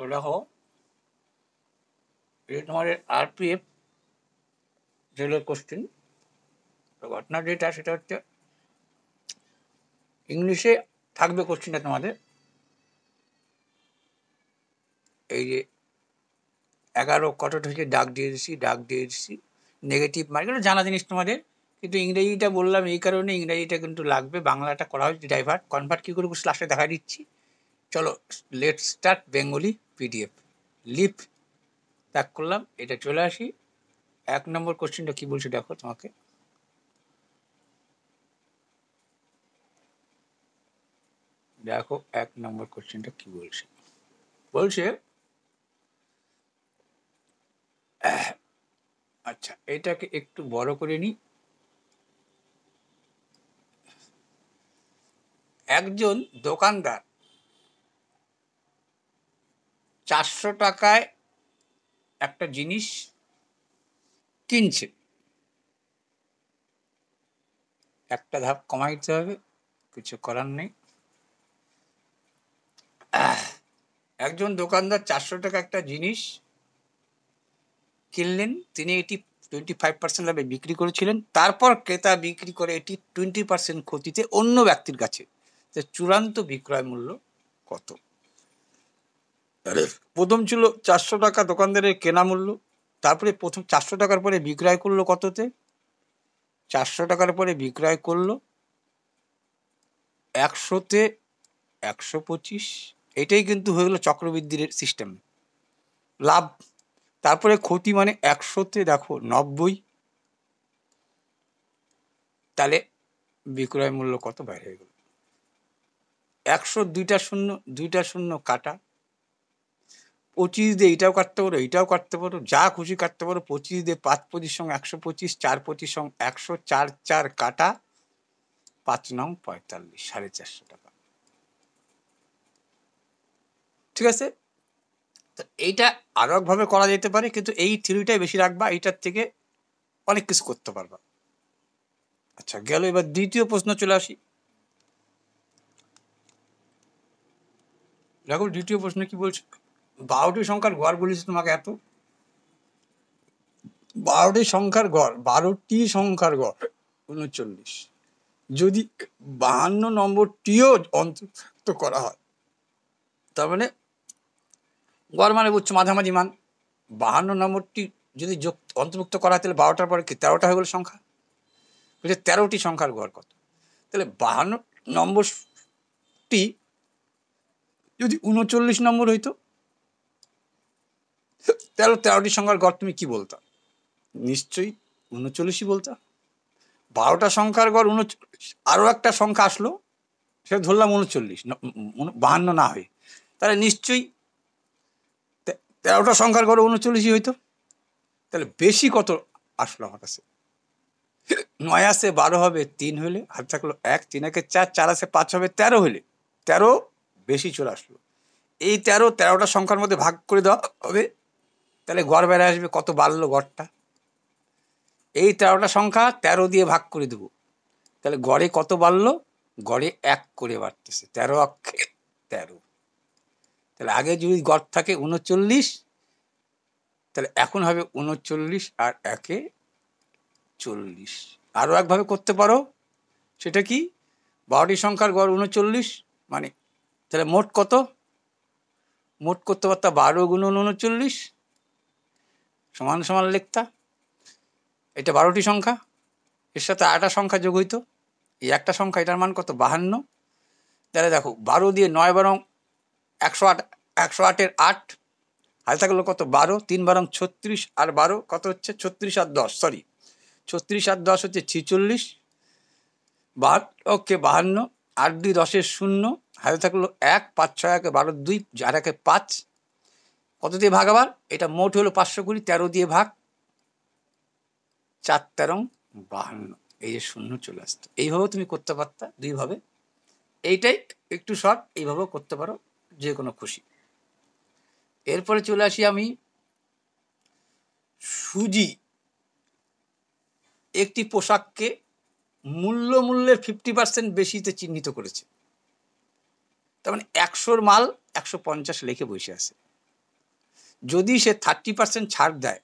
দেখো ये तुम्हारे आरपीएफ রেলের কোশ্চেন। ঘটনা যেটা সেটা হচ্ছে ইংলিশে থাকবে কোশ্চেনটা তোমাদের, এই যে 11 কতটা হচ্ছে ডাক দিয়ে দিচ্ছি নেগেটিভ মার্ক, এটা জানা জিনিস তোমাদের, কিন্তু ইংরেজিটা বললাম এই কারণে ইংরেজিটা কিন্তু লাগবে, বাংলাটা করা হচ্ছে ডাইভার্ট, কনভার্ট কী করে লাস্টে দেখা দিচ্ছি। চলো লেট স্টার্ট বেঙ্গলি পিডিএফ। লিপ ত্যাগ করলাম, এটা চলে আসি। 1 নম্বর কোশ্চেনটা কি বলছে দেখো তোমাকে, দেখো 1 নম্বর কোশ্চেনটা কি বলছে। বলছে আচ্ছা এটাকে একটু বড় করে নিই। একজন দোকানদার 400 টাকায় একটা জিনিস কিনছে, একটা ধাপ কমাইতে হবে, কিছু করার নেই। একজন দোকানদার 400 টাকা একটা জিনিস কিনলেন, তিনি এটি 25% লাভে বিক্রি করেছিলেন, তারপর ক্রেতা বিক্রি করে এটি 20% ক্ষতিতে অন্য ব্যক্তির কাছে। চূড়ান্ত বিক্রয় মূল্য কত? প্রথম ছিল 400 টাকা দোকানদারের কেনা মূল্য, তারপরে প্রথম 400 টাকার পরে বিক্রয় করলো কততে? 400 টাকার পরে বিক্রয় করলো 100-তে 125। এটাই কিন্তু হয়ে গেলো চক্রবৃদ্ধির সিস্টেম, লাভ। তারপরে ক্ষতি মানে 100-তে দেখো 90, তাহলে বিক্রয় মূল্য কত বাইরে হয়ে গেল? 100 দুইটা শূন্য কাটা, 25 দিয়ে এটাও কাটতে পারো, এইটাও কাটতে পারো, যা খুশি কাটতে পারো। 25 দিয়ে 5 পঁচিশ সঙ্গে 125, 4 পঁচিশ সঙ্গে 100, 4 কাটা 5 নং 45, 450 টাকা। ঠিক আছে, তো এইটা আরো একভাবে করা যেতে পারে, কিন্তু এই থিওরিটাই বেশি রাখবা, এইটার থেকে অনেক কিছু করতে পারবা। আচ্ছা গেল, এবার দ্বিতীয় প্রশ্ন চলে আসি। দেখো দ্বিতীয় প্রশ্ন কি বলছে, 12টি সংখ্যার গড় বলেছি তোমাকে, এত 12টি সংখ্যার গড়, 12টি সংখ্যার গড় 39, যদি 52 নম্বরটিও অন্তর্ভুক্ত করা হয়, তার মানে গড় মানে বুঝছো মাঝামাঝি মান, 52 নম্বরটি যদি অন্তর্ভুক্ত করা হয়, তাহলে 12টার পরে কি 13টা হয়ে গেল সংখ্যা। বলছে 13টি সংখ্যার গড় কত? তাহলে 52 নম্বরটি যদি 39 নম্বর হইতো, 13টি সংখ্যার গড় তুমি কি বলতো? নিশ্চয়ই 39ই বলতো। 12টা সংখ্যার গড় 39, আরো একটা সংখ্যা আসলো, সেটা ধরলাম 39, 52 না হয়ে, তাহলে নিশ্চয়ই 13টা সংখ্যার গড় 39ই হইতো। তাহলে বেশি কত আসলো আমার কাছে? 9 আসে 12 হবে 3 হলে, হাতে থাকলো 1, 3 একে 4, 4 আসে 5 হবে 13 হলে, 13 বেশি চলে আসলো। এই 13টা সংখ্যার মধ্যে ভাগ করে দেওয়া হবে, তাহলে গড় বেড়ে আসবে কত বাড়লো গড়টা। এই 13টা সংখ্যা 13 দিয়ে ভাগ করে দেবো, তাহলে গড়ে কত বাড়লো? গড়ে 1 করে বাড়তেছে, 13 অক্ষে 13। তাহলে আগে যদি গড় থাকে 39, তাহলে এখন হবে 39 আর 1-এ 40। আরো একভাবে করতে পারো, সেটা কি? 12টি সংখ্যার গড় 39, মানে তাহলে মোট কত? মোট করতে পারতা 12 গুণন 39 সমান সমান লিখতা, এটা 12টি সংখ্যা, এর সাথে 8টা সংখ্যা যোগ হইতো, এই একটা সংখ্যা, এটার মান কত? 52। তাহলে দেখো 12 দিয়ে 9 বারং 108, 108-এর 8, হাতে থাকলো কত? 12, 3 বারং 36, আর 12 কত হচ্ছে? 36 আর 10, সরি 36 আর 10 হচ্ছে 46, ওকে 52, 8 2 10-এর 0, হাতে থাকলো 1, 5 6 1 12 2, আর 1 5, কত দিয়ে ভাগ? আবার এটা মোট হলো 520, 13 দিয়ে ভাগ, 4 13 52, এই যে 0 চলে আসতো। এইভাবে তুমি করতে পারতা দুইভাবে, এইটাই একটু শর্ট, এইভাবেও করতে পারো, যে কোনো খুশি। এরপরে চলে আসি আমি, সুজি একটি পোশাককে মূল্যের 50% বেশিতে চিহ্নিত করেছে, তার মানে 100-র মাল 150 লিখে বসে আছে। যদি সে 30% ছাড় দেয়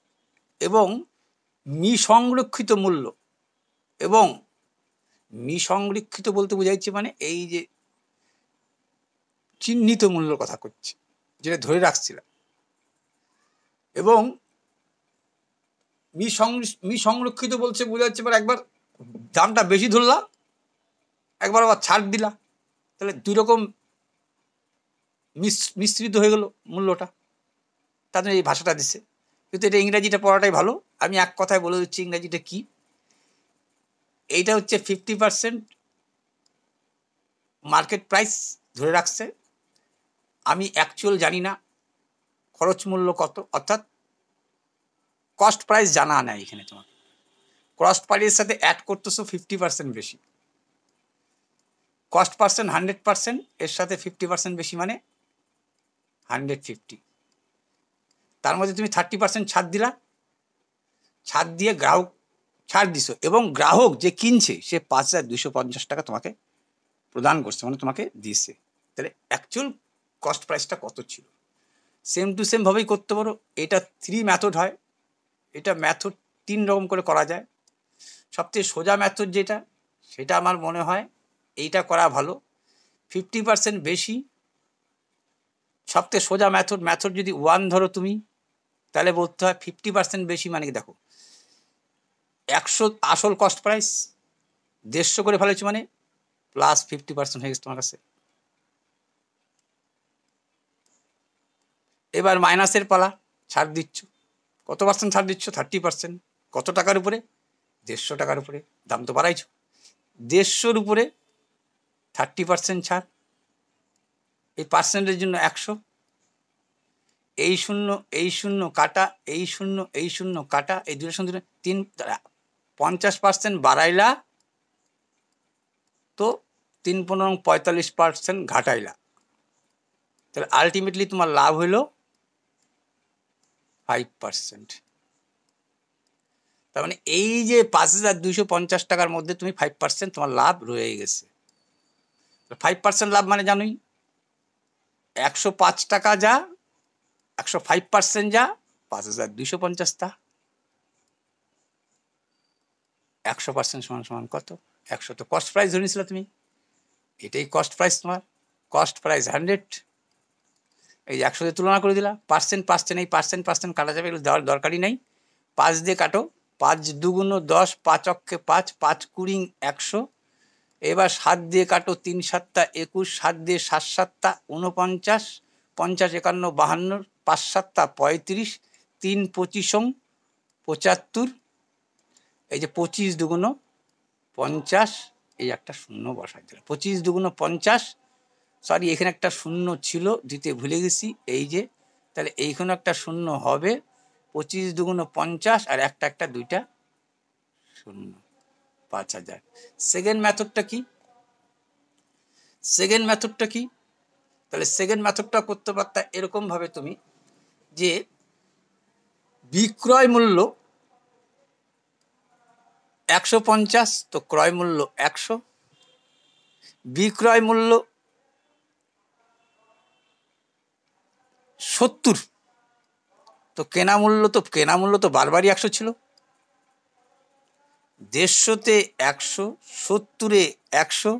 এবং সংরক্ষিত মূল্য, এবং সংরক্ষিত বলতে বোঝাইছে মানে এই যে চিহ্নিত মূল্যর কথা করছি, যেটা ধরে রাখছিলাম, এবং সংরক্ষিত বলছে বোঝাচ্ছে মানে একবার দামটা বেশি ধরলা, একবার আবার ছাড় দিলা, তাহলে দুই রকম মিশ্রিত হয়ে গেল মূল্যটা, তাদের এই ভাষাটা দিচ্ছে। কিন্তু এটা ইংরাজিটা পড়াটাই ভালো। আমি এক কথায় বলে দিচ্ছি ইংরাজিটা কি। এইটা হচ্ছে 50% মার্কেট প্রাইস ধরে রাখছে। আমি অ্যাকচুয়াল জানি না খরচ মূল্য কত, অর্থাৎ কস্ট প্রাইস জানা নেই এখানে। তোমার কস্ট প্রাইসের সাথে অ্যাড করতেছো 50% বেশি, কস্ট পার্সেন্ট 100%, এর সাথে 50% বেশি মানে 150। তার মধ্যে তুমি 30% ছাড় দিলা, ছাড় দিয়ে গ্রাহক ছাড় দিছো, এবং গ্রাহক যে কিনছে সে 5,250 টাকা তোমাকে প্রদান করছে, মানে তোমাকে দিয়েছে। তাহলে অ্যাকচুয়াল কস্ট প্রাইসটা কত ছিল। সেম টু সেম ভাবেই করতে পারো। এটা 3 মেথড হয়, এটা মেথড 3 রকম করে করা যায়। সবচেয়ে সোজা মেথড যেটা, সেটা আমার মনে হয় এইটা করা ভালো। 50% বেশি সবচেয়ে সোজা মেথড যদি 1 ধরো তুমি, তাহলে বলতে হয় 50% বেশি মানে কি, দেখো 100 আসল কস্ট প্রাইস 150 করে ফেলেছি, মানে প্লাস 50% হয়ে গেছে তোমার কাছে। এবার মাইনাসের পালা, ছাড় দিচ্ছ, কত পার্সেন্ট ছাড় দিচ্ছ? 30%। কত টাকার উপরে? 150 টাকার উপরে। দাম তো বাড়াইছ, 150-র উপরে 30% ছাড়। এই পার্সেন্টের জন্য 100, এই শূন্য এই শূন্য কাটা, এই শূন্য এই শূন্য কাটা, এই দুটোর সঙ্গে 3, 50% বাড়াইলা তো 3×15 45% ঘাটাইলা, তাহলে আলটিমেটলি তোমার লাভ হইল 5%। তার মানে এই যে 5,250 টাকার মধ্যে তুমি 5% তোমার লাভ রয়ে গেছে। 5% লাভ মানে জানোই 105 টাকা যা, 105% যা 5,250 তা। 100% সমান সমান কত? 100 তো কস্ট প্রাইস ধরে নিয়েছিল তুমি, এটাই কস্ট প্রাইস তোমার। কস্ট প্রাইস 100, এই 100 দিয়ে তুলনা করে দিলা। পার্সেন্ট এই পার্সেন্ট কাটা যাবে, এগুলো দেওয়ার দরকারই নেই। 5 দিয়ে কাটো, 5 2 10, 5 অক্ষে 5, 5 20 100। এবার 7 দিয়ে কাটো, 3 7 21, 7 দিয়ে 7 7 49, 50 51 52, 5 7 35, 3 25 75। এই যে 25 2 50, এই একটা শূন্য বসাই দিলাম। 25 2 50, সরি এখানে একটা শূন্য ছিল, দিতে ভুলে গেছি, এই যে, তাহলে এইখানে একটা শূন্য হবে। 25 2 50, আর একটা দুইটা শূন্য, 5,000। সেকেন্ড মেথডটা কি? তাহলে সেকেন্ড মেথডটা করতে পারতা এরকম ভাবে তুমি, যে বিক্রয় মূল্য 150, তো ক্রয় মূল্য 100। বিক্রয় মূল্য 70, তো কেনা মূল্য তো বারবারই 100 ছিল। 150-তে 100, 70-এ 100।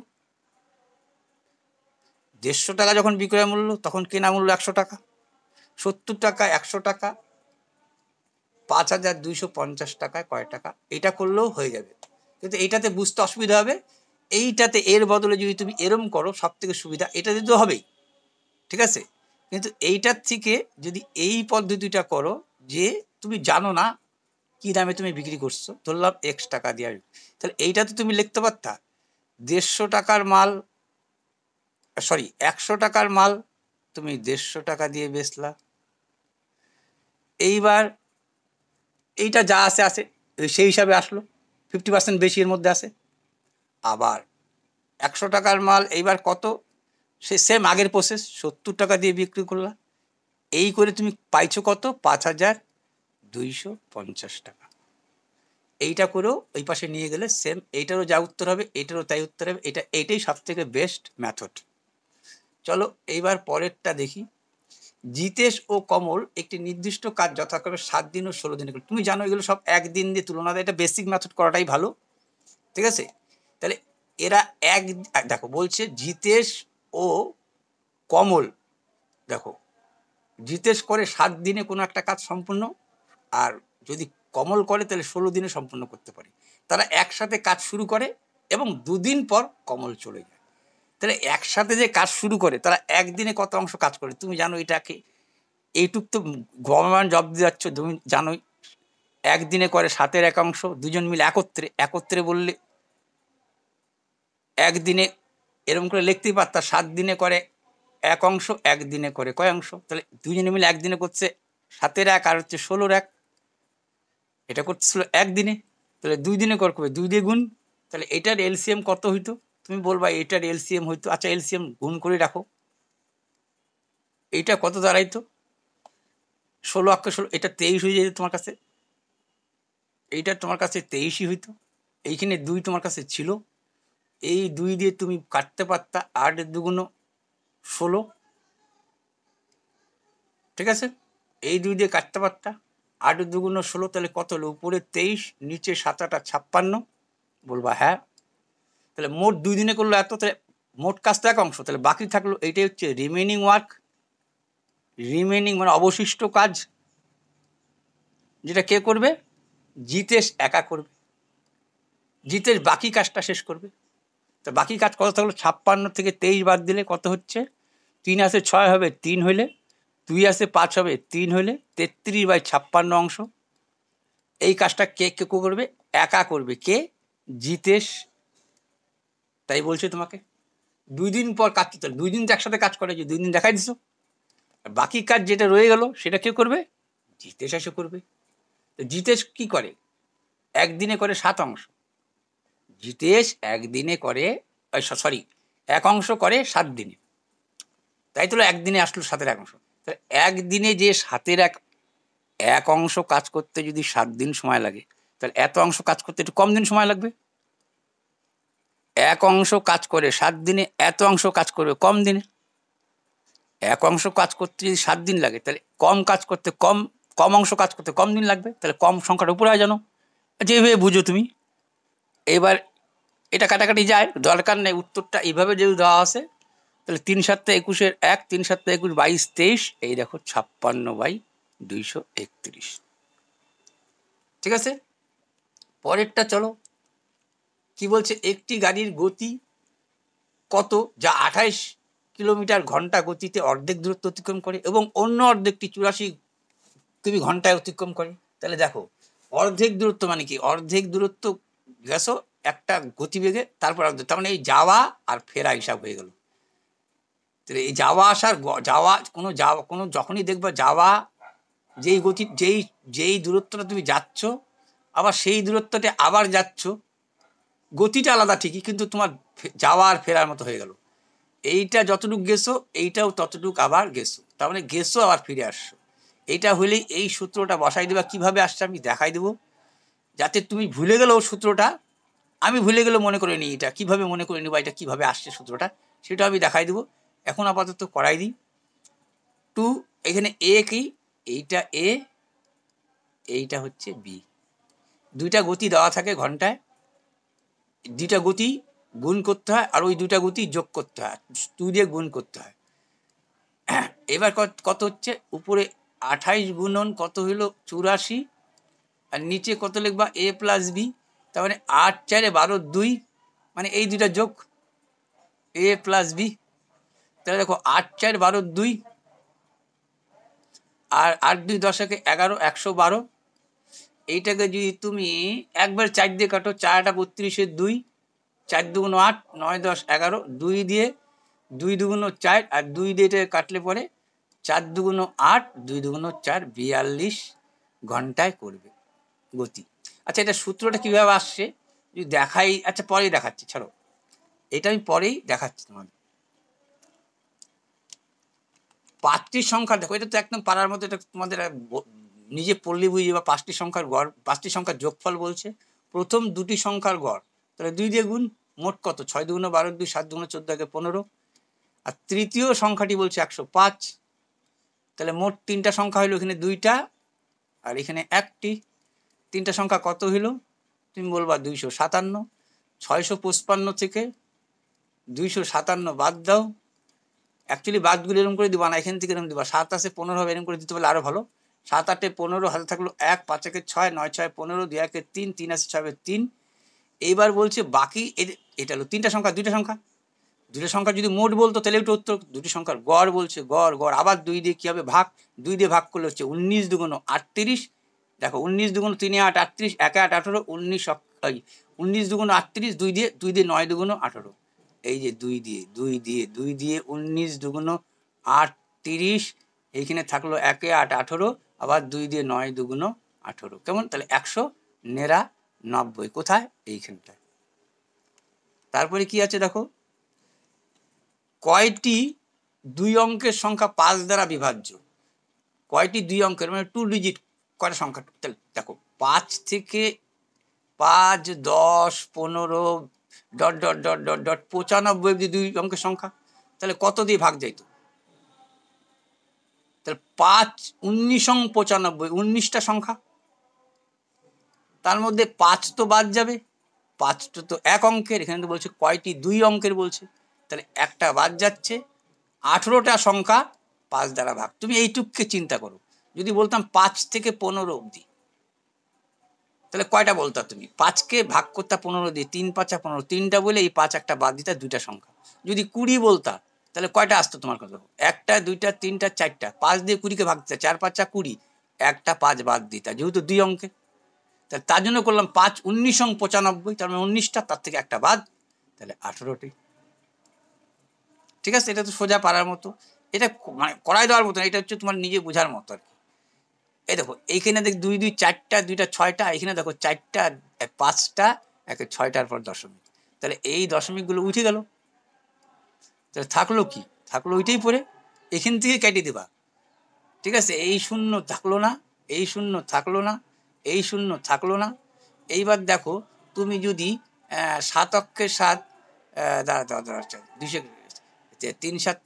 150 টাকা যখন বিক্রয় মূল্য, তখন কেনা মূল্য 100 টাকা। 70 টাকা 100 টাকা, 5,250 টাকায় কয় টাকা? এটা করলেও হয়ে যাবে। কিন্তু এইটাতে বুঝতে অসুবিধা হবে। এইটাতে এর বদলে যদি তুমি এরম করো, সব থেকে সুবিধা। এটা দিতে হবেই, ঠিক আছে, কিন্তু এইটার থেকে যদি এই পদ্ধতিটা করো, যে তুমি জানো না কি দামে তুমি বিক্রি করছো, ধরলাম X টাকা দিয়ে, তাহলে এইটাতে তুমি লিখতে পারতা 150 টাকার মাল, সরি 100 টাকার মাল তুমি 150 টাকা দিয়ে বেচলা। এইবার এইটা যা আছে সেই হিসাবে আসলো, 50% বেশি এর মধ্যে আসে। আবার 100 টাকার মাল এইবার কত, সে সেম আগের প্রসেস, 70 টাকা দিয়ে বিক্রি করলা। এই করে তুমি পাইছো কত? 5,250 টাকা। এইটা করেও ওই পাশে নিয়ে গেলে সেম, এইটারও যা উত্তর হবে এটারও তাই উত্তর হবে। এইটাই সব থেকে বেস্ট মেথড। চলো এইবার পরেরটা দেখি। জিতেশ ও কমল একটি নির্দিষ্ট কাজ যথাক্রমে 7 দিন ও 16 দিনে করে। তুমি জানো এগুলো সব একদিন দিয়ে তুলনা দেয়, এটা বেসিক মেথড করাটাই ভালো। ঠিক আছে, তাহলে এরা দেখো বলছে জিতেশ ও কমল, দেখো জিতেশ করে 7 দিনে কোনো একটা কাজ সম্পূর্ণ, আর যদি কমল করে তাহলে 16 দিনে সম্পূর্ণ করতে পারে। তারা একসাথে কাজ শুরু করে এবং 2 দিন পর কমল চলে যায়। তাহলে একসাথে যে কাজ শুরু করে তারা একদিনে কত অংশ কাজ করে তুমি জানো এটাকে? এইটুক তো গভর্নমেন্ট জব দিয়ে যাচ্ছ, তুমি জানোই একদিনে করে 7-এর 1 অংশ, দুজন মিলে একত্রে বললে একদিনে এরকম করে লিখতেই পারতা 7 দিনে করে 1 অংশ, একদিনে করে কয় অংশ? তাহলে দুজনে মিলে একদিনে করছে 7-এর 1 আর হচ্ছে 16-র 1, এটা করতেছিল একদিনে। তাহলে 2 দিনে করবে 2 দিয়ে গুণ, তাহলে এটার এলসিএম কত হইতো? তুমি বলবা এটার এলসিএম হইতো, আচ্ছা এলসিএম গুণ করে রাখো, এইটা কত দাঁড়াইতো? 16 অক্ষে 16, এটা 23 হয়ে যেত তোমার কাছে, এইটা তোমার কাছে 23ই হইতো। এইখানে 2 তোমার কাছে ছিল, এই 2 দিয়ে তুমি কাটতে পারতা 8 2 16, ঠিক আছে, এই 2 দিয়ে কাটতে পারতা 8 2 16, তাহলে কত হলো? উপরে 23, নিচে 7 8 56, বলবা হ্যাঁ। তাহলে মোট 2 দিনে করলো এত, তাহলে মোট কাজটা 1 অংশ, তাহলে বাকি থাকলো এইটাই হচ্ছে রিমেনিং ওয়ার্ক, রিমেনিং মানে অবশিষ্ট কাজ, যেটা কে করবে? জিতেশ একা করবে, জিতেশ বাকি কাজটা শেষ করবে। তো বাকি কাজ কত থাকলো? 56 থেকে 23 বাদ দিলে কত হচ্ছে? 3 আছে 6 হবে 3 হইলে, 2 আছে 5 হবে 3 হইলে, 33/56 অংশ। এই কাজটা কে কে করবে? একা করবে, কে? জিতেশ। তাই বলছে তোমাকে 2 দিন পর কাজ, 2 দিন তো একসাথে কাজ করে, যে 2 দিন দেখাই দিছো, আর বাকি কাজ যেটা রয়ে গেল সেটা কে করবে? জিতেশ এসে করবে। তো জিতেশ কি করে? একদিনে করে 7 অংশ, জিতেশ একদিনে করে, সরি 1 অংশ করে 7 দিনে, তাই তো একদিনে আসলো 7-এর 1 অংশ। তাহলে একদিনে যে 7-এর 1 অংশ কাজ করতে যদি 7 দিন সময় লাগে, তাহলে এত অংশ কাজ করতে একটু কম দিন সময় লাগবে। 1 অংশ কাজ করে 7 দিনে, এত অংশ কাজ করবে কম দিনে। 1 অংশ কাজ করতে যদি 7 দিন লাগে, তাহলে কম কাজ করতে কম অংশ কাজ করতে কম দিন লাগবে, তাহলে কম সংখ্যাটা উপরে হয় জানো, যেভাবে বুঝো তুমি। এবার এটা কাটাকাটি যায়, দরকার নেই, উত্তরটা এইভাবে যদি দেওয়া আছে, তাহলে 3 7 21-এর 1, 3 7 21 22 23, এই দেখো 56/231। ঠিক আছে, পরেরটা চলো কি বলছে? একটি গাড়ির গতি কত যা 28 কিলোমিটার ঘন্টা গতিতে অর্ধেক দূরত্ব অতিক্রম করে এবং অন্য অর্ধেকটি 84 কিমি ঘন্টায় অতিক্রম করে। তাহলে দেখো অর্ধেক দূরত্ব মানে কি? অর্ধেক দূরত্ব গেছো একটা গতিবেগে, তারপর তার মানে এই যাওয়া আর ফেরা হিসাব হয়ে গেল। তাহলে এই যাওয়া আসার কোনো যখনই দেখবা যাওয়া যেই গতি যেই দূরত্বটা তুমি যাচ্ছ আবার সেই দূরত্বতে আবার যাচ্ছ, গতিটা আলাদা ঠিকই, কিন্তু তোমার যাওয়া আর ফেরার মতো হয়ে গেল। এইটা যতটুক গেছো এইটাও ততটুক আবার গেছো, তার মানে গেছো আবার ফিরে আসছো। এইটা হলেই এই সূত্রটা বসাই দেবা। কিভাবে আসছে আমি দেখাই দেবো, যাতে তুমি ভুলে গেলেও সূত্রটা, আমি ভুলে গেলেও মনে করে নিই এটা কিভাবে মনে করে নিবা, এটা কিভাবে আসছে সূত্রটা সেটা আমি দেখাই দেবো। এখন আপাতত করাই দিই। 2 এখানে এ কি? এইটা এ, এইটা হচ্ছে বি। 2টা গতি দেওয়া থাকে ঘন্টায়, 2টা গতি গুণ করতে হয় আর ওই 2টা গতি যোগ করতে হয়, 2 দিয়ে গুণ করতে হয়। এবার কত হচ্ছে? উপরে 28 গুণন কত হইল? 84, আর নিচে কত লিখবা? এ প্লাস বি, তার মানে 8 4 12 2, মানে এই 2টা যোগ এ প্লাস বি। তাহলে দেখো 8 4 12 2 আর 8 2 10 11 112। এইটাকে যদি তুমি একবার 4 দিয়ে কাটো, 4 8 32 2, 4 2 8, 9 10 11, 2 দিয়ে 2 2 4 আর 2 দিয়ে এটা কাটলে পরে 4 2 8, 2 2 4 42 ঘন্টায় করবে গতি। আচ্ছা এটা সূত্রটা কিভাবে আসছে যদি দেখাই, আচ্ছা পরেই দেখাচ্ছি, ছাড়ো এটা আমি পরেই দেখাচ্ছি তোমাদের। পাঁচটির সংখ্যা দেখো, এটা তো একদম পারার মতো, এটা তোমাদের নিজে পড়লে বুঝি। বা 5টি সংখ্যার গড়, 5টি সংখ্যার যোগফল বলছে, প্রথম 2টি সংখ্যার গড়, তাহলে 2 দিয়ে গুণ, মোট কত? 6 2 12 2, 7 2 14 15। আর তৃতীয় সংখ্যাটি বলছে 105, তাহলে মোট তিনটা সংখ্যা হইলো, এখানে দুইটা আর এখানে একটি। তিনটা সংখ্যা কত হইলো তুমি বলবা 257। 655 থেকে 257 বাদ দাও। অ্যাকচুয়ালি বাদগুলো এরকম করে দিবা না, এখান থেকে এরকম দিবা, 7 আছে 15 হবে, এরকম করে দিতে পারলে আরো ভালো। 7 8 15, হাতে থাকলো 1, 5 1 6, 9 6 15, 2 1 3, 3 আছে 6 3। এইবার বলছে বাকি এটা হলো তিনটা সংখ্যা, দুইটা সংখ্যা। দুটো সংখ্যা যদি মোট বলতো তাহলে একটু উত্তর, দুটি সংখ্যার গড় বলছে, গড় গড় আবার 2 দিয়ে কি হবে ভাগ, 2 দিয়ে ভাগ করলে হচ্ছে 19 দুগুণ 38। দেখো 19 দুগুণ 3 8 38, 1 8 18, 19 দুগুণ 38, 2 দিয়ে 9 দুগুণ 18। এই যে 2 দিয়ে 19 দুগুণ 38, এইখানে থাকলো 1 8 18, আবার 2 দিয়ে 9 দুগুণ 18, কেমন? তাহলে 199 কোথায়? এইখানটায়। তারপরে কি আছে দেখো, কয়টি 2 অঙ্কের সংখ্যা 5 দ্বারা বিভাজ্য? কয়টি 2 অঙ্কের মানে 2 ডিজিট কয়টা সংখ্যা? তাহলে দেখো 5 থেকে 5 10 15 dot dot dot dot dot 95 অব্দি 2 অঙ্কের সংখ্যা, তাহলে কত দিয়ে ভাগ যাইতো? তাহলে 5 19 95, 19টা সংখ্যা, তার মধ্যে 5 তো বাদ যাবে, 5টা তো 1 অঙ্কের, এখানে তো বলছে কয়টি 2 অঙ্কের বলছে, তাহলে একটা বাদ যাচ্ছে। 18টা সংখ্যা 5 দ্বারা ভাগ। তুমি এইটুককে চিন্তা করো, যদি বলতাম 5 থেকে 15 অবধি, তাহলে কয়টা বলতা তুমি? 5কে ভাগ করতা 15 দিয়ে, 3 5 15, 3টা বলে এই 5 একটা বাদ দিতা, 2টা সংখ্যা। যদি 20 বলতা তাহলে কয়টা আসতো তোমার কথা? একটা, দুইটা, তিনটা, চারটা। 5 দিয়ে 20কে ভাগ দিতা, 4 5 20, একটা 5 বাদ দিতা, যেহেতু 2 অঙ্কে। তার জন্য করলাম 5 19 95, তার মানে 19টা, তার থেকে একটা বাদ, তাহলে 18টি। ঠিক আছে, এটা তো সোজা পারার মতো, এটা মানে করাই দেওয়ার মতো, এটা হচ্ছে তোমার নিজে বোঝার মতো আর কি। এই দেখো এইখানে দেখ 2 2 4টা, 2টা 6টা, এখানে দেখো 4টা 5টা, 6টার পর দশমিক, তাহলে এই দশমিকগুলো উঠে গেল। তাহলে থাকলো কি? থাকলো ওইটাই পরে, এখান থেকে কেটে দেবা। ঠিক আছে, এই শূন্য থাকলো না, এই শূন্য থাকলো না, এই শূন্য থাকলো না। এইবার দেখো তুমি যদি 7 অক্ষের 7, দাঁড়া 200, 3 7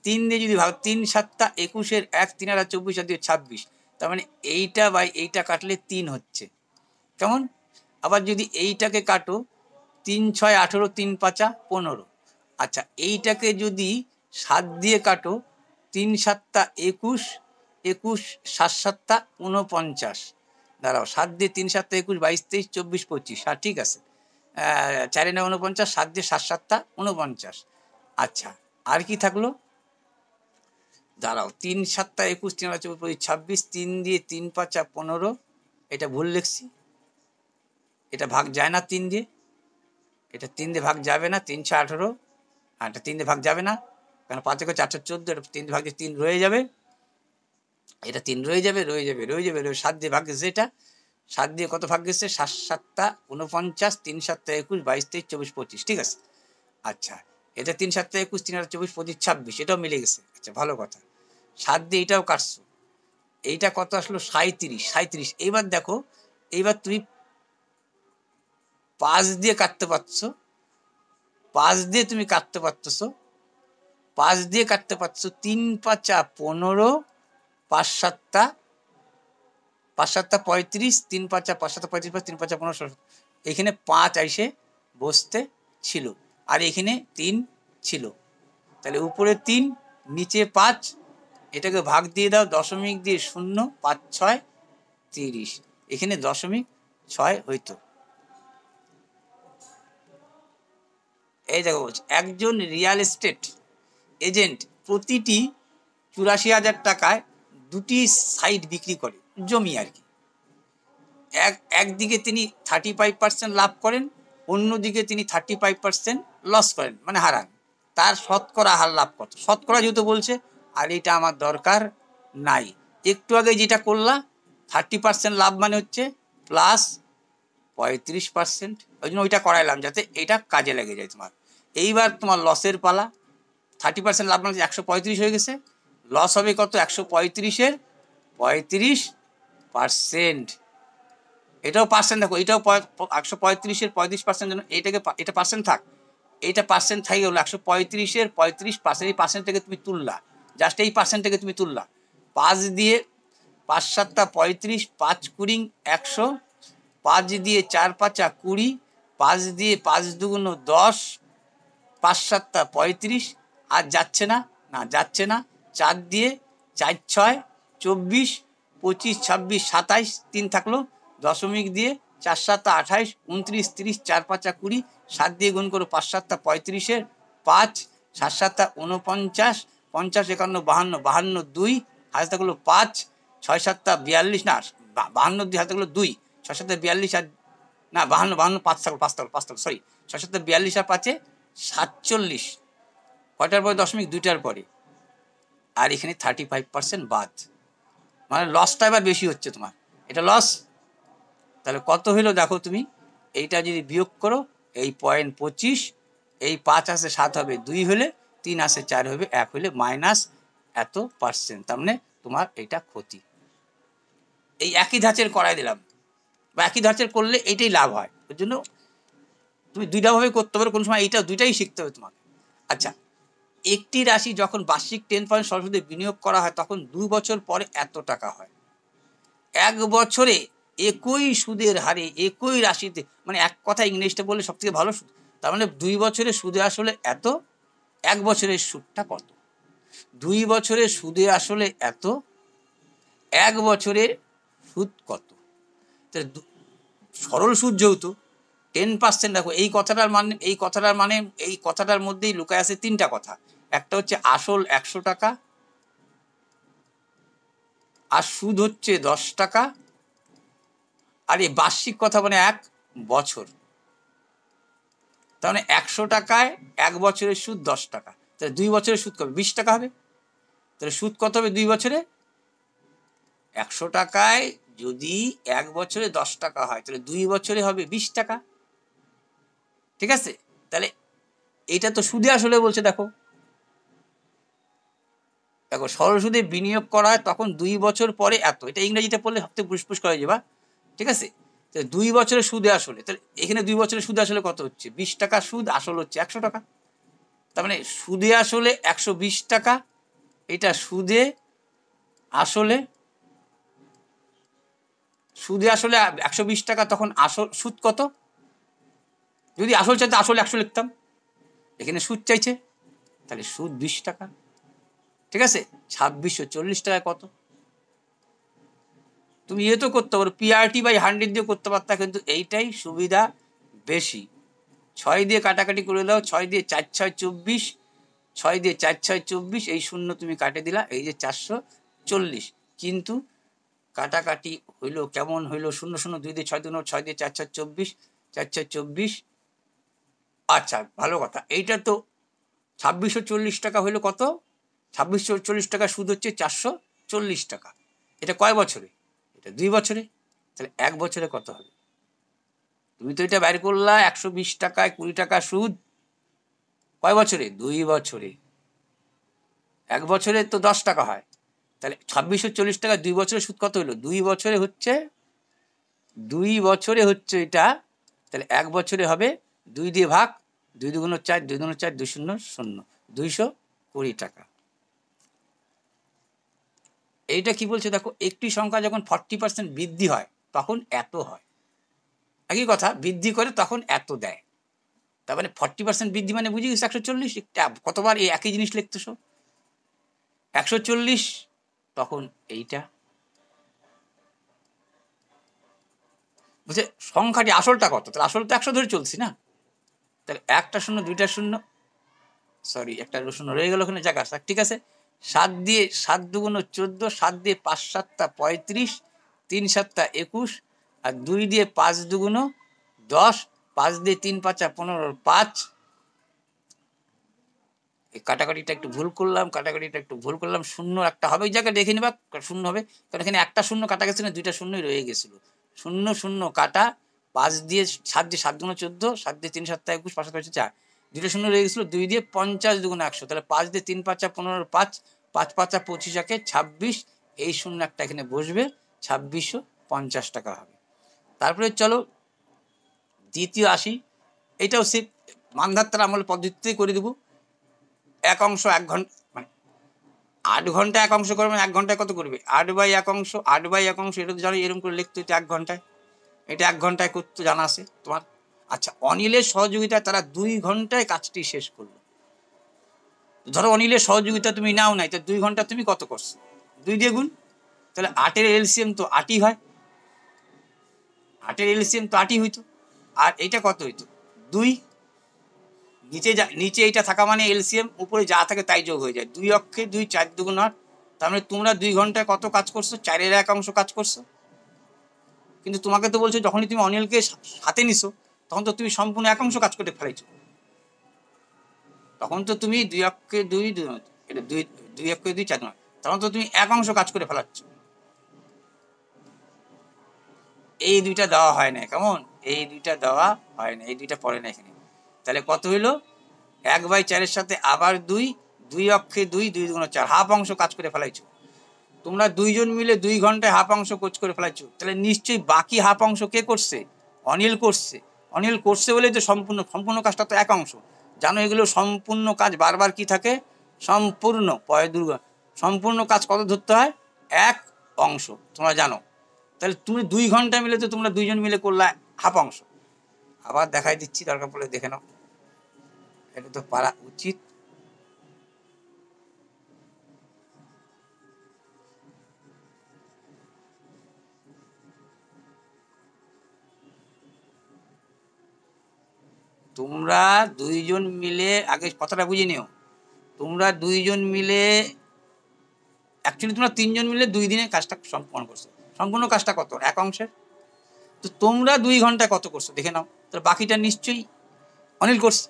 3 দিয়ে যদি ভাগ, 3 7 21, 1 3 আর 24 আর 2 26, তার মানে এইটা বাই এইটা কাটলে 3 হচ্ছে, কেমন? আবার যদি এইটাকে কাটো, 3 6 18, 3 5 15। আচ্ছা এইটাকে যদি 7 দিয়ে কাটো, 3 7 21, 21 7 7 49। দাঁড়াও, 7 দিয়ে 3 7 21, 22 23 24 25, হ্যাঁ ঠিক আছে। 4 9 49, 7 দিয়ে 7 7 49। আচ্ছা আর কি থাকলো? দাঁড়াও, 3 7 21, 3 24 25 26, 3 দিয়ে 3 5 15, এটা ভুল লিখছি, এটা ভাগ যায় না 3 দিয়ে, এটা 3 দিয়ে ভাগ যাবে না, 3 6 18, আর এটা 3 দিয়ে ভাগ যাবে না, কারণ 5 4 14, এটা 3 দিয়ে ভাগ দিয়ে 3 রয়ে যাবে, এটা 3 রয়ে যাবে, 7 দিয়ে ভাগ গেছে, এটা 7 দিয়ে কত ভাগ গেছে? 7 7 49, 3 7 21, 22 23 24 25, ঠিক আছে। আচ্ছা এটা 3 7 21, 3 আর 24 25 26, এটাও মিলে গেছে। আচ্ছা ভালো কথা, 7 দিয়ে এটাও কাটছো, এইটা কত আসলো? 37। এইবার দেখো, এইবার তুমি 5 দিয়ে কাটতে পারছো, 5 দিয়ে তুমি কাটতে পারতেছো, 5 দিয়ে কাটতে পারছো, 3 5 15, 5 7 35, 3 5 5 7 35, 3 5 15, এখানে 5 আইসে বসতে ছিল, আর এখানে 3 ছিল, তাহলে উপরে 3 নিচে 5, এটাকে ভাগ দিয়ে দাও, দশমিক দিয়ে 0, 5 6 30, এখানে 0.6 হইতো। এই দেখো বলছি, একজন রিয়েল এস্টেট এজেন্ট প্রতিটি 84,000 টাকায় 2টি সাইট বিক্রি করে, জমি আর কি। একদিকে তিনি 35% লাভ করেন, অন্যদিকে তিনি 35% লস করেন, মানে হারান। তার শতকরা হার লাভ কত? শতকরা যেহেতু বলছে, আর এটা আমার দরকার নাই। একটু আগে যেটা করলাম, 30% লাভ মানে হচ্ছে প্লাস 35%, ওই জন্য ওইটা করাইলাম যাতে এটা কাজে লেগে যায় তোমার। এইবার তোমার লসের পালা। 30% লাভ মানে 135 হয়ে গেছে, লস হবে কত? 135-এর 35%। এটাও পার্সেন্ট, দেখো এটাও 135-এর 35%, জন্য এইটাকে, এটা পার্সেন্ট থাক, এইটা পার্সেন্ট থাকে হলো 135-এর 35%, এই পার্সেন্ট থেকে তুমি তুললা, জাস্ট এই পার্সেন্ট থেকে তুমি তুললা, 5 দিয়ে 5 7 35, 5 কুড়ি 100, 5 দিয়ে 4 5 20, 5 দিয়ে 5 দুগুণ 10, 5 7 35, আর যাচ্ছে না, না যাচ্ছে না। 4 দিয়ে 4 6 24, 25 26 27, 3 থাকলো, দশমিক দিয়ে 4 7 28, 29 30, 4 5 20, 7 দিয়ে গুণ করো 5 7 35, 5 7 7 49, 50 51 52, 52 2, হাতে থাকলো 5, 6 7 42, না 52 2, হাতে থাকলো 2, 6 7 42, আর না 52 52 5 থাকলো, 5 থাকলো, 5 থাকলো, সরি 6 7 42 আর 5 47, কয়টার পরে দশমিক? 2টার পরে। আর এখানে 35% বাদ, মানে লসটা এবার বেশি হচ্ছে তোমার, এটা লস। তাহলে কত হইলো দেখো তুমি, এইটা যদি বিয়োগ করো, এই 0.25, এই 5 আসে 7 হবে 2 হলে, 3 আসে 4 হবে 1 হলে, মাইনাস এত %। তার মানে তোমার এটা ক্ষতি। এই একই ধাঁচের করাই দিলাম, বা একই ধাঁচের করলে এইটাই লাভ হয়। ওই জন্য তুমি দুইটা ভাবে করতে পারো, কোনো সময় এইটা দুইটাই শিখতে হবে তোমাকে। আচ্ছা, একটি রাশি যখন বার্ষিক 10% সরল বিনিয়োগ করা হয়, তখন 2 বছর পরে এত টাকা হয়। 1 বছরে একই সুদের হারে একই রাশিতে, মানে এক কথা ইংলিশটা বললে সব থেকে ভালো সুদ। তার মানে 2 বছরে সুদে আসলে এত, 1 বছরের সুদটা কত? 2 বছরের সুদে আসলে এত, 1 বছরের সুদ কত? তাহলে সরল সুদ যেহেতু 10%, দেখো এই কথাটার মধ্যেই লুকায় আছে 3টা কথা। একটা হচ্ছে আসল 100 টাকা, আর সুদ হচ্ছে 10 টাকা, আর এই বার্ষিক কথা মানে 1 বছর। তার মানে 100 টাকায় 1 বছরের সুদ 10 টাকা, তাহলে 2 বছরের সুদ কবে? 20 টাকা হবে। তাহলে সুদ কত হবে 2 বছরে? 100 টাকায় যদি 1 বছরে 10 টাকা হয়, তাহলে 2 বছরে হবে 20 টাকা। ঠিক আছে, তাহলে এটা তো সুদে আসলে বলছে। দেখো দেখো, সরল সুদে বিনিয়োগ করা হয় তখন 2 বছর পরে এত, এটা ইংরেজিতে পড়লে সবথেকে ফুসফুস করে যাবা। ঠিক আছে, তাহলে 2 বছরের সুদে আসলে, তাহলে এখানে 2 বছরের সুদে আসলে কত হচ্ছে? 20 টাকা সুদ, আসল হচ্ছে 100 টাকা। তার মানে সুদে আসলে 120 টাকা, এটা সুদে আসলে, সুদে আসলে 120 টাকা, তখন আসল সুদ কত? যদি আসল চাইতে আসলে 100 লিখতাম, এখানে সুদ চাইছে, তাহলে সুদ 20 টাকা। ঠিক আছে, 2640 টাকায় কত? তুমি ইয়ে তো করতে পারো, PRT বাই 100 দিয়ে করতে পারতা, কিন্তু এইটাই সুবিধা বেশি। 6 দিয়ে কাটাকাটি করে দাও, 6 দিয়ে 4 6 24, 6 দিয়ে 4 6 24, এই শূন্য তুমি কাটে দিলা, এই যে 440। কিন্তু কাটাকাটি হইলো কেমন হইলো? 0 0 2 দিয়ে 6 2 6 দিয়ে 4 4 24, 4 4 24। আচ্ছা, ভালো কথা, এইটা তো 2640 টাকা হইলো কত? 2640 টাকা সুদ হচ্ছে 440 টাকা। এটা কয় বছরে? এটা 2 বছরে। তাহলে 1 বছরে কত হবে? তুমি তো এটা বাইর করলা 120 টাকায় 20 টাকা সুদ, কয় বছরে? 2 বছরে। 1 বছরে তো 10 টাকা হয়, তাহলে 2640 টাকা 2 বছরের সুদ কত হলো? 2 বছরে হচ্ছে, 2 বছরে হচ্ছে এটা, তাহলে 1 বছরে হবে 2 দিয়ে ভাগ, 2 দুগুণ 4, 2 দুগুণ 4, 2 শূন্য 0, 220 টাকা। এইটা কি বলছে দেখো, একটি সংখ্যা যখন 40% বৃদ্ধি হয় তখন এত হয়। একই কথা, বৃদ্ধি করে তখন এত দেয়। তার মানে 40% বৃদ্ধি মানে বুঝে গেছি 140। কতবার এই একই জিনিস লিখতেছো? 140, তখন এইটা বুঝে সংখ্যাটি আসলটা কত? তাহলে আসল তো 100 ধরে চলছি না, তাহলে একটা শূন্য, দুইটা শূন্য, সরি একটা শূন্য রয়ে গেল ওখানে, জায়গা। ঠিক আছে, 7 দিয়ে 7 দুগুণ 14, 7 দিয়ে 5 7 35, 3 7 21, আর 2 দিয়ে 5 দুগুণ 10, 5 দিয়ে 3 5 15, 5। এই কাটাকাটিটা একটু ভুল করলাম, শূন্য একটা হবে, ওই জায়গায় দেখে নিবা শূন্য হবে, কারণ এখানে একটা শূন্য কাটা গেছে না, 2টা শূন্যই রয়ে গেছিল। 0 0 কাটা, 5 দিয়ে 7 দিয়ে 7 গুণ 14, 7 দিয়ে 3 7 21, 5 7 4, 2টা শূন্য রয়ে গেছিল। 2 দিয়ে 50 দুগুণ 100, তাহলে 5 দিয়ে 3 5 15, 5 5 5 25, 26, এই শূন্য একটা এখানে বসবে, 2650 টাকা হবে। তারপরে চলো দ্বিতীয় আসি, এটাও সে মানধাত্রার আমল পদ্ধতিতেই করে দেবো। 1 অংশ 1 ঘন্টা, মানে 8 ঘন্টা এক অংশ করবে, 1 ঘন্টায় কত করবে? 8/1 অংশ, 8/1 অংশ, এটা তো জানো এরকম করে লিখতে হতো 1 ঘন্টায়। এটা 1 ঘন্টায় করতে জানা আছে তোমার? আচ্ছা, অনিলের সহযোগিতায় তারা 2 ঘন্টায় কাজটি শেষ করলো। ধরো অনিলের সহযোগিতা তুমি নাও নাই, তো 2 ঘন্টা তুমি কত করছো? 2 দিয়ে গুণ। তাহলে 8-এর এলসিএম তো 8ই হয়, 8-এর এলসিএম তো 8ই হইতো। আর এটা কত হইতো? 2। নিচে এইটা থাকা মানে এলসিএম, উপরে যা থাকে তাই যোগ হয়ে যায়। 2 অক্ষে 2, 4 দুগুণ 8। তার মানে তোমরা 2 ঘন্টায় কত কাজ করছো? 4/1 অংশ কাজ করছো। কিন্তু তোমাকে তো বলছো যখনই তুমি অনিলকে হাতে নিছো, তখন তো তুমি সম্পূর্ণ 1 অংশ কাজ করে ফেলাইছো। তখন তো তুমি 2 অক্ষে 2, এটা 2 অক্ষে 2, 4 নয়, তখন তো তুমি 1 অংশ কাজ করে ফেলাচ্ছ। এই দুইটা দেওয়া হয় না, কেমন? এই দুইটা দেওয়া হয় না, এই দুইটা পড়ে না এখানে। তাহলে কত হইলো? 1/4-এর সাথে আবার 2, 2 অক্ষে 2, 2 দুগুণ 4, হাফ অংশ কাজ করে ফেলাইছো। তোমরা 2 জন মিলে 2 ঘন্টায় হাফ অংশ কোচ করে ফেলাইছো। তাহলে নিশ্চয়ই বাকি হাফ অংশ কে করছে? অনিল করছে। অনিল করছে বলেই তো সম্পূর্ণ সম্পূর্ণ কাজটা তো 1 অংশ। জানো এগুলো সম্পূর্ণ কাজ বারবার কি থাকে? সম্পূর্ণ পয় দুর্গা সম্পূর্ণ কাজ কত ধরতে হয়? 1 অংশ, তোমরা জানো। তাহলে তুমি 2 ঘন্টা মিলে তো তোমরা 2 জন মিলে করলা হাফ অংশ। আবার দেখাই দিচ্ছি, দরকার পড়লে দেখে নাও, এটা তো পারা উচিত। তোমরা 2 জন মিলে, আগে কথাটা বুঝে নিও, তোমরা 2 জন মিলে, অ্যাকচুয়ালি তোমরা 3 জন মিলে 2 দিনে কাজটা সম্পন্ন করছো। সম্পূর্ণ কাজটা কত? 1 অংশের। তো তোমরা 2 ঘন্টায় কত করছো দেখে নাও। তো বাকিটা নিশ্চয়ই অনিল করছে,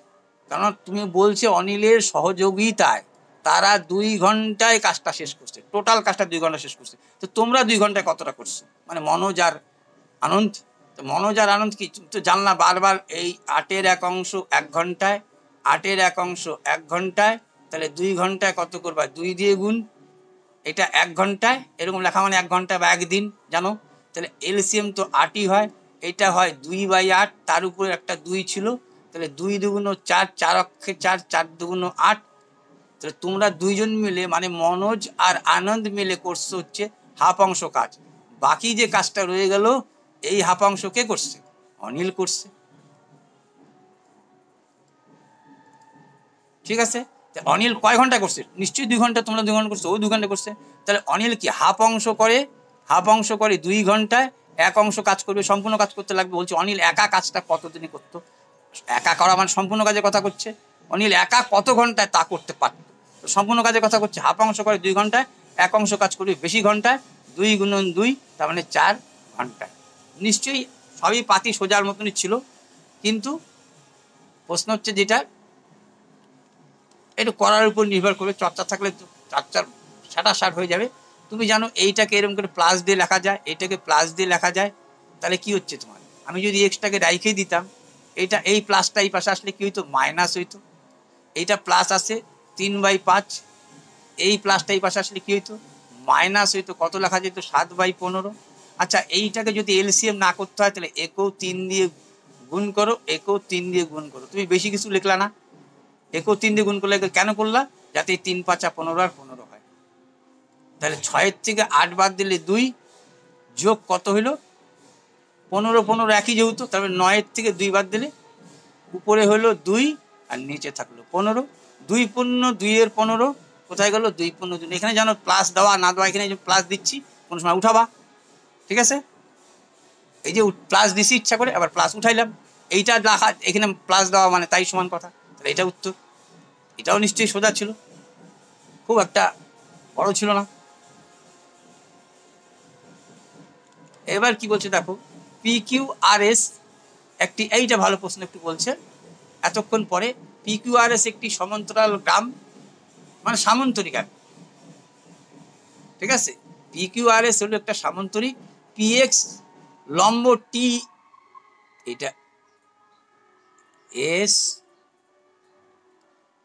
কারণ তুমি বলছে অনিলের সহযোগিতায় তারা 2 ঘন্টায় কাজটা শেষ করছে, টোটাল কাজটা 2 ঘন্টা শেষ করছে। তো তোমরা 2 ঘন্টায় কতটা করছো? মানে মনোজ আর আনন্দ। তো মনোজ আর আনন্দ কি তো জানলা বারবার এই 8/1 অংশ 1 ঘন্টায়, 8/1 অংশ 1 ঘন্টায়, তাহলে 2 ঘন্টায় কত করবা? 2 দিয়ে গুণ। এটা 1 ঘন্টায় এরকম লেখা মানে 1 ঘন্টা বা একদিন, জানো? তাহলে এলসিএম তো 8ই হয়। এটা হয় 2/8, তার উপরে একটা 2 ছিল। তাহলে 2 দুগুণ 4, 4 অক্ষে 4, 4 দুগুণ 8। তাহলে তোমরা 2 জন মিলে মানে মনোজ আর আনন্দ মিলে করছো হচ্ছে হাফ অংশ কাজ। বাকি যে কাজটা রয়ে গেল, এই হাফ অংশ কে করছে? অনিল করছে। ঠিক আছে? অনিল কয় ঘন্টা করছে? নিশ্চয়ই 2 ঘন্টা। তোমরা 2 ঘন্টা করছো, ও 2 ঘন্টা করছে। তাহলে অনিল কি হাফ অংশ করে? হাফ অংশ করে 2 ঘন্টায়, 1 অংশ কাজ করবে, সম্পূর্ণ কাজ করতে লাগবে। বলছে অনিল একা কাজটা কতদিনে করতো? একা করা মানে সম্পূর্ণ কাজের কথা করছে। অনিল একা কত ঘন্টায় তা করতে পারত? সম্পূর্ণ কাজের কথা করছে। হাফ অংশ করে 2 ঘন্টায়, 1 অংশ কাজ করবে বেশি ঘন্টায়, 2 গুণন 2, তার মানে 4 ঘন্টায়। নিশ্চয়ই সবই পাতি সোজার মতনই ছিল, কিন্তু প্রশ্ন হচ্ছে যেটা, একটু করার উপর নির্ভর করবে। চর্চা থাকলে তো চর্চার সাটাসাট হয়ে যাবে। তুমি জানো এইটাকে এরকম করে প্লাস দিয়ে লেখা যায়, এইটাকে প্লাস দিয়ে লেখা যায়। তাহলে কি হচ্ছে তোমার? আমি যদি এক্সটাকে রাইখে দিতাম, এইটা এই প্লাসটা এই পাশে আসলে কি হইতো? মাইনাস হইতো। এইটা প্লাস আসে 3/5, এই প্লাসটা এই পাশে আসলে কি হইতো? মাইনাস হইতো। কত লেখা যেত? 7/15। আচ্ছা, এইটাকে যদি এলসিএম না করতে হয়, তাহলে একেও 3 দিয়ে গুণ করো, একেও 3 দিয়ে গুণ করো। তুমি বেশি কিছু লিখলা না, একেও 3 দিয়ে গুণ করলে কেন করলা? যাতে 3×5 = 15 আর 15 হয়। তাহলে 6-এর থেকে 8 বাদ দিলে 2, যোগ কত হইল? 15, 15 একই যেহেতু, তারপরে 9-এর থেকে 2 বাদ দিলে উপরে হলো 2 আর নিচে থাকলো 15। 2×2 = 15, কোথায় গেল? 2×2। এখানে জানো প্লাস দেওয়া না দেওয়া, এখানে প্লাস দিচ্ছি, কোনো সময় উঠাবা। ঠিক আছে? এই যে প্লাস দিছি ইচ্ছা করে, আবার প্লাস উঠাইলাম। এইটা লেখা এখানে প্লাস দেওয়া মানে তাই সমান কথা। তাহলে এটা উত্তর। এটাও নিশ্চয়ই সোজা ছিল, খুব একটা বড় ছিল না। এবার কি বলছে দেখো, PQRS একটি, এইটা ভালো প্রশ্ন একটু বলছে এতক্ষণ পরে। PQRS একটি সমান্তরাল গ্রাম, মানে সামান্তরিক আর, ঠিক আছে? PQRS হলো একটা সামান্তরিক। PX লম্ব T, এটা S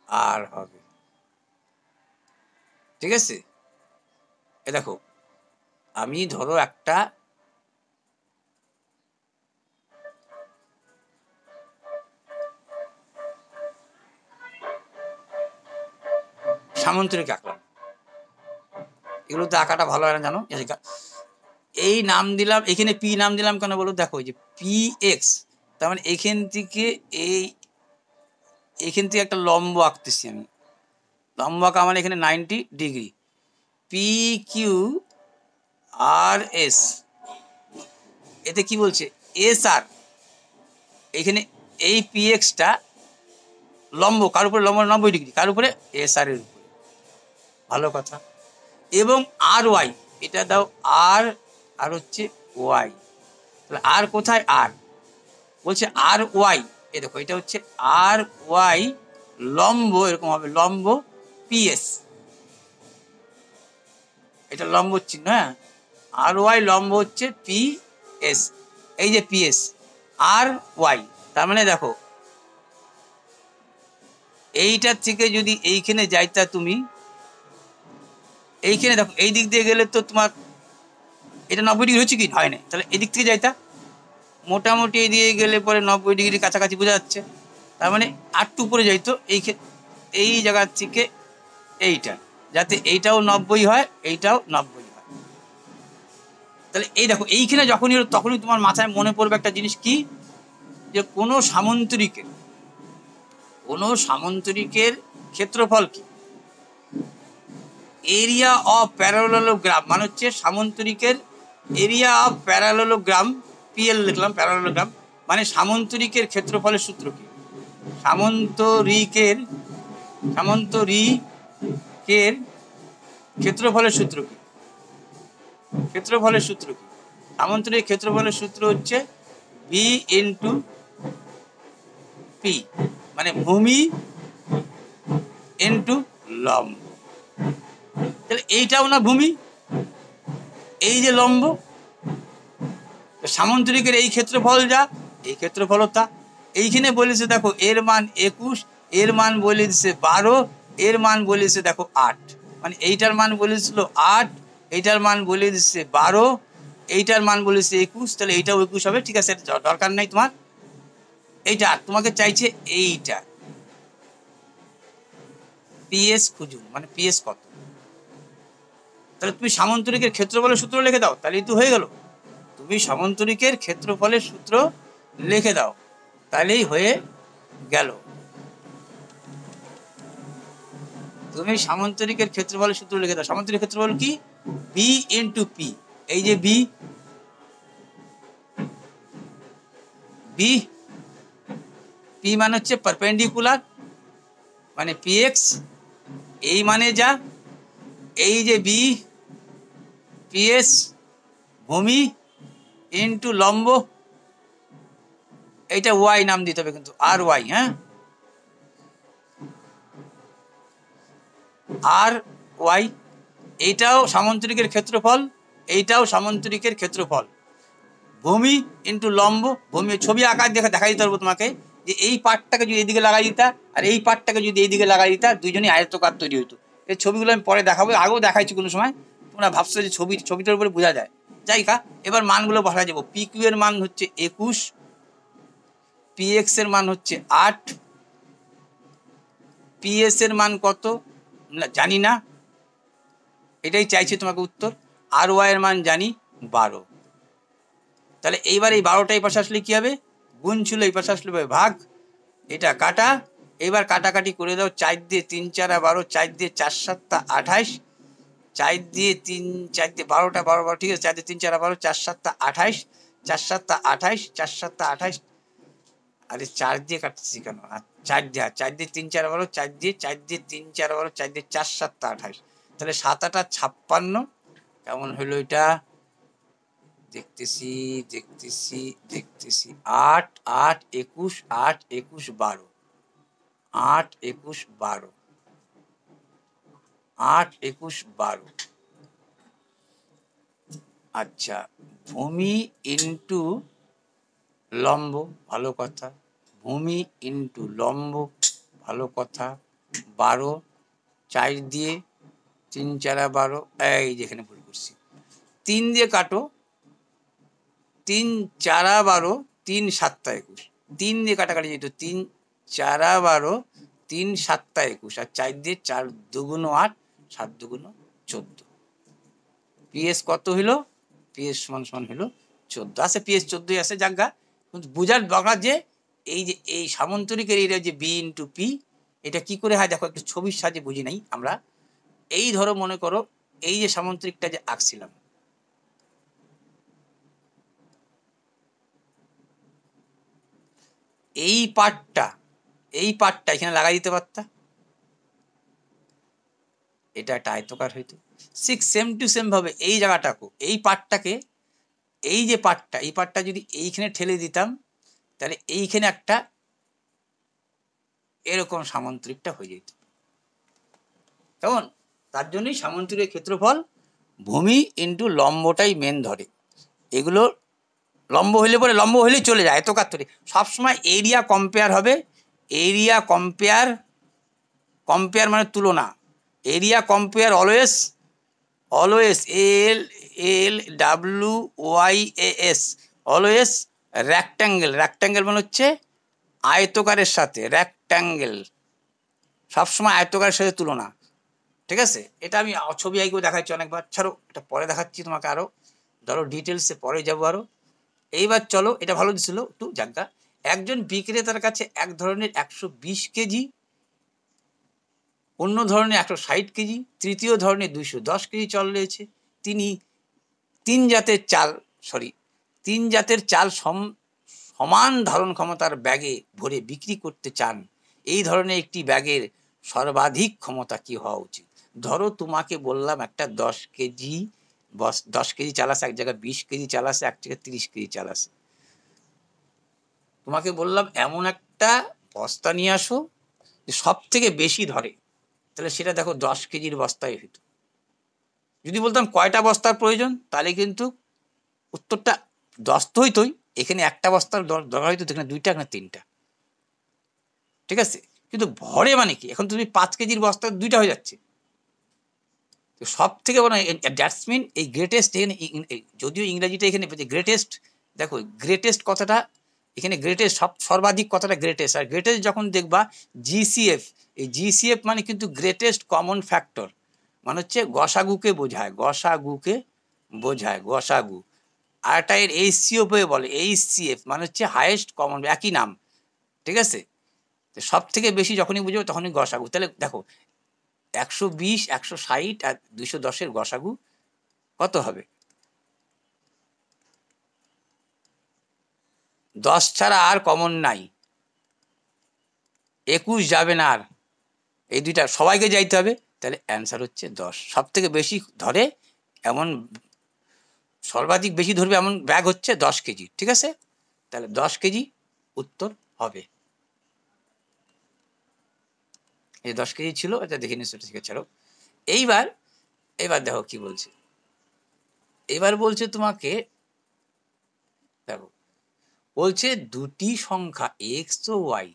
আর হবে, ঠিক আছে? এ দেখো, আমি ধরো একটা সামান্তরিক আঁকলাম, এগুলোতে আঁকাটা ভালো হয় না জানো। এই নাম দিলাম, এখানে পি নাম দিলাম কেন বলো, দেখো এই যে পি এক্স, তার মানে এখান থেকে এখান থেকে একটা লম্ব আঁকতেছি আমি, লম্ব আঁকা মানে এখানে 90 degree. P Q R S, এতে কি বলছে এস আর, এখানে এই পি এক্সটা লম্ব কার উপরে, লম্ব 90 ডিগ্রি কার উপরে, এস আর এর উপরে, ভালো কথা। এবং আর ওয়াই, এটা দাও আর, আর হচ্ছে ওয়াই, তাহলে আর কোথায়, আর বলছে আর ওয়াই, এ দেখো এটা হচ্ছে আর ওয়াই লম্ব, এরকম হবে লম্ব পিএস, এটা লম্ব চিহ্ন, হ্যাঁ আর ওয়াই লম্ব হচ্ছে পি এস, এই যে পিএস আর ওয়াই, তার মানে দেখো এইটার থেকে যদি এইখানে যাইতা তুমি, এইখানে দেখো এই দিক দিয়ে গেলে তো তোমার এটা 90 ডিগ্রি হচ্ছে কি, হয় না, তাহলে এদিক থেকে যাইতা মোটামুটি এই দিয়ে গেলে পরে 90 ডিগ্রি কাছাকাছি বোঝা যাচ্ছে, তার মানে আটটু উপরে যাইতো এই জায়গার থেকে এইটা, যাতে এইটাও 90 হয় এইটাও 90 হয়। তাহলে এই দেখো এইখানে যখনই হলো তখনই তোমার মাথায় মনে পড়বে একটা জিনিস কি, যে কোনো সামন্তরিকের ক্ষেত্রফল কি, এরিয়া অফ প্যারালেলোগ্রাম, মানে হচ্ছে সামন্তরিকের এরিয়া অফ প্যারালেলোগ্রাম, পিএল লিখলাম প্যারালেলোগ্রাম, মানে সামন্তরিকের ক্ষেত্রফলের সূত্র কি, সামন্তরিকের ক্ষেত্রফলের সূত্র কি, ক্ষেত্রফলের সূত্র কি, সামন্তরিক ক্ষেত্রফলের সূত্র হচ্ছে বি ইন্টু পি, মানে ভূমি ইন্টু লম্ব, তাহলে এইটাও না ভূমি, এই যে লম্ব, সামন্তরিকের এই ক্ষেত্রফল যা, এই ক্ষেত্রফল তা, এইখানে বলেছে দেখো এর মান 21, এর মান বলে দিচ্ছে 12, এর মান বলেছে দেখো 8, মানে এইটার মান বলেছিল 8, এইটার মান বলে দিচ্ছে 12, এইটার মান বলেছে 21, তাহলে এইটাও 21 হবে, ঠিক আছে, দরকার নাই তোমার এইটা, তোমাকে চাইছে এইটা পিএস খুঁজুন, মানে পিএস কত, তাহলে তুমি সামন্তরিকের ক্ষেত্রফলের সূত্র লিখে দাও, তাহলেই তো হয়ে গেল, তুমি সামন্তরিকের ক্ষেত্রফলের সূত্র লিখে দাও, তাহলেই হয়ে গেল, তুমি সামন্তরিকের ক্ষেত্রফলের সূত্র লিখে দাও। সামন্তরিক ক্ষেত্রফল কি, বি ইন্টু পি, এই যে বি, বি পি মানে হচ্ছে পারপেন্ডিকুলার, মানে পি এক্স, এই মানে যা, এই যে বি পিএস ভূমি ইন্টু লম্ব, এইটা ওয়াই নাম দিতে হবে কিন্তু, আর ওয়াই, হ্যাঁ আর ওয়াই, এইটাও সামন্তরিকের ক্ষেত্রফল, এইটাও সামন্তরিকের ক্ষেত্রফল, ভূমি ইন্টু লম্ব, ভূমি ছবি আকার দেখা দিতে পারবো তোমাকে, যে এই পার্টটাকে যদি এইদিকে লাগাই দিতা আর এই পার্টটাকে যদি এইদিকে লাগাই দিতা, দুইজনই আয়ত্তকার তৈরি হইতো। এই ছবিগুলো আমি পরে দেখাবো, আগেও দেখাইছি কোনো সময়, তোমরা ভাবছো যে ছবিটার উপরে বোঝা যায়, যাই কা এবার মানগুলো বসা যাবো। পি কিউ এর মান হচ্ছে 21, পি এক্স এর মান হচ্ছে 8, পিএস এর মান কত জানি না, এটাই চাইছে তোমাকে উত্তর, আর ওয়াই এর মান জানি 12, তাহলে এইবার এই 12টা এই পাশে আসলে কি হবে, গুণ ছিল, এই পাশে আসলে ভাগ, এটা কাটা, এবার কাটাকাটি করে দাও, 4 দিয়ে 3 4 12, 4 দিয়ে 4 7 28, 4 দিয়ে 3 4 দিয়ে 12টা 12 12, ঠিক আছে, 4 দিয়ে 3 4 12, 4 7 28, 4 7 28, 4 7 28, আরে 4 দিয়ে কাটতেছি কেন, 4 দিয়ে 4 দিয়ে 3 4 12, 4 দিয়ে 3 4 12, 4 দিয়ে 4 7 28, তাহলে 7 8 56, কেমন হলো এটা, দেখতেছি 8 8 21, 8 21 12, 8 21 12, 8 21 12, আচ্ছা, ভূমি ইন্টু লম্ব, ভালো কথা, ভূমি ইন্টু লম্ব, ভালো কথা, 12, 4 দিয়ে 3 4 12, এই যেখানে ভুল করছি, 3 দিয়ে কাটো, 3 4 12, 3 7 21, 3 দিয়ে কাটাকাটি যেত, 3 4 12, 3 7 21, আর 4 দিয়ে 4 2 8, 7 2 14, পিএস কত হইলো, পিএস সমান সমান হইলো 14 আছে, পিএস 14 আছে জায়গা। কিন্তু বুঝার দরকার যে এই সামন্তরিকের এটা যে বি ইন্টু পি, এটা কি করে হয় দেখো, একটু ছবির সাহায্যে বুঝি নাই আমরা। এই ধরো মনে করো এই যে সামন্তরিকটা যে আঁকছিলাম, এই পার্টটা এখানে লাগাই দিতে পারতা, এটা একটা আয়তকার হইতো। ঠিক সেম টু সেম ভাবে এই জায়গাটাকে, এই পার্টটাকে, এই যে পার্টটা, এই পার্টটা যদি এইখানে ঠেলে দিতাম, তাহলে এইখানে একটা এরকম সামন্তরিকটা হয়ে যেত। কেমন? তার জন্যই সামন্তরিকের ক্ষেত্রফল ভূমি ইন্টু লম্বটাই মেন ধরে। এগুলো লম্ব হইলে পরে লম্ব হইলেই চলে যায়, আয়তকার তৈরি। সবসময় এরিয়া কম্পেয়ার হবে, এরিয়া কম্পেয়ার মানে তুলনা। Area compare always LWYAS always rectangle মানে হচ্ছে আয়তকারের সাথে, রেক্ট্যাঙ্গেল সবসময় আয়তকারের সাথে তুলনা। ঠিক আছে, এটা আমি ছবি আঁকিয়ে দেখাচ্ছি অনেকবার, ছাড়ো এটা পরে দেখাচ্ছি তোমাকে আরো, ধরো ডিটেলসে পরে যাবো আরো। এইবার চলো, এটা ভালো দিছিল একটু জায়গা। একজন বিক্রেতার কাছে এক ধরনের 120 কেজি, অন্য ধরনের 160 কেজি, তৃতীয় ধরনের 210 কেজি চাল রয়েছে। তিনি তিন জাতের চাল সমান ধারণ ক্ষমতার ব্যাগে ভরে বিক্রি করতে চান। এই ধরনের একটি ব্যাগের সর্বাধিক ক্ষমতা কি হওয়া উচিত? ধরো তোমাকে বললাম একটা 10 কেজি চাল আছে, এক জায়গায় 20 কেজি চাল আছে, এক জায়গায় 30 কেজি চাল আছে। তোমাকে বললাম এমন একটা বস্তা নিয়ে আসো যে সব থেকে বেশি ধরে, তাহলে সেটা দেখো 10 কেজির বস্তায় হইতো। যদি বলতাম কয়টা বস্তার প্রয়োজন, তাহলে কিন্তু উত্তরটা 10 তো হইতোই, এখানে একটা বস্তার দরকার হইতো, এখানে 2টা, এখানে 3টা। ঠিক আছে, কিন্তু ভরে মানে কি, এখন তুমি 5 কেজির বস্তা 2টা হয়ে যাচ্ছে। তো সব থেকে বড় দ্যাটস মিন এই গ্রেটেস্ট, এখানে যদিও ইংরেজিটা এখানে গ্রেটেস্ট, দেখো গ্রেটেস্ট কথাটা এখানে, গ্রেটেস্ট সর্বাধিক কথাটা গ্রেটেস্ট। আর গ্রেটেস্ট যখন দেখবা জিসিএফ, এই জিসিএফ মানে কিন্তু গ্রেটেস্ট কমন ফ্যাক্টর, মানে হচ্ছে গসাগুকে বোঝায়, গসাগু। আর একটা এর এইচসিএফ বলে, এইচসিএফ মানে হচ্ছে হাইয়েস্ট কমন, একই নাম। ঠিক আছে, তো সব থেকে বেশি যখনই বুঝবে তখনই গসাগু। তাহলে দেখো 120, 160 আর 210-এর গসাগু কত হবে? 10 ছাড়া আর কমন নাই, 21 যাবে না আর, এই দুইটা সবাইকে যাইতে হবে। তাহলে অ্যান্সার হচ্ছে 10। সব থেকে বেশি ধরে এমন, সর্বাধিক বেশি ধরবে এমন ব্যাগ হচ্ছে 10 কেজি। ঠিক আছে, তাহলে 10 কেজি উত্তর হবে। এই 10 কেজি ছিল, এটা দেখে নিচ্ছি, ঠিক আছে। চলো এইবার দেখো কি বলছে। এবার বলছে তোমাকে, দেখো বলছে দুটি সংখ্যা এক্স ও ওয়াই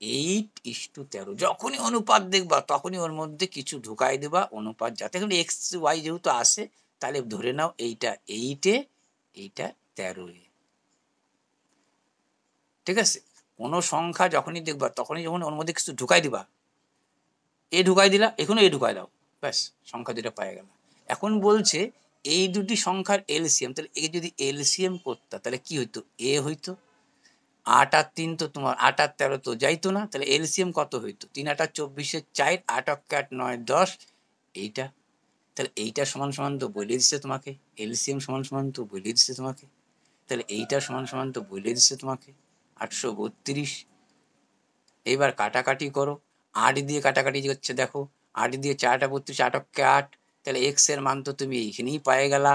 8:13, যখনই অনুপাত দেখবা তখনই ওর মধ্যে কিছু ঢুকাই দেবা অনুপাত, যাতে এখন এক্স ওয়াই যেহেতু আসে, তাহলে ধরে নাও এইটা 8-এ, এইটা 13-এ। ঠিক আছে, কোনো সংখ্যা যখনই দেখবা তখনই যখন ওর মধ্যে কিছু ঢুকাই দিবা, এ ঢুকাই দিলা, এখনো এ ঢুকাই দাও, ব্যাস সংখ্যা দুটা পায়ে গেল। এখন বলছে এই দুটি সংখ্যার এলসিএম, তাহলে এ যদি এলসিএম করতা তাহলে কি হইতো? এ হইতো। 8 আর 3 তো তোমার 8 আর 13 তো যাইতো না, তাহলে এলসিএম কত হইতো? 3 8 24-এর 4, 8 8 9 10, এইটা। তাহলে এইটা সমান সমান তো বলে দিচ্ছে তোমাকে, এলসিএম সমান সমান তো বলে দিচ্ছে তোমাকে, তাহলে এইটা সমান সমান তো বলে দিচ্ছে তোমাকে 832। এইবার কাটাকাটি করো, 8 দিয়ে কাটাকাটি হচ্ছে, দেখো 8 দিয়ে 4 32, 8 8, তাহলে এক্স এর মান তো তুমি এইখানেই পায়ে গেলা।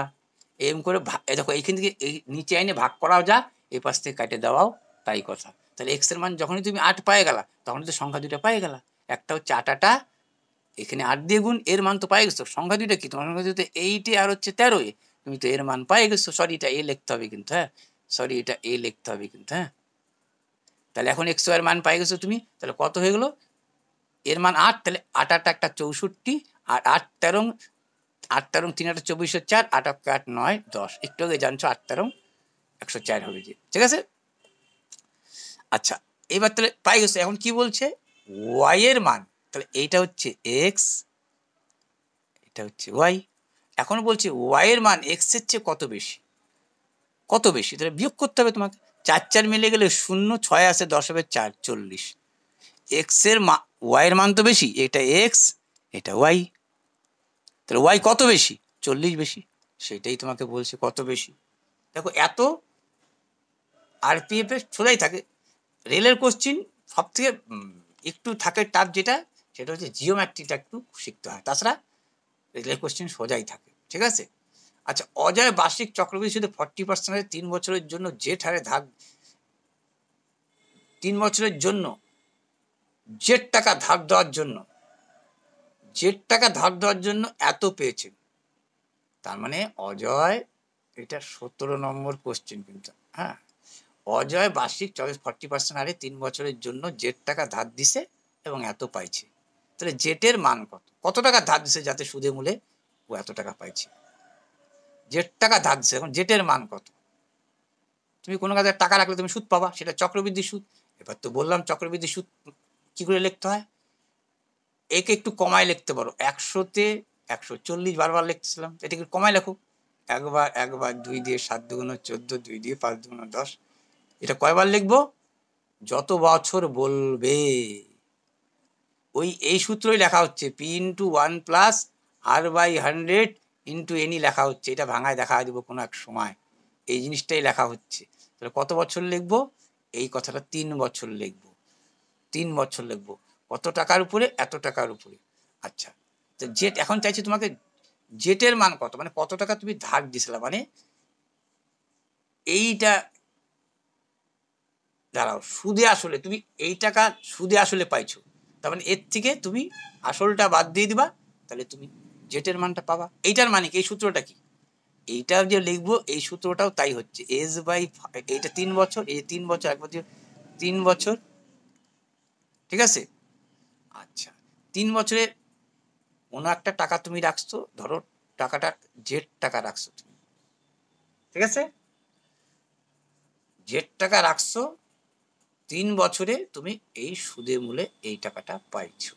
এম করে দেখো এইখান থেকে এই নিচে আইনে ভাগ করাও যা, এই পাশ থেকে কাটে দেওয়াও তাই কথা। তাহলে এক্স এর মান যখনই তুমি 8 পায়ে গেলা, তখনই তো সংখ্যা দুটা পায়ে গেলা। একটা হচ্ছে 8 এখানে 8 দিয়ে গুণ, এর মান তো পায়ে গেছো। সংখ্যা দুইটা কি তোমার? সংখ্যা দুটো 8 আর হচ্ছে 13, তুমি তো এর মান পায়ে গেছো। সরি, এটা এ লিখতে হবে কিন্তু, হ্যাঁ সরি, এটা এ লিখতে হবে কিন্তু, হ্যাঁ। তাহলে এখন এক্স এর মান পাই গেছো তুমি, তাহলে কত হয়ে গেলো? এর মান 8, তাহলে 8 8 একটা 64, আর 8 13, 8 13 3 8 24 4, 8 8 9 10, একটু আগে জানছো 8 13 104 হবে যে। ঠিক আছে, আচ্ছা এবার তাহলে পাই গেছো। এখন কি বলছে? ওয়াই এর মান, তাহলে এইটা হচ্ছে এক্স, এটা হচ্ছে ওয়াই। এখন বলছে ওয়াই এর মান এক্স এর চেয়ে কত বেশি, কত বেশি, তাহলে বিয়োগ করতে হবে তোমাকে। 4 মিলে গেলে 0, 6 আসে 10 হবে 4, 40। এক্স এর ওয়াই এর মান তো বেশি, এটা এক্স এটা ওয়াই, তাহলে ওয়াই কত বেশি, 40 বেশি, সেটাই তোমাকে বলছে কত বেশি। দেখো এত আরপিএফ এর সোজাই থাকে। রেলের কোশ্চিন সব থেকে একটু থাকে টাফ, যেটা সেটা হচ্ছে জিওমেট্রিটা একটু শিখতে হয়, তাছাড়া রেলের কোশ্চিন সোজাই থাকে, ঠিক আছে। আচ্ছা, অজয় বার্ষিক চক্রবৃদ্ধি সুদে 40% 3 বছরের জন্য জেট হারে ধার, 3 বছরের জন্য জেট টাকা ধার দেওয়ার জন্য, জেট টাকা ধার দেওয়ার জন্য এত পেয়েছেন। তার মানে অজয়, এটা 17 নম্বর কোশ্চেন কিন্তু, হ্যাঁ, অজয় বার্ষিক 40% হারে 3 বছরের জন্য জেট টাকা ধার দিছে এবং এত পাইছে। তাহলে জেটের মান কত, কত টাকা ধার দিছে যাতে সুদে মূলে ও এত টাকা পাইছে। জেট টাকা ধার দিছে, এখন জেটের মান কত। তুমি কোনো কাজে টাকা রাখলে তুমি সুদ পাবা, সেটা চক্রবৃদ্ধি সুদ। এবার তো বললাম চক্রবৃদ্ধি সুদ কি করে লিখতে হয়, একে একটু কমায় লিখতে পারো, 100-তে 140 বারবার লিখতেছিলাম, এটাকে একটু কমায় লেখো। একবার একবার 2 দিয়ে 7 দুগুণ 14, 2 দিয়ে 5 দুগুণ 10। এটা কয়বার লিখবো, যত বছর বলবে। ওই এই সূত্রই লেখা হচ্ছে, P into 1 plus R by 100 into এনই লেখা হচ্ছে। এটা ভাঙায় দেখা দেবো কোনো এক সময়, এই জিনিসটাই লেখা হচ্ছে। তাহলে কত বছর লিখবো, এই কথাটা 3 বছর লিখবো, 3 বছর লিখবো। কত টাকার উপরে, এত টাকার উপরে। আচ্ছা, তো জেট এখন চাইছি তোমাকে, জেটের মান কত, মানে কত টাকা তুমি ধার দিছিলা, মানে এইটা দাঁড়াও, সুদে আসলে তুমি এই টাকা সুদে আসলে পাইছো, তার মানে এর থেকে তুমি আসলটা বাদ দিয়ে দিবা, তাহলে তুমি জেটের মানটা পাবা। এইটার মানে কি, এই সূত্রটা কি, এইটা যে লিখবো এই সূত্রটাও তাই হচ্ছে, এস বাই, এইটা 3 বছর, এই 3 বছর একবার 3 বছর, ঠিক আছে। আচ্ছা, 3 বছরে কোনো একটা টাকা তুমি রাখছো, ধরো টাকাটা জেড টাকা রাখছো তুমি, ঠিক আছে, জেড টাকা রাখছো, 3 বছরে তুমি এই সুদে মূলে এই টাকাটা পাইছো,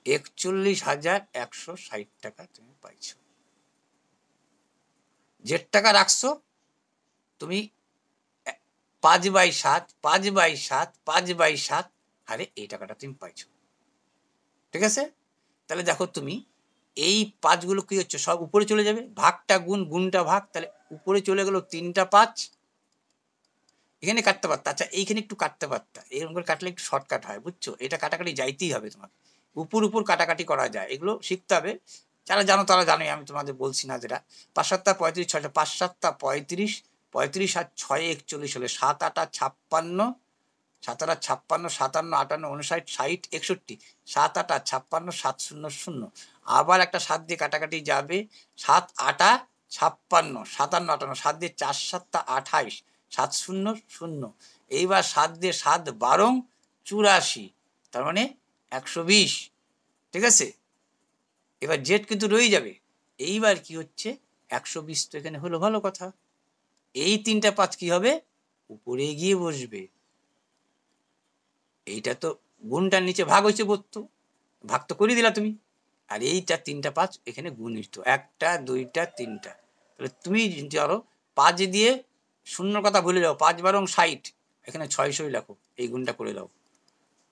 41,160 টাকা তুমি পাইছো। জেড টাকা রাখছো তুমি 5/7, 5/7, 5/7 হারে এই টাকাটা তুমি পাইছো, ঠিক আছে। তাহলে দেখো তুমি এই 5 গুলো কি হচ্ছে, সব উপরে চলে যাবে, ভাগটা গুণ, গুণটা ভাগ, তাহলে উপরে চলে গেল 3টা 5, এখানে কাটতে পারতা। আচ্ছা, এইখানে একটু কাটতে পারতা, এরকম করে কাটলে একটু শর্টকাট হয়, বুঝছো, এটা কাটাকাটি যাইতেই হবে তোমাকে, উপর উপর কাটাকাটি করা যায়, এগুলো শিখতে হবে। যারা জানো তারা জানোই, আমি তোমাদের বলছি না। যেটা 5 7 35, 6 5 7 35, 35 আর 6 41 হলে 7 8 56, 7 8 56, 57 58 59 60 61, 7 8 56, 7 0 0, আবার একটা 7 দিয়ে কাটাকাটি যাবে, 7 8 56, 57 58, 7 দিয়ে 4 7 28, 7 0 0, এইবার 7 দিয়ে 7 12 84, তার মানে 120, ঠিক আছে। এবার জেড কিন্তু রয়ে যাবে, এইবার কি হচ্ছে 120 তো এখানে হলো, ভালো কথা। এই 3টা 5 কি হবে, উপরে গিয়ে বসবে, এইটা তো গুণটার নিচে ভাগ হয়েছে 72, ভাগ তো করে দিলা তুমি, আর এইটা 3টা 5 এখানে গুণিত, 1টা 2টা 3টা, তাহলে তুমি ধরো 5 দিয়ে শূন্য কথা ভুলে যাও, 5 12 60, এখানে 600 লেখো, এই গুণটা করে দাও,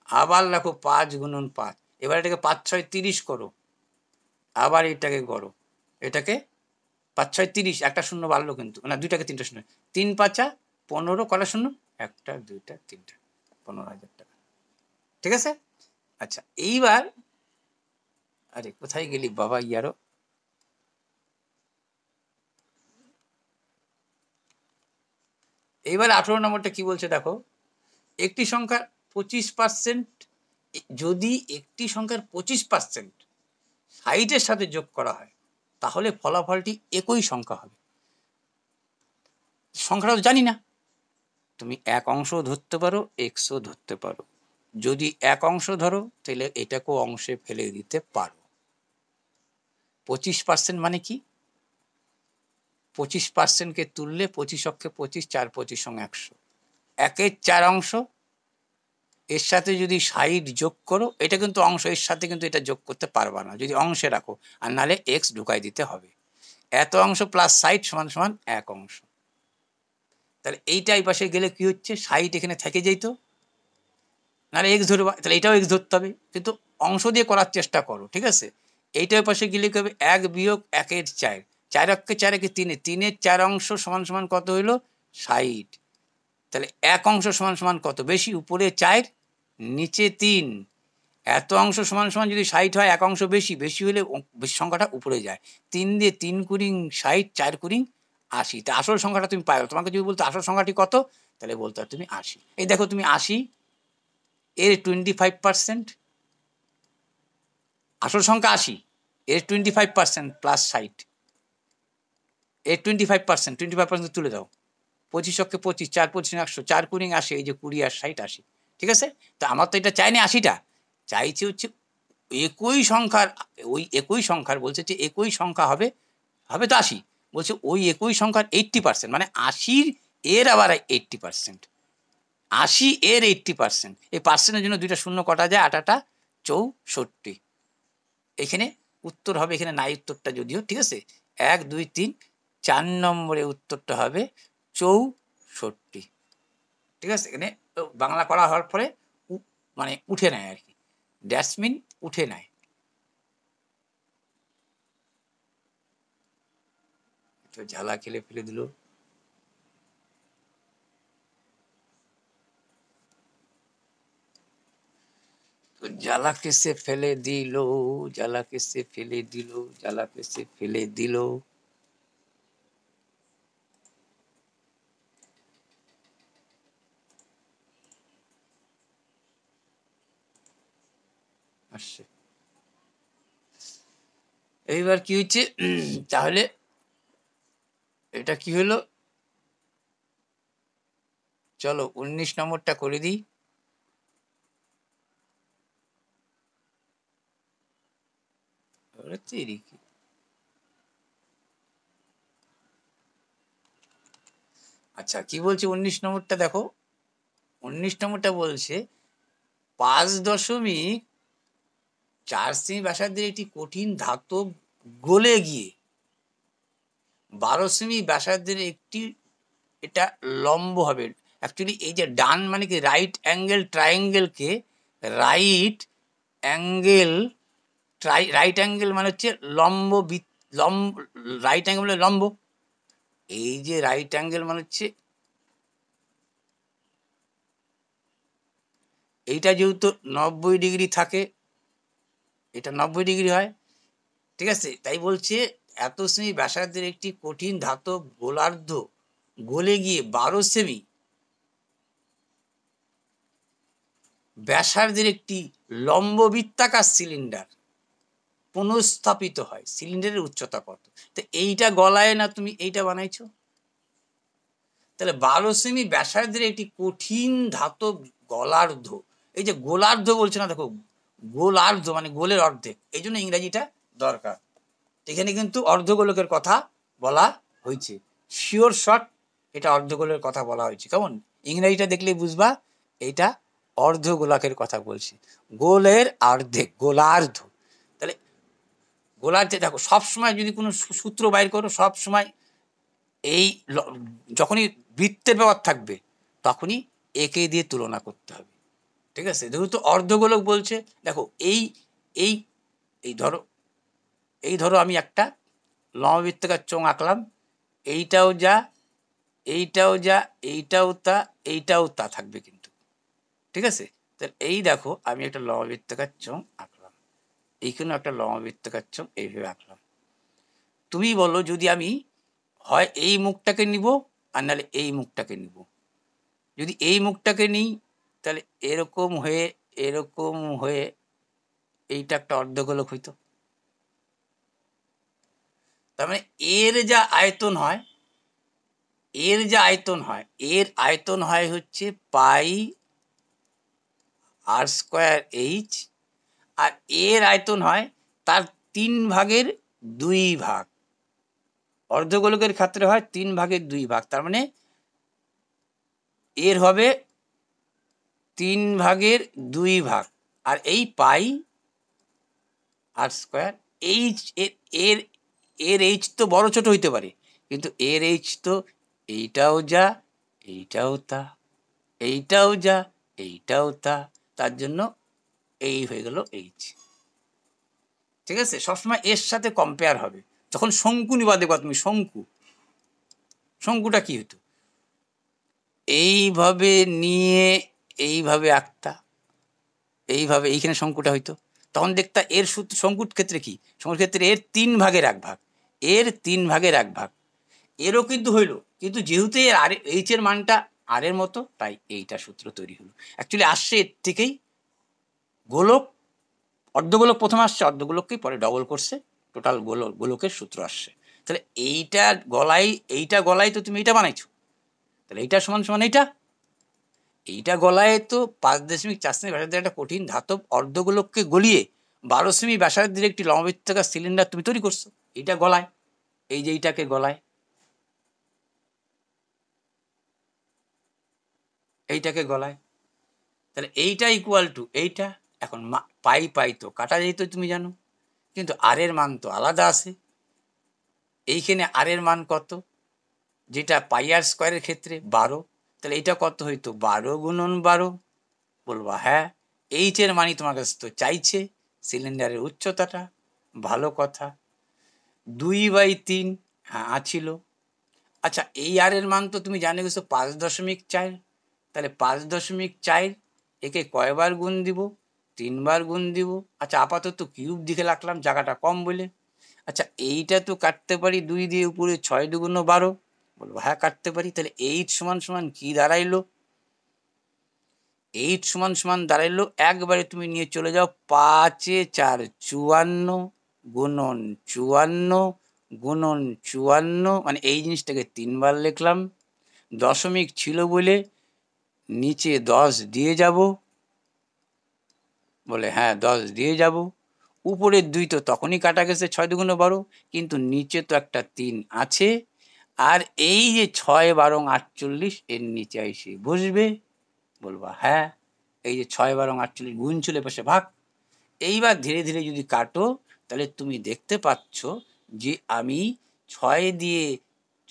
আবার লেখো 5 গুণন 5, এবার এটাকে 5 6 30 করো, আবার এটাকে করো, এটাকে 5 6 30, একটা শূন্য বাড়লো কিন্তু, না 2টাকে 3টা শূন্য, 3 5 15, কটা শূন্য, 1টা 2টা 3টা, 15,000 টাকা, ঠিক আছে। আচ্ছা, এইবার আরে কোথায় গেলি বাবা ইয়ারো, এইবার 18 নম্বরটা কি বলছে দেখো, একটি সংখ্যার 25%, যদি একটি সংখ্যার 25% সাইটের সাথে যোগ করা হয়, তাহলে ফলাফলটি একই সংখ্যা হবে। সংখ্যাটা তো জানি না, তুমি এক অংশ ধরতে পারো, এক্সও ধরতে পারো। যদি এক অংশ ধরো তাহলে এটাকেও অংশে ফেলে দিতে পারো। 25% মানে কি, 25%কে তুললে 25 অক্ষে 25, 4 25 100, 1/4 অংশ, এর সাথে যদি সাইড যোগ করো, এটা কিন্তু অংশ, এর সাথে কিন্তু এটা যোগ করতে পারবা না, যদি অংশে রাখো, আর নাহলে এক্স ঢুকাই দিতে হবে। এত অংশ প্লাস সাইড সমান সমান এক অংশ। তাহলে এইটা এই পাশে গেলে কি হচ্ছে, সাইড এখানে থেকে যেত, নাহলে এক্স ধরবা, তাহলে এটাও এক্স ধরতে হবে, কিন্তু অংশ দিয়ে করার চেষ্টা করো, ঠিক আছে। এইটার পাশে গেলে কি হবে, 1 বিয়োগ 1-এর 4, 4 একে 4 একে 3, 3-এর 4 অংশ সমান সমান কত হইলো, 60। তাহলে এক অংশ সমান সমান কত, বেশি উপরে 4 নিচে 3, এত অংশ সমান সমান যদি 60 হয়, এক অংশ বেশি, বেশি হলে বেশি সংখ্যাটা উপরে যায়। 3 দিয়ে 3 কুড়িং 60, 4 কুড়িং 80। তা আসল সংখ্যাটা তুমি পাইলো, তোমাকে যদি বলতো আসল সংখ্যাটি কত, তাহলে বলতে তুমি 80। এই দেখো তুমি 80 এর 25%, আসল সংখ্যা 80, এর 25% প্লাস 60, এর 25%, 25% তুলে দাও, 25 25, 4 25 100, 4 কুড়িং 80, এই যে 20 আর 60 80, ঠিক আছে। তো আমার তো এটা চাই না 80টা, চাইছে হচ্ছে একই সংখ্যার, ওই একই সংখ্যার বলছে যে একই সংখ্যা হবে, হবে তো 80, বলছে ওই একই সংখ্যার 80%, মানে 80 এর আবার 80%, 80 এর 80%, এই পার্সেন্টের জন্য দুইটা শূন্য কটা যায়, 8 64। এখানে উত্তর হবে, এখানে নাই উত্তরটা যদিও, ঠিক আছে। 1 2 3 4 নম্বরে উত্তরটা হবে 64, ঠিক আছে। এখানে বাংলা করা হওয়ার পরে মানে উঠে নেয় আর কি, ড্যাশমিন উঠে নেয়। তো ঝালা খেলে ফেলে দিল। জ্বালা কেসে ফেলে দিল, জ্বালা কেসে ফেলে দিল, জ্বালা কেসে ফেলে দিল। আসছে, এইবার কি হচ্ছে, তাহলে এটা কি হলো, চলো 19 নম্বরটা করে দিই। আচ্ছা কি বলছে 19 নম্বরটা দেখো, 19 নম্বরটা বলছে 5.4 সেমি ব্যাসার্ধের একটি কঠিন ধাতব গলে গিয়ে 12 সেমি ব্যাসার্ধের একটি, এটা লম্ব হবে। অ্যাকচুয়ালি এই যে ডান মানে কি, রাইট অ্যাঙ্গেল ট্রায়াঙ্গেলকে, রাইট অ্যাঙ্গেল রাইট অ্যাঙ্গেল মানে হচ্ছে লম্ব, লম্ব, রাইট অ্যাঙ্গেল মানে লম্ব, এই যে রাইট অ্যাঙ্গেল মানে হচ্ছে এইটা, যেহেতু 90 ডিগ্রি থাকে, এটা 90 ডিগ্রি হয়, ঠিক আছে। তাই বলছে এত সেমি ব্যাসার্ধের একটি কঠিন ধাতব গোলার্ধ গলে গিয়ে 12 সেমি ব্যাসার্ধের একটি লম্ব বৃত্তাকার সিলিন্ডার পুনঃস্থাপিত হয়। সিলিন্ডারের উচ্চতা কত, তো এইটা গলায় না তুমি এইটা বানাইছো, তাহলে 12 সেমি ব্যাসার্ধের একটি কঠিন ধাতব গোলার্ধ, এই যে গোলার্ধ বলছে না, দেখো গোলার্ধ মানে গোলের অর্ধেক, এই জন্য ইংরাজিটা দরকার। এখানে কিন্তু অর্ধগোলকের কথা বলা হয়েছে, শিওর শট, এটা অর্ধগোলের কথা বলা হয়েছে। কেমন, ইংরাজিটা দেখলেই বুঝবা এটা অর্ধগোলকের কথা বলছে, গোলের অর্ধেক, গোলার্ধ। তাহলে গোলার্ধে দেখো সবসময় যদি কোনো সূত্র বাইর করো, সবসময় এই যখনই বৃত্তের ব্যাপার থাকবে তখনই একে দিয়ে তুলনা করতে হবে, ঠিক আছে। যেহেতু অর্ধগোলক বলছে, দেখো এই এই এই ধরো, এই ধরো আমি একটা লম্ববৃত্তাকার চোঙ আঁকলাম, এইটাও যা, এইটাও যা, এইটাও তা, এইটাও তা থাকবে কিন্তু, ঠিক আছে। তাহলে এই দেখো আমি একটা লম্ববৃত্তাকার চোঙ আঁকলাম, এইখানেও একটা লম্ববৃত্তাকার চোঙ এইভাবে আঁকলাম। তুমি বলো যদি আমি হয় এই মুখটাকে নিব, আর নাহলে এই মুখটাকে নিব। যদি এই মুখটাকে নিই তাহলে এরকম হয়ে, এরকম হয়ে এইটা একটা অর্ধগোলক হইতো। তার মানে এর যা আয়তন হয়, এর যা আয়তন হয়, এর আয়তন হয় হচ্ছে পাই আর স্কোয়ার এইচ, আর এর আয়তন হয় তার 3/2 অর্ধগোলকের ক্ষেত্রে হয় 3/2 ভাগ, তার মানে এর হবে 3/2 আর এই পাই আর স্কোয়ার। এইচ এর এর এইচ তো বড় ছোট হইতে পারে, কিন্তু এর এইচ তো এইটাও যা এইটাও তা, এইটাও যা এইটাও তা, তার জন্য এই হয়ে গেল এইচ। ঠিক আছে, সবসময় এর সাথে কম্পেয়ার হবে। যখন শঙ্কু নিবা দেখবা তুমি, শঙ্কুটা কি হতো, এইভাবে নিয়ে এইভাবে আঁকতা, এইভাবে এইখানে শঙ্কুটা হইতো, তখন দেখতা এর সূত্র শঙ্কুর ক্ষেত্রে কি, শঙ্কুর ক্ষেত্রে এর 3/1 এর 3/1 এরও কিন্তু হইলো, কিন্তু যেহেতু এর আর এইচ এর মানটা আর এর মতো, তাই এইটা সূত্র তৈরি হলো। অ্যাকচুয়ালি আসছে এর থেকেই, গোলক অর্ধগোলক প্রথম আসছে, অর্ধগোলককেই পরে ডবল করছে, টোটাল গোলকের সূত্র আসছে। তাহলে এইটা গলায় তো তুমি এইটা বানাইছো, তাহলে এইটা সমান সমান এইটা গলায় তো 5.4 সেমি ব্যাসার্ধের একটা কঠিন ধাতব অর্ধগোলককে গলিয়ে 12 সেমি ব্যাসার্ধের একটি লম্ববৃত্তাকার সিলিন্ডার তুমি তৈরি করছো। এইটা গলায়, এই যে এইটাকে গলায়, এইটাকে গলায়, তাহলে এইটা ইকুয়াল টু এইটা। এখন পাই তো কাটা যেত তুমি জানো, কিন্তু আর এর মান তো আলাদা আছে। এইখানে আর এর মান কত, যেটা পাই আর স্কোয়ারের ক্ষেত্রে 12, তাহলে এইটা কত হইতো 12 গুণন 12। বলবা হ্যাঁ, এইচ এর মানই তোমার কাছে তো চাইছে, সিলিন্ডারের উচ্চতাটা, ভালো কথা। 2/3, হ্যাঁ আছিল। আচ্ছা, এই আর এর মান তো তুমি জানে গেছো 5.4, তাহলে 5.4 একে কয়বার গুণ দিব, 3বার গুণ দিব। আচ্ছা, আপাতত কিউব দিকে রাখলাম জায়গাটা কম বলে। আচ্ছা, এইটা তো কাটতে পারি 2 দিয়ে, উপরে 6 দুগুণ 12, বলবো হ্যাঁ কাটতে পারি। তাহলে এইচ সমান সমান কি দাঁড়াইলো, এইচ সমান সমান দাঁড়াইলো, একবারে তুমি নিয়ে চলে যাও 5 এ 4 54 গুণন 54 গুণন 54, মানে এই জিনিসটাকে 3বার লিখলাম। দশমিক ছিল বলে নিচে 10 দিয়ে যাব, বলে হ্যাঁ 10 দিয়ে যাব। উপরের 2 তো তখনই কাটা গেছে 6 দুগুণ 12, কিন্তু নিচে তো একটা 3 আছে, আর এই যে 6 12 48 এর নিচে এসে বসবে। বলবা হ্যাঁ, এই যে 6 12 48 গুণ চলে পাশে ভাগ। এইবার ধীরে ধীরে যদি কাটো, তাহলে তুমি দেখতে পাচ্ছ যে আমি 6 দিয়ে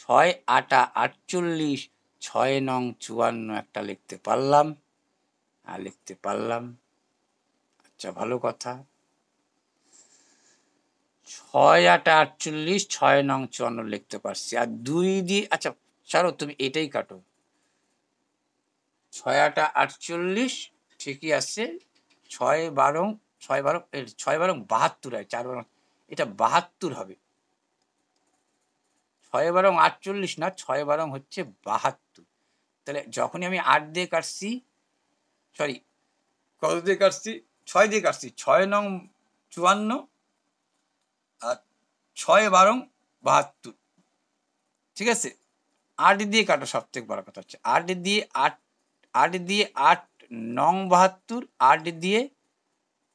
6 8 48, 6 নং 54 একটা লিখতে পারলাম, লিখতে পারলাম। আচ্ছা, ভালো কথা। 6 8 48, 6 নং 54 লিখতে পারছি, আর 2 দিয়ে, আচ্ছা ছাড়ো, তুমি এটাই কাটো। 6 8 48 ঠিকই আছে, 6 12 6 12 6 12 72 হয়, 4 12 এটা 72 হবে। 6 12 48 না, 6 12 হচ্ছে 72। তাহলে যখনই আমি 8 দিয়ে কাটছি, সরি কত দিয়ে কাটছি, 6 দিয়ে কাটছি, 6 নং 54 আর 6 12 72। ঠিক আছে, 8 দিয়ে কাটো, সব থেকে বড় কথা হচ্ছে 8 দিয়ে 8, 8 দিয়ে 8 নং 72, 8 দিয়ে,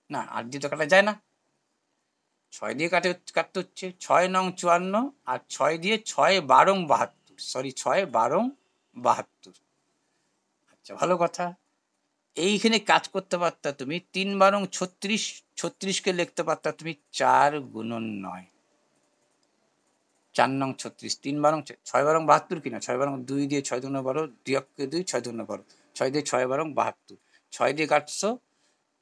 না 8 দিয়ে তো কাটা যায় না, 6 দিয়ে কাটতে হচ্ছে 6 নং 54 আর 6 দিয়ে 6 12 72, সরি 6 12 72। আচ্ছা, ভালো কথা। এইখানে কাজ করতে পারতা তুমি 3 12 36, 36কে লিখতে পারতা তুমি 4 গুণন 9, 4 নং 36, 3 12 6 12 72 কিনা, 6 12 2 দিয়ে 6 দুগুণ 12, 2 অক্ষে 2, 6 দুগুণ 12, 6 দিয়ে 6 12 72, 6 দিয়ে কাটছো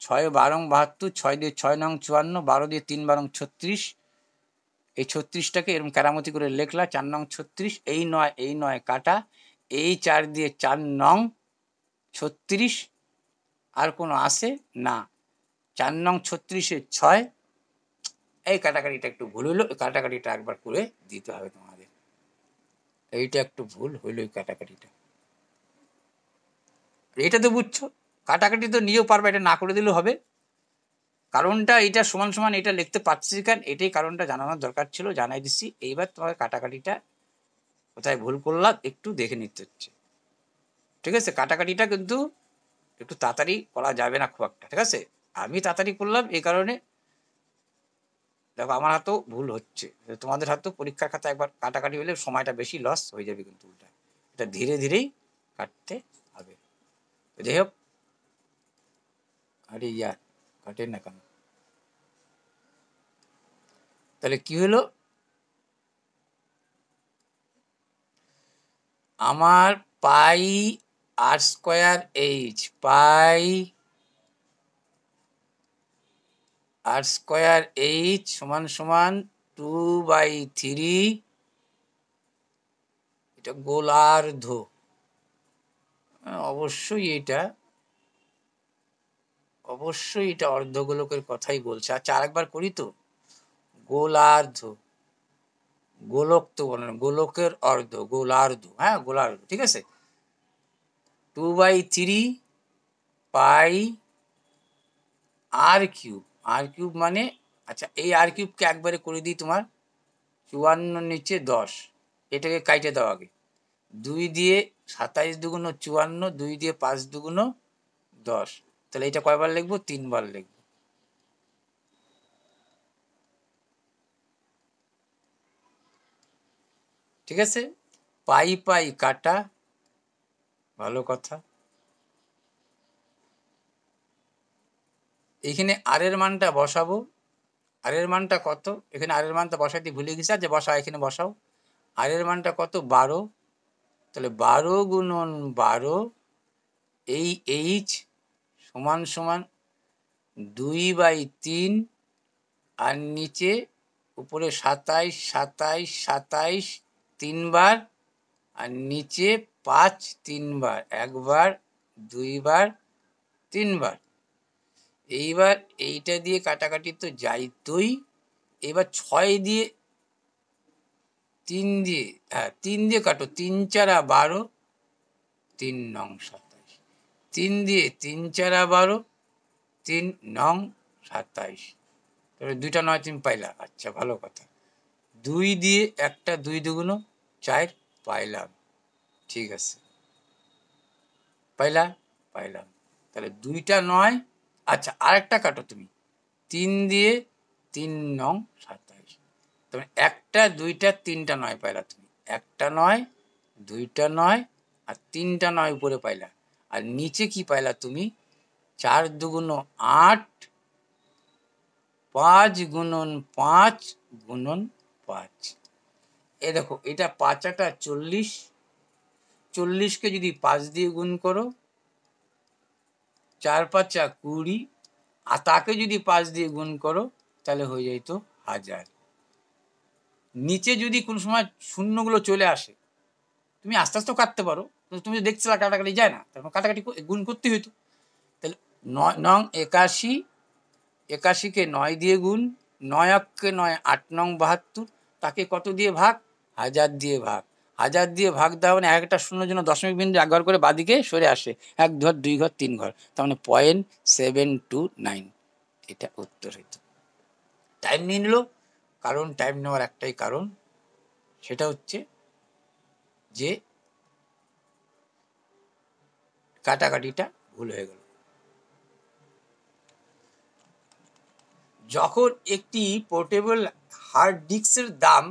6 12 72, 6 দিয়ে 6 নং 54, 12 দিয়ে 3 12 36, এই 36টাকে এরকম কেরামতি করে লেখলা 4 নং 36, এই 9 কাটা, এই 4 দিয়ে 4 নং 36, আর কোনো আসে না, 4 নং 36-এ 6, এই কাটাকাটিটা একটু ভুল হইলো, কাটাকাটিটা একবার করে দিতে হবে তোমাদের, এইটা একটু ভুল হইলো, এই কাটাকাটিটা। এটা তো বুঝছো, কাটাকাটি তো নিয়েও পারবে, এটা না করে দিলেও হবে। কারণটা এটা সমান সমান এটা লিখতে পারছি কেন, এটাই কারণটা জানানোর দরকার ছিল, জানাই দিচ্ছি। এইবার তোমাকে কাটাকাটিটা কোথায় ভুল করলাম একটু দেখে নিতে হচ্ছে। ঠিক আছে, কাটাকাটিটা কিন্তু একটু তাড়াতাড়ি করা যাবে না খুব একটা, ঠিক আছে। আমি তাড়াতাড়ি করলাম এই কারণে, দেখো আমার হাতেও ভুল হচ্ছে, তোমাদের হাতেও পরীক্ষার খাতা একবার কাটাকাটি হলে সময়টা বেশি লস হয়ে যাবে, কিন্তু এটা ধীরে ধীরেই কাটতে হবে। যাই হোক, আরে ইয়ার কাটে না কেন? তাহলে কি হলো, আমার পাই আর স্কোয়ার এইচ, পাই আর স্কোয়ার এইচ সমান সমান 2/3, এটা গোলার্ধ। অবশ্যই এটা অর্ধগোলকের কথাই বলছে। আচ্ছা আরেকবার করি তো, গোলার্ধ, গোলক তো বলে না, গোলকের অর্ধ, গোলার্ধ, হ্যাঁ গোলার্ধ, ঠিক আছে। 2/3 পাই আর কিউব, আর কিউব মানে, আচ্ছা এই আর কিউবকে একবারে করে দিই তোমার 54 নিচে 10, এটাকে কাইটে দাও আগে। 2 দিয়ে 27 দুগুণ 54, 2 দিয়ে 5 দুগুণ 10, তাহলে এটা কয়বার লিখবো? 3 বার লিখবো। ঠিক আছে, পাই পাই কাটা, ভালো কথা। এখানে আর এর মানটা বসাবো, আর এর মানটা কত, এখানে আর এর মানটা বসাইতে ভুলে গেছি, যে বসা এখানে বসাও। আর এর মানটা কত? 12, তাহলে 12 গুণন 12, এই এইচ সমান সমান 2/3, আর নিচে উপরে 27, 27, 27 3বার, আর নিচে 5 3বার, একবার, দুইবার, 3বার। এইবার এইটা দিয়ে কাটাকাটি তো যাইতই। এবার 6 দিয়ে 3 দিয়ে, হ্যাঁ 3 দিয়ে কাটো, 3 4 12, 3 নং 27, 3 দিয়ে 3 4 12, 3 নং 27, তাহলে 2টা 9 তুমি পাইলা। আচ্ছা ভালো কথা, 2 দিয়ে একটা 2 দুগুণ 4 পাইলাম, ঠিক আছে পাইলাম, তাহলে 2টা 9। আচ্ছা আরেকটা কাটো তুমি, 3 দিয়ে 3 নং 27, তবে 1টা 2টা 3টা 9 পাইলা তুমি, 1টা 9, 2টা 9, আর 3টা 9 উপরে পাইলা। আর নিচে কি পাইলা তুমি? 4 দুগুণ 8, 5 গুণন 5 গুণন 5। এ দেখো, এটা 5 8 40, 40কে যদি 5 দিয়ে গুণ করো, 4 5 20, আর তাকে যদি 5 দিয়ে গুণ করো তাহলে হয়ে যেত 1000। নিচে যদি কোনো সময় শূন্যগুলো চলে আসে, তুমি আস্তে আস্তেও কাটতে পারো, তুমি দেখছো কাটাকাটি যায় না, তখন কাটাকাটি গুণ করতে হইতো। তাহলে 9 নং 81, 81কে 9 দিয়ে গুণ, 9 অক্ষে 9 8 নং 72, তাকে কত দিয়ে ভাগ? 1000 দিয়ে ভাগ। 1000 দিয়ে ভাগ দেওয়া মানে একটা শূন্যের জন্য দশমিক বিন্দু একবার করে বাদিকে সরে আসে, 1 ঘর 2 ঘর 3 ঘর, তার মানে 0.729, এটা উত্তর হইতো। টাইম নিয়ে নিল, কারণ টাইম নেওয়ার একটাই কারণ, সেটা হচ্ছে যে কাটাকাটিটা ভুল হয়ে গেল। যখন একটি পোর্টেবল হার্ড ডিস্কের দাম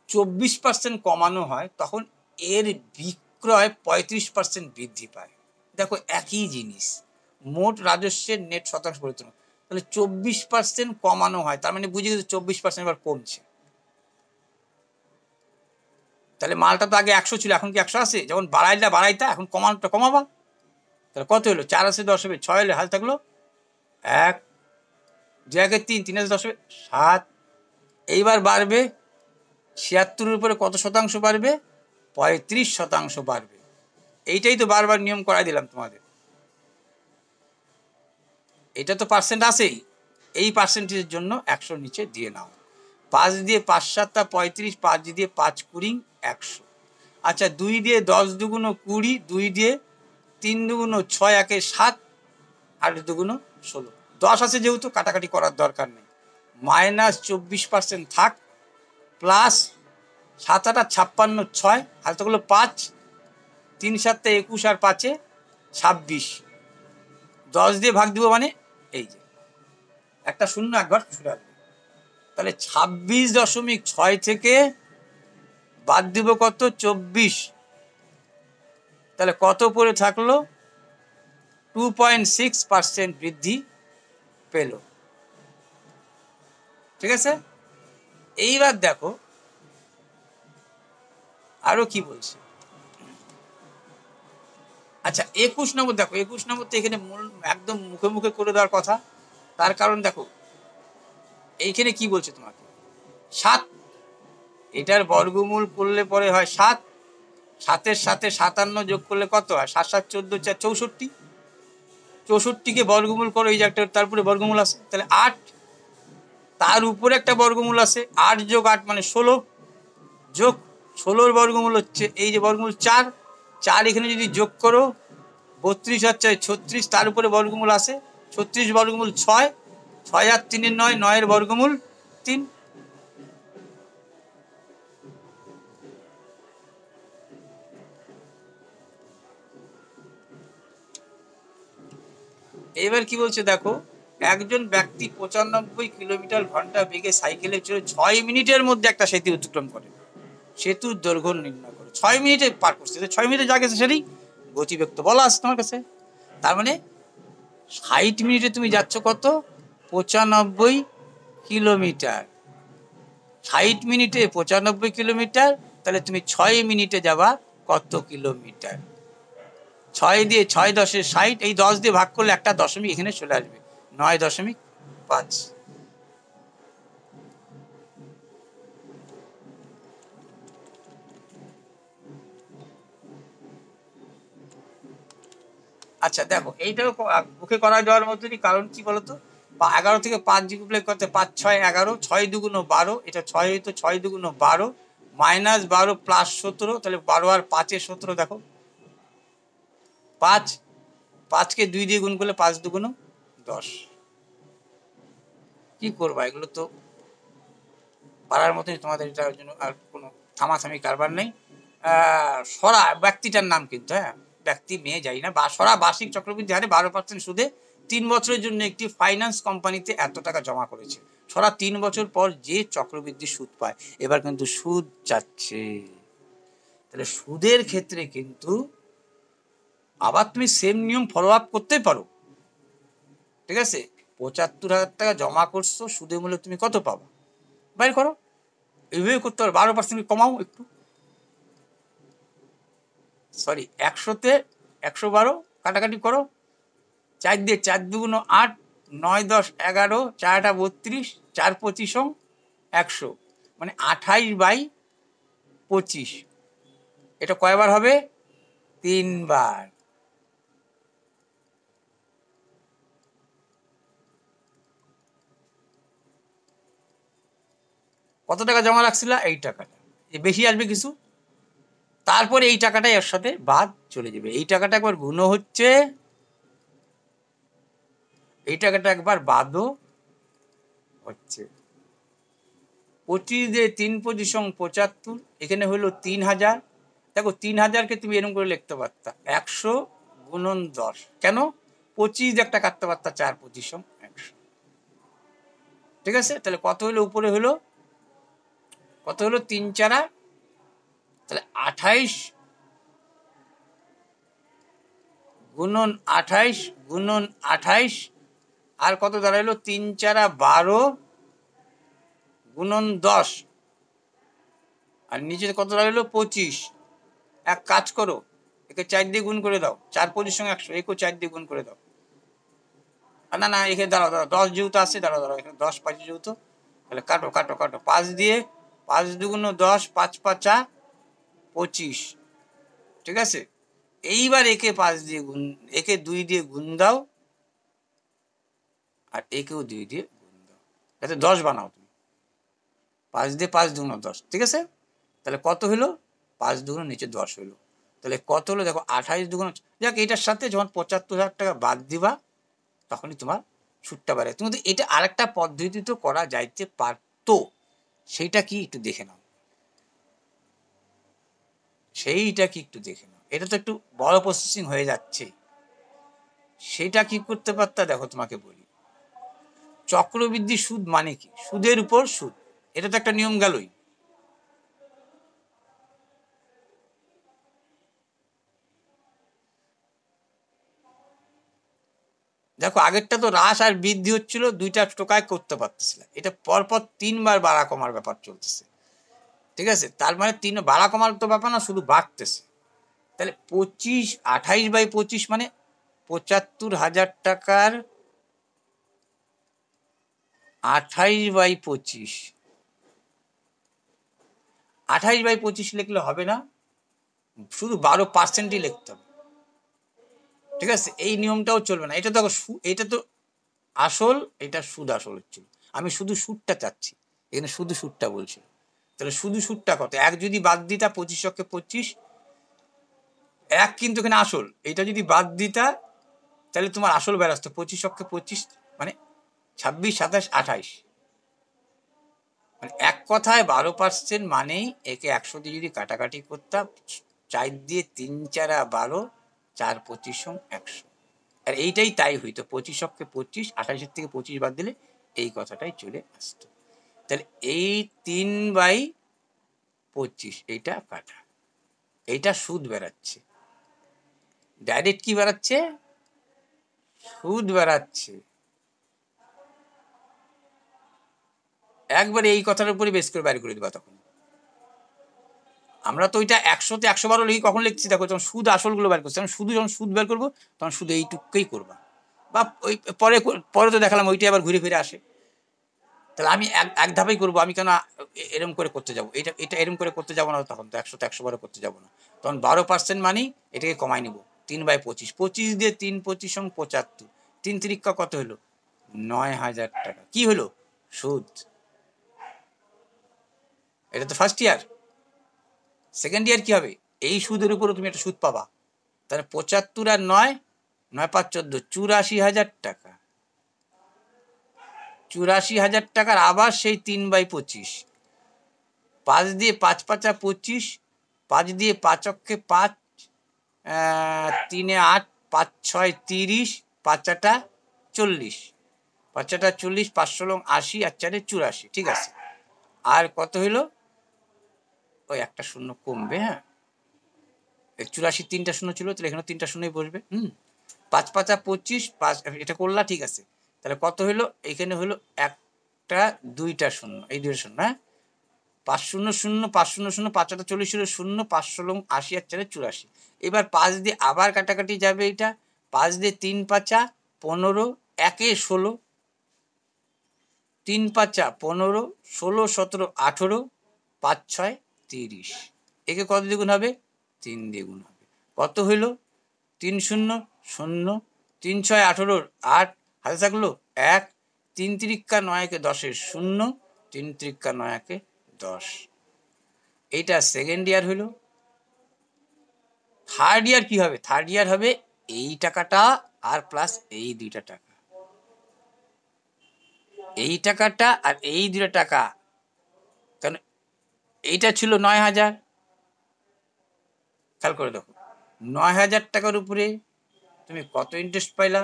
24% কমানো হয়, তখন এর বিক্রয় 35% বৃদ্ধি পায়। দেখো একই জিনিস, মোট রাজস্বের নেট শতাংশ পরিবর্তন, তাহলে 24% কমানো হয়, তার মানে বুঝে গেছে 24% এবার কমছে। তাহলে মালটা তো আগে 100 ছিল, এখন কি 100 আছে? যখন বাড়াইতা, এখন কমানোটা কমাবা, তাহলে কত হলো? 4 আছে 10 হবে, 6 হলে হাল থাকলো 1, 2 আগে 3, 3 আছে 10 হবে 7, এইবার বাড়বে 76 উপরে কত শতাংশ বাড়বে? 35% বাড়বে। এইটাই তো বারবার নিয়ম করাই দিলাম তোমাদের, এটা তো পার্সেন্ট আছেই, এই পার্সেন্টেজের জন্য 100 নিচে দিয়ে নাও। 5 দিয়ে 5 7 35, 5 দিয়ে 5 20 100। আচ্ছা 2 দিয়ে 10 দুগুণ 20, 2 দিয়ে 3 দুগুণ 6, 1 7, 8 দুগুণ 16, 10 আছে যেহেতু কাটাকাটি করার দরকার নেই, -24% থাক, প্লাস 7 8 56, 6 হালতে গুলো 5, 3 7 21, আর 5 26, 10 দিয়ে ভাগ দিব মানে এই যে একটা শূন্য একবার ছুটে আসবে, তাহলে 26.6 থেকে বাদ দিব কত? 24, তাহলে কত পরে থাকলো? 2.6% বৃদ্ধি পেল। ঠিক আছে, এইবার দেখো আরো কি বলছে। আচ্ছা 21 নম্বর দেখো, 21 নম্বর তো এখানে মূল একদম মুখে মুখে করে দেওয়ার কথা। তার কারণ দেখো এইখানে কি বলছে তোমাকে, 7, এটার বর্গমূল করলে পরে হয় 7, 7-এর সাথে 57 যোগ করলে কত হয়, 7 7 14 4 64, 64কে বর্গমূল করো, এই যে একটা তারপরে বর্গমূল আছে, তাহলে 8, তার উপরে একটা বর্গমূল আছে, 8 যোগ 8 মানে 16, যোগ 16-র বর্গমূল হচ্ছে এই যে বর্গমূল 4, 4 এখানে যদি যোগ করো 32 আর 4 36, তার উপরে বর্গমূল আছে 36 বর্গমূল 6, 6 আর 3 9, 9-এর বর্গমূল 3। এবার কি বলছে দেখো, একজন ব্যক্তি 95 কিলোমিটার ঘন্টা বেগে সাইকেলে চড়ে 6 মিনিটের মধ্যে একটা সেতু অতিক্রম করে। সেতুর দৈর্ঘ্য নির্ণয় করো। 6 মিনিটে পার করছে, 6 মিনিটে যা গেছে সেটাই গতিবেগ তো বলা আছে তোমার কাছে। তার মানে 60 মিনিটে তুমি যাচ্ছ কত, 95 কিলোমিটার। 60 মিনিটে 95 কিলোমিটার, তাহলে তুমি 6 মিনিটে যাবা কত কিলোমিটার। 6 দিয়ে 6 10 60, এই 10 দিয়ে ভাগ করলে একটা দশমিক এখানে চলে আসবে, 9.5। আচ্ছা দেখো এইটাও মুখে করা যাওয়ার মতনই, কারণ কি বলতো, 11 থেকে 5 ডিপ্লাই করতে 5 6 11, 6 দুগুণ 12, এটা 6 হইতো, 6 দুগুণ 12 মাইনাস 12 প্লাস 17, তাহলে 12 আর 5 এ 17, দেখো 5, 5কে 2 দিয়ে গুণ করলে 5 দুগুণ 10। কি করবা, এগুলো তো পারার মতনই, তোমাদের এটার জন্য আর কোনো থামাথামি কারবার নেই। সরা ব্যক্তিটার নাম কিন্তু, হ্যাঁ ব্যক্তি মেয়ে যাই না, বা সরা বার্ষিক চক্রবৃদ্ধি হারে 12% সুদে 3 বছরের জন্য একটি ফাইন্যান্স কোম্পানিতে এত টাকা জমা করেছে। সরা 3 বছর পর যে চক্রবৃদ্ধি সুদ পায়, এবার কিন্তু সুদ যাচ্ছে। তাহলে সুদের ক্ষেত্রে কিন্তু আবার তুমি সেম নিয়ম ফলো আপ করতে পারো। ঠিক আছে, 75,000 টাকা জমা করছো, সুদের মূল্যে তুমি কত পাবা বাইর করো, এইভাবে করতে পারো। 12% কমাও একটু, সরি 100-তে 112 কাটাকাটি করো, 4 দিয়ে 4 দুগুণ 8, 9 10 11, 4টা 32, 4 25 100, মানে 28/25। এটা কয়বার হবে, 3 বার। কত টাকা জমা রাখছিল, এই টাকাটা, বেশি আসবে কিছু, তারপরে এই টাকাটাই এর সাথে বাদ চলে যাবে। এই টাকাটা একবার গুণ হচ্ছে, এই টাকাটা একবার বাদও হচ্ছে। 25 দিয়ে 3 25 75, এখানে হলো 3000। দেখো 3000-কে তুমি এরকম করে লিখতে পারতা 100 গুণন 10, কেন 25 একটা কাটতে পারতা, 4 25 100। ঠিক আছে, তাহলে কত হলো, উপরে হলো কত হলো, 3 4, তাহলে 28 গুণন 28 গুণন 28, আর কত দাঁড়াইলো, 3 4 12 গুণন 10, আর নিচে কত দাঁড়াইলো 25। এক কাজ করো, একে 4 দিয়ে গুণ করে দাও, 4 25 100, একেও 4 দিয়ে গুণ করে দাও। না না এখানে দাঁড়াও দাঁড়াও, 10 যেহেতু আছে, দাঁড়াও দাঁড়াও, এখানে 10 5 যেহেতু, তাহলে কাটো কাটো কাটো, 5 দিয়ে 5 দুগুণ 10, 5 5 25। ঠিক আছে, এইবার একে 5 দিয়ে গুণ, একে 2 দিয়ে গুণ দাও, আর একেও 2 দিয়ে গুণ দাও, যাতে 10 বানাও তুমি। 5 দিয়ে 5 দুগুণ 10, ঠিক আছে, তাহলে কত হলো, 5 দুগুণ নিচে 10 হলো, তাহলে কত হলো দেখো, 28 দুগুণ, যাক এটার সাথে যখন 75,000 টাকা বাদ দিবা, তখনই তোমার সুদটা বাড়ে। তুমি তো এটা আরেকটা পদ্ধতি তো করা যাইতে পারতো, সেইটা কি একটু দেখে নাও, সেইটা কি একটু দেখে নাও। এটা তো একটু বড় প্রসেসিং হয়ে যাচ্ছে, সেটা কি করতে পারতা, দেখো তোমাকে বলি। চক্রবৃদ্ধি সুদ মানে কি, সুদের উপর সুদ, এটা তো একটা নিয়ম গেলই। দেখো আগেরটা তো হ্রাস আর বৃদ্ধি হচ্ছিল, দুইটা টোকায় করতে পারতেছিল, এটা পরপর 3বার বাড়া কমার ব্যাপার চলতেছে। ঠিক আছে, তার মানে 3 বাড়া কমার তো ব্যাপার না, শুধু বাড়তেছে। তাহলে 28/25 মানে 75,000 টাকার 28/25। 28/25 লিখলে হবে না, শুধু 12%ই লিখতে হবে। ঠিক আছে, এই নিয়মটাও চলবে না। এটা দেখো এটা তো আসল, এটা সুদ আসল হচ্ছিল, আমি শুধু সুদটা চাচ্ছি, এখানে শুধু সুদটা বলছিল। তাহলে শুধু সুদটা কত? 1 যদি বাদ দিতা 25/25, 1 কিন্তু এখানে আসল, এটা যদি বাদ দিতা তাহলে তোমার আসল বেরাস্ত 25/25 মানে 26, 27, 28, মানে এক কথায় 12% মানেই একে 100 দিয়ে যদি কাটাকাটি করতাম, 4 দিয়ে 3 4 12, 4 25 100। আর এইটাই তাই হইতো, 25/25, 28 থেকে 25 বাদ দিলে এই কথাটাই চলে আসতো। তাহলে এই 3/25 এইটা কাটা, এইটা সুদ বেড়াচ্ছে, ডাইরেক্ট কি বেড়াচ্ছে? সুদ বেড়াচ্ছে। একবারে এই কথার উপরে বেশ করে বাইর করে দিবা। তখন আমরা তো ওইটা 100তে 100 লিখি, কখন লিখছি দেখো, যখন সুদ আসলগুলো বের করছি, শুধু যখন সুদ বের করবো তখন শুধু এইটুকুই করবা, বা ওই পরে পরে তো দেখালাম ওইটাই আবার ঘুরে ফিরে আসে। তাহলে আমি এক ধাপেই করবো, আমি কেন এরম করে করতে যাবো? এটা এটা এরম করে করতে যাবো না, তখন তো 100তে 100 করতে যাবো না, তখন 12% মানেই এটাকে কমাই নেবো 3/25, 25 দিয়ে 3 25 75, 3 3 কত হলো? 9,000 টাকা। কি হলো? সুদ। এটা তো ফার্স্ট ইয়ার। সেকেন্ড ইয়ার কি হবে? এই সুদের উপরও তুমি একটা সুদ পাবা। তাহলে 75 আর 9, 9 5 14, 84,000 টাকা। 84,000 টাকার আবার সেই 3/25, 5 দিয়ে 5 5 25, 5 দিয়ে 5 অক্ষে 5, 3 8, 5 6 30, 5 8 40, 5 8 40, 5 16 80, আর 4 84। ঠিক আছে, আর কত হইলো? ওই একটা শূন্য কমবে। হ্যাঁ, 84 3টা শূন্য ছিল, তাহলে এখানে 3টা শূন্যই বসবে। 5 5 25, 5 এটা করলা। ঠিক আছে, তাহলে কত হইলো? এখানে হলো একটা 2টা শূন্য, এই 2টা শূন্য। হ্যাঁ, 5 0 0, 5 0 0, 5 8 40 ছিল শূন্য, 5 16 80, আর 4 84। এবার 5 দিয়ে আবার কাটাকাটি যাবে, এটা 5 দিয়ে 3 5 15, 1 16, 3 5 15, 16 17 18, 5 6 30। একে কত দ্বিগুণ হবে? 3 দ্বিগুণ হবে। কত হইল? 3 0 0, 3 6 18, 8 হাতে থাকলো 1, 3 3 9 10 0, 3 3 9 10। এইটা সেকেন্ড ইয়ার হইল। থার্ড ইয়ার কি হবে? থার্ড ইয়ার হবে এই টাকাটা আর প্লাস এই 2টা টাকা, এই টাকাটা আর এই 2টা টাকা। কারণ এইটা ছিল 9,000, খেয়াল করে দেখো, 9,000 টাকার উপরে তুমি কত ইন্টারেস্ট পাইলা?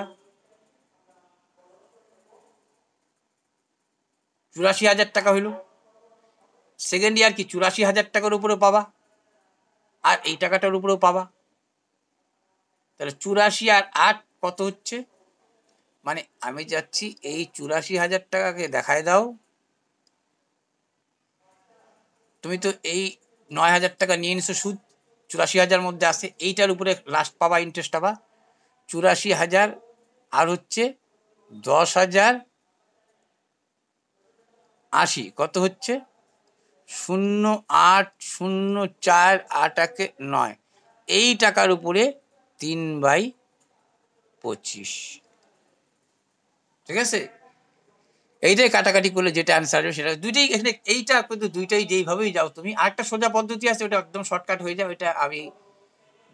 84,000 টাকা হইল। সেকেন্ড ইয়ার কি 84,000 টাকার উপরেও পাবা, আর এই টাকাটার উপরেও পাবা। তাহলে 84 আর 8 কত হচ্ছে? মানে আমি যাচ্ছি এই 84,000 টাকাকে দেখায় দাও। তুমি তো এই 9,000 টাকা নিয়ে নিছো সুদ, 84,000 মধ্যে আসে, এইটার উপরে লাস্ট পাবা, ইন্টারেস্ট পাবা 84,000, আর হচ্ছে 10,080, কত হচ্ছে? 0,804,8 এই টাকার উপরে 3/25। ঠিক আছে, এইটাই কাটাকাটি করলে যেটা অ্যান্সার হবে সেটা দুইটাই এখানে। এইটা কিন্তু দুইটাই যেইভাবেই যাও তুমি, আরেকটা সোজা পদ্ধতি আছে, ওটা একদম শর্টকাট হয়ে যায়, ওইটা আমি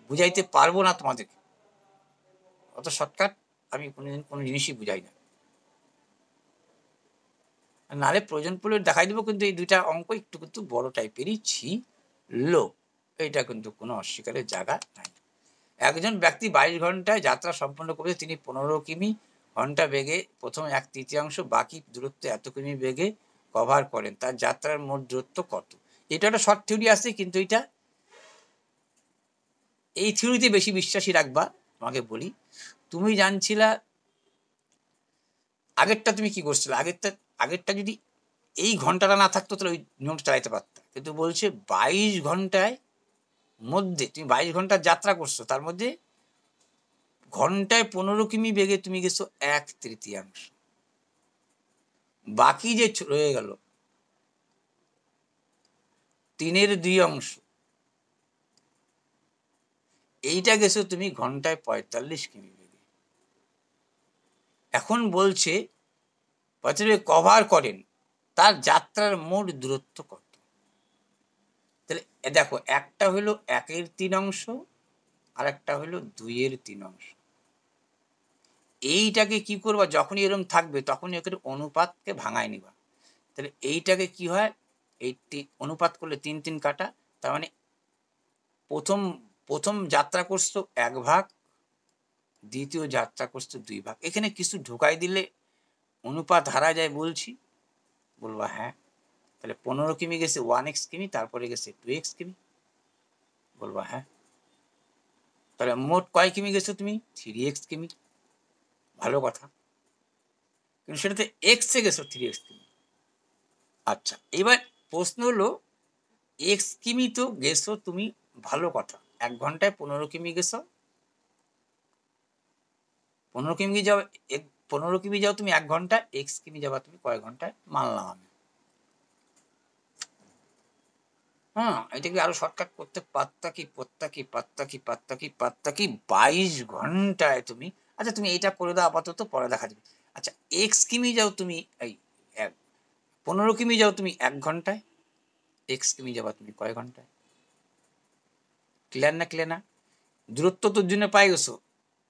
বুঝাইতে পারবো না তোমাদেরকে, অত শর্টকাট আমি কোনোদিন কোনো জিনিসই বুঝাই না, নাহলে প্রয়োজন পড়লে দেখাই দেবো। কিন্তু এই 2টা অঙ্ক একটু কিন্তু বড় টাইপেরই ছিল, এইটা কিন্তু কোনো অস্বীকারের জায়গা নাই। একজন ব্যক্তি 22 ঘন্টায় যাত্রা সম্পন্ন করেছে, তিনি 15 কিমি ঘন্টা বেগে প্রথম 1/3 বাকি দূরত্ব এত কিমি বেগে কভার করেন, তার যাত্রার মোট দূরত্ব কত? এটা একটা শর্ট থিওরি আছে, কিন্তু এটা এই থিওরিতে বেশি বিশ্বাসী রাখবা। তোমাকে বলি, তুমি জানছিলা আগেরটা তুমি কি করছিলে, আগেরটা যদি এই ঘন্টাটা না থাকতো তাহলে ওই নিয়মটা চালাইতে পারতো, কিন্তু বলছে 22 ঘন্টায় মধ্যে তুমি 22 ঘন্টার যাত্রা করছো, তার মধ্যে ঘন্টায় 15 কিমি বেগে তুমি গেছো 1/3, বাকি যে রয়ে গেল 3/2, এইটা গেছো তুমি ঘন্টায় 45 কিমি বেগে। এখন বলছে কভার করেন তার যাত্রার মোট দূরত্ব কত। তাহলে দেখো, একটা হলো 1/3, আর একটা হলো 2/3। এইটাকে কি করবা, যখনই এরকম থাকবে তখনই একে অনুপাতকে ভাঙায় নিবা। তাহলে এইটাকে কি হয়, এই অনুপাত করলে 3 কাটা, তার মানে প্রথম প্রথম যাত্রা করছো 1 ভাগ, দ্বিতীয় যাত্রা করছো 2 ভাগ। এখানে কিছু ঢোকাই দিলে অনুপাত হারা যায় বলছি, বলবা হ্যাঁ। তাহলে 15 কিমি গেছে 1x কিমি, তারপরে গেছে 2x কিমি, বলবা হ্যাঁ। তাহলে মোট কয় কিমি গেছো তুমি, 3x কিমি। ভালো কথা, কিন্তু সেটাতে এক্সে গেছো 3x কিমি। আচ্ছা, এবার প্রশ্ন হলো x কিমি তো গেছো তুমি, ভালো কথা, 1 ঘন্টায় 15 কিমি গেছো। 15 কিমি যাও, 15 কিমি যাও তুমি 1 ঘন্টায়, এক্স কিমি যাবা তুমি কয় ঘন্টায়, মানলাম আমি। হ্যাঁ, এটাকে আরো শর্টকাট করতে পারতা কি 22 ঘন্টায় তুমি। আচ্ছা তুমি এইটা করে দাও আপাতত, পরে দেখা যাবে। আচ্ছা, এক্স কিমি যাও তুমি, এই 15 কিমি যাও তুমি 1 ঘন্টায়, এক্স কিমি যাবা তুমি কয় ঘন্টায়। ক্লিয়ার না, ক্লিয়ার না? দূরত্ব তোর জন্য পাই গেছো,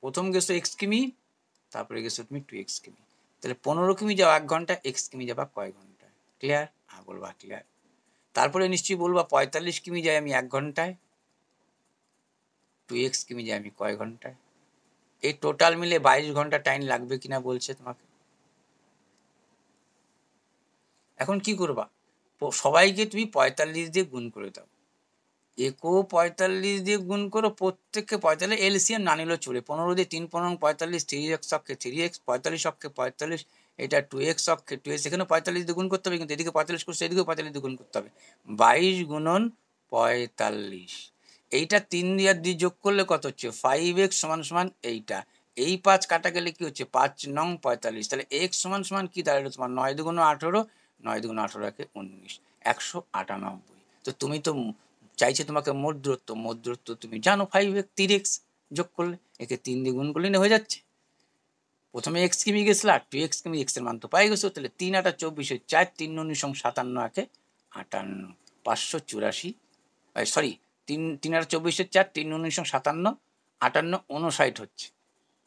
প্রথম গেছো এক্স কিমি, তারপরে গেছো তুমি 2x কিমি। তাহলে 15 কিমি যাও 1 ঘন্টা, এক্স কিমি যাবা কয় ঘন্টায়। ক্লিয়ার? হ্যাঁ বলবা ক্লিয়ার। তারপরে নিশ্চয়ই বলবা 45 কিমি যাই আমি 1 ঘন্টায়, 2x কিমি যাই আমি কয় ঘন্টায়। এই টোটাল মিলে 22 ঘন্টা টাইম লাগবে কিনা বলছে তোমাকে। এখন কি করবা, সবাইকে তুমি 45 দিয়ে গুণ করে দাও, একেও 45 দিয়ে গুণ করো, প্রত্যেককে 45, এলসিএম না নিলেও চলে। 15 দিয়ে 3×15 = 45, 3x অক্ষে 3x, 45 অক্ষে 45, এটা 2x অক্ষে 2x, এখানে 45 দিয়ে গুণ করতে হবে, কিন্তু এদিকে 45 করছে, এদিকেও 45 দিয়ে গুণ করতে হবে। 22 × 45, এইটা 3 দিয়ে আর 2 যোগ করলে কত হচ্ছে, 5x = এইটা। এই 5 কাটা গেলে কি হচ্ছে, 5 নং 45। তাহলে x = কি দাঁড়ালো তোমার, 9 × 18, 9 × 18 = 19, 198। তো তুমি তো চাইছে তোমাকে মোট দূরত্ব তুমি জানো 5x, 3x যোগ করলে, একে 3 দিয়ে গুণ করলে হয়ে যাচ্ছে। প্রথমে x কিমি গেছিল, 2x কিমি, x এর মান তো পাই গেছো। তাহলে 3 × 8 = 24, 4 3 × 19 = 57, 58, 584, সরি 3 3 × 8 = 24, 4 3 × 19 = 57, 58,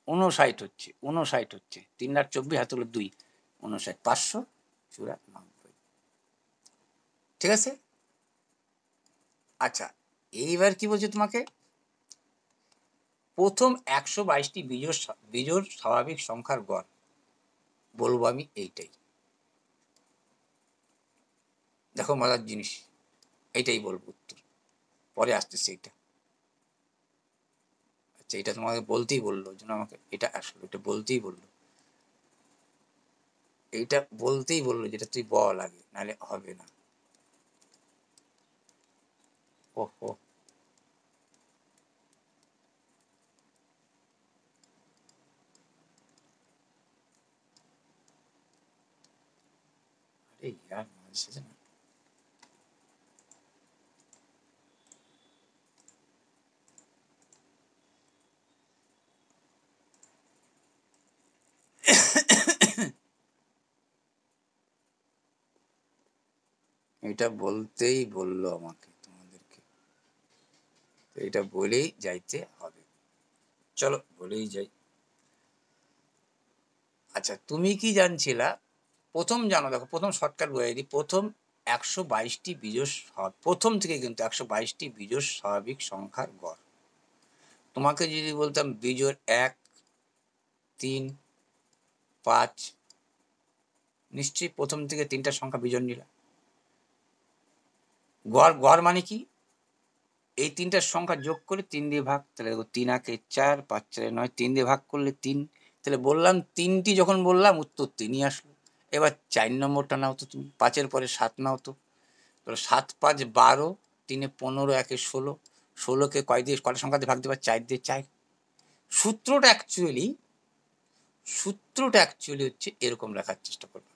59 হচ্ছে, 3 × 8 = 24, হাতে হলো 2, 59, 594। ঠিক আছে। আচ্ছা, এইবার কি বলছে তোমাকে, প্রথম 122টি বিজোড় স্বাভাবিক সংখ্যার গড়, বলবো আমি এইটাই। দেখো মজার জিনিস, এইটাই বলবো উত্তর, পরে আসতেছে এইটা। আচ্ছা, এটা তোমাকে বলতেই বললো, যেন আমাকে এটা আসলো, এটা বলতেই বললো, এইটা বলতেই বললো, যেটা তুই বল আগে, নাহলে হবে না। ওহো, আরে ইয়ার মাঝে না, এটা বলতেই বললো আমাকে তোমাদেরকে, এটা বলেই যাইতে হবে। চলো বলেই যাই। আচ্ছা, তুমি কি জানছিলা, প্রথম জানো, দেখো প্রথম শর্টকাট বলে দিই, প্রথম 122টি বিজোড়, প্রথম থেকে কিন্তু 122টি বিজোড় স্বাভাবিক সংখ্যার গড়। তোমাকে যদি বলতাম বিজোড় 1, 3, 5, নিশ্চয়ই প্রথম থেকে 3টা সংখ্যা বিজোড় নিলাম। গড়, গড় মানে কি, এই 3টার সংখ্যা যোগ করে 3 দিয়ে ভাগ, তাহলে দেখো 3 × 1 = 4, 5 × 4 = 9, 3 দিয়ে ভাগ করলে 3, তাহলে বললাম তিনটি, যখন বললাম উত্তর তিনই আসলো। এবার 4 নম্বরটা নাও তো তুমি, 5-এর পরে 7 নাও তো। 7 5 12, 3 15, 1 16, 16কে কয় দিয়ে কটা সংখ্যা দিয়ে ভাগ দেবা? 4 দিয়ে 4। সূত্রটা অ্যাকচুয়ালি হচ্ছে এরকম লেখার চেষ্টা করবা।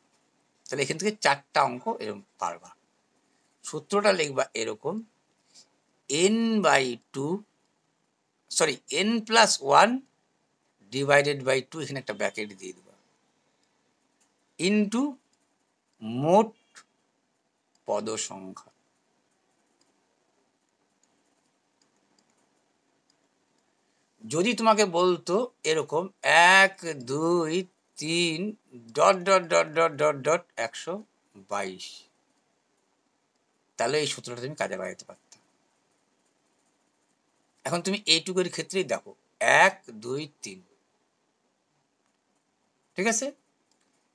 তাহলে এখান থেকে 4টা অঙ্ক এরকম পারবা। সূত্রটা লিখবা এরকম, n+1 ডিভাইডেড বাই 2, এখানে একটা ব্র্যাকেট দিয়ে দেবা, ইন্টু মোট পদ সংখ্যা। যদি তোমাকে বলতো এরকম 1 2 3 dot dot dot dot dot dot 122, তাহলে এই সূত্রটা তুমি কাজে লাগাতে পারত। এখন তুমি এইটুকুর ক্ষেত্রেই দেখো 1 2 3, ঠিক আছে?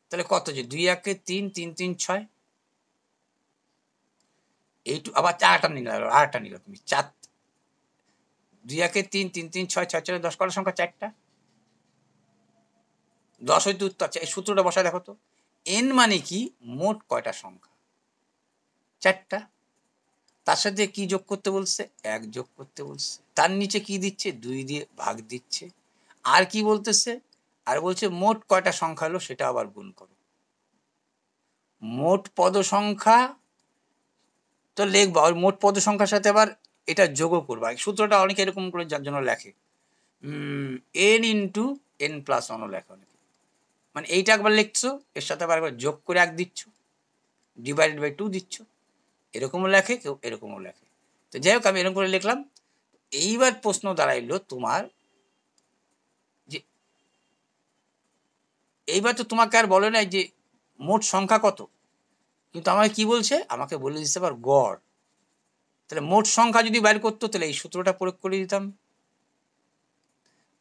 তাহলে কত, যে 2 1 3 3 3 6, এইটু আবার 4টা নিলাম তুমি 4, 2 1 3 3 3 6 6 4 10, কটা সংখ্যা? 4টা। 10 হইতে উত্তর। আচ্ছা, এই সূত্রটা বসায় দেখো তো, n মানে কি? মোট কয়টা সংখ্যা? 4টা। তার সাথে কি যোগ করতে বলছে? 1 যোগ করতে বলছে। তার নিচে কি দিচ্ছে? 2 দিয়ে ভাগ দিচ্ছে। আর কি বলতেছে? আর বলছে মোট কয়টা সংখ্যা হলো সেটা আবার গুণ করো। মোট পদ সংখ্যা তো লিখবা, ওই মোট পদ সংখ্যার সাথে আবার এটা যোগও করবা। সূত্রটা অনেকে এরকম করে যার জন্য লেখে n*n+1ও লেখে অনেকে। মানে এইটা একবার লিখছো, এর সাথে আবার একবার যোগ করে 1 দিচ্ছ, ডিভাইডেড বাই 2 দিচ্ছ। এরকমও লেখে, কেউ এরকমও লেখে। তো যাই হোক, আমি এরকম করে লিখলাম। এইবার প্রশ্ন দাঁড়াইলো তোমার, যে এইবার তো তোমাকে আর বলে নাই যে মোট সংখ্যা কত, কিন্তু আমাকে কি বলছে? আমাকে বলে দিতে পার গড়। তাহলে মোট সংখ্যা যদি বাইর করতো তাহলে এই সূত্রটা প্রয়োগ করে দিতাম।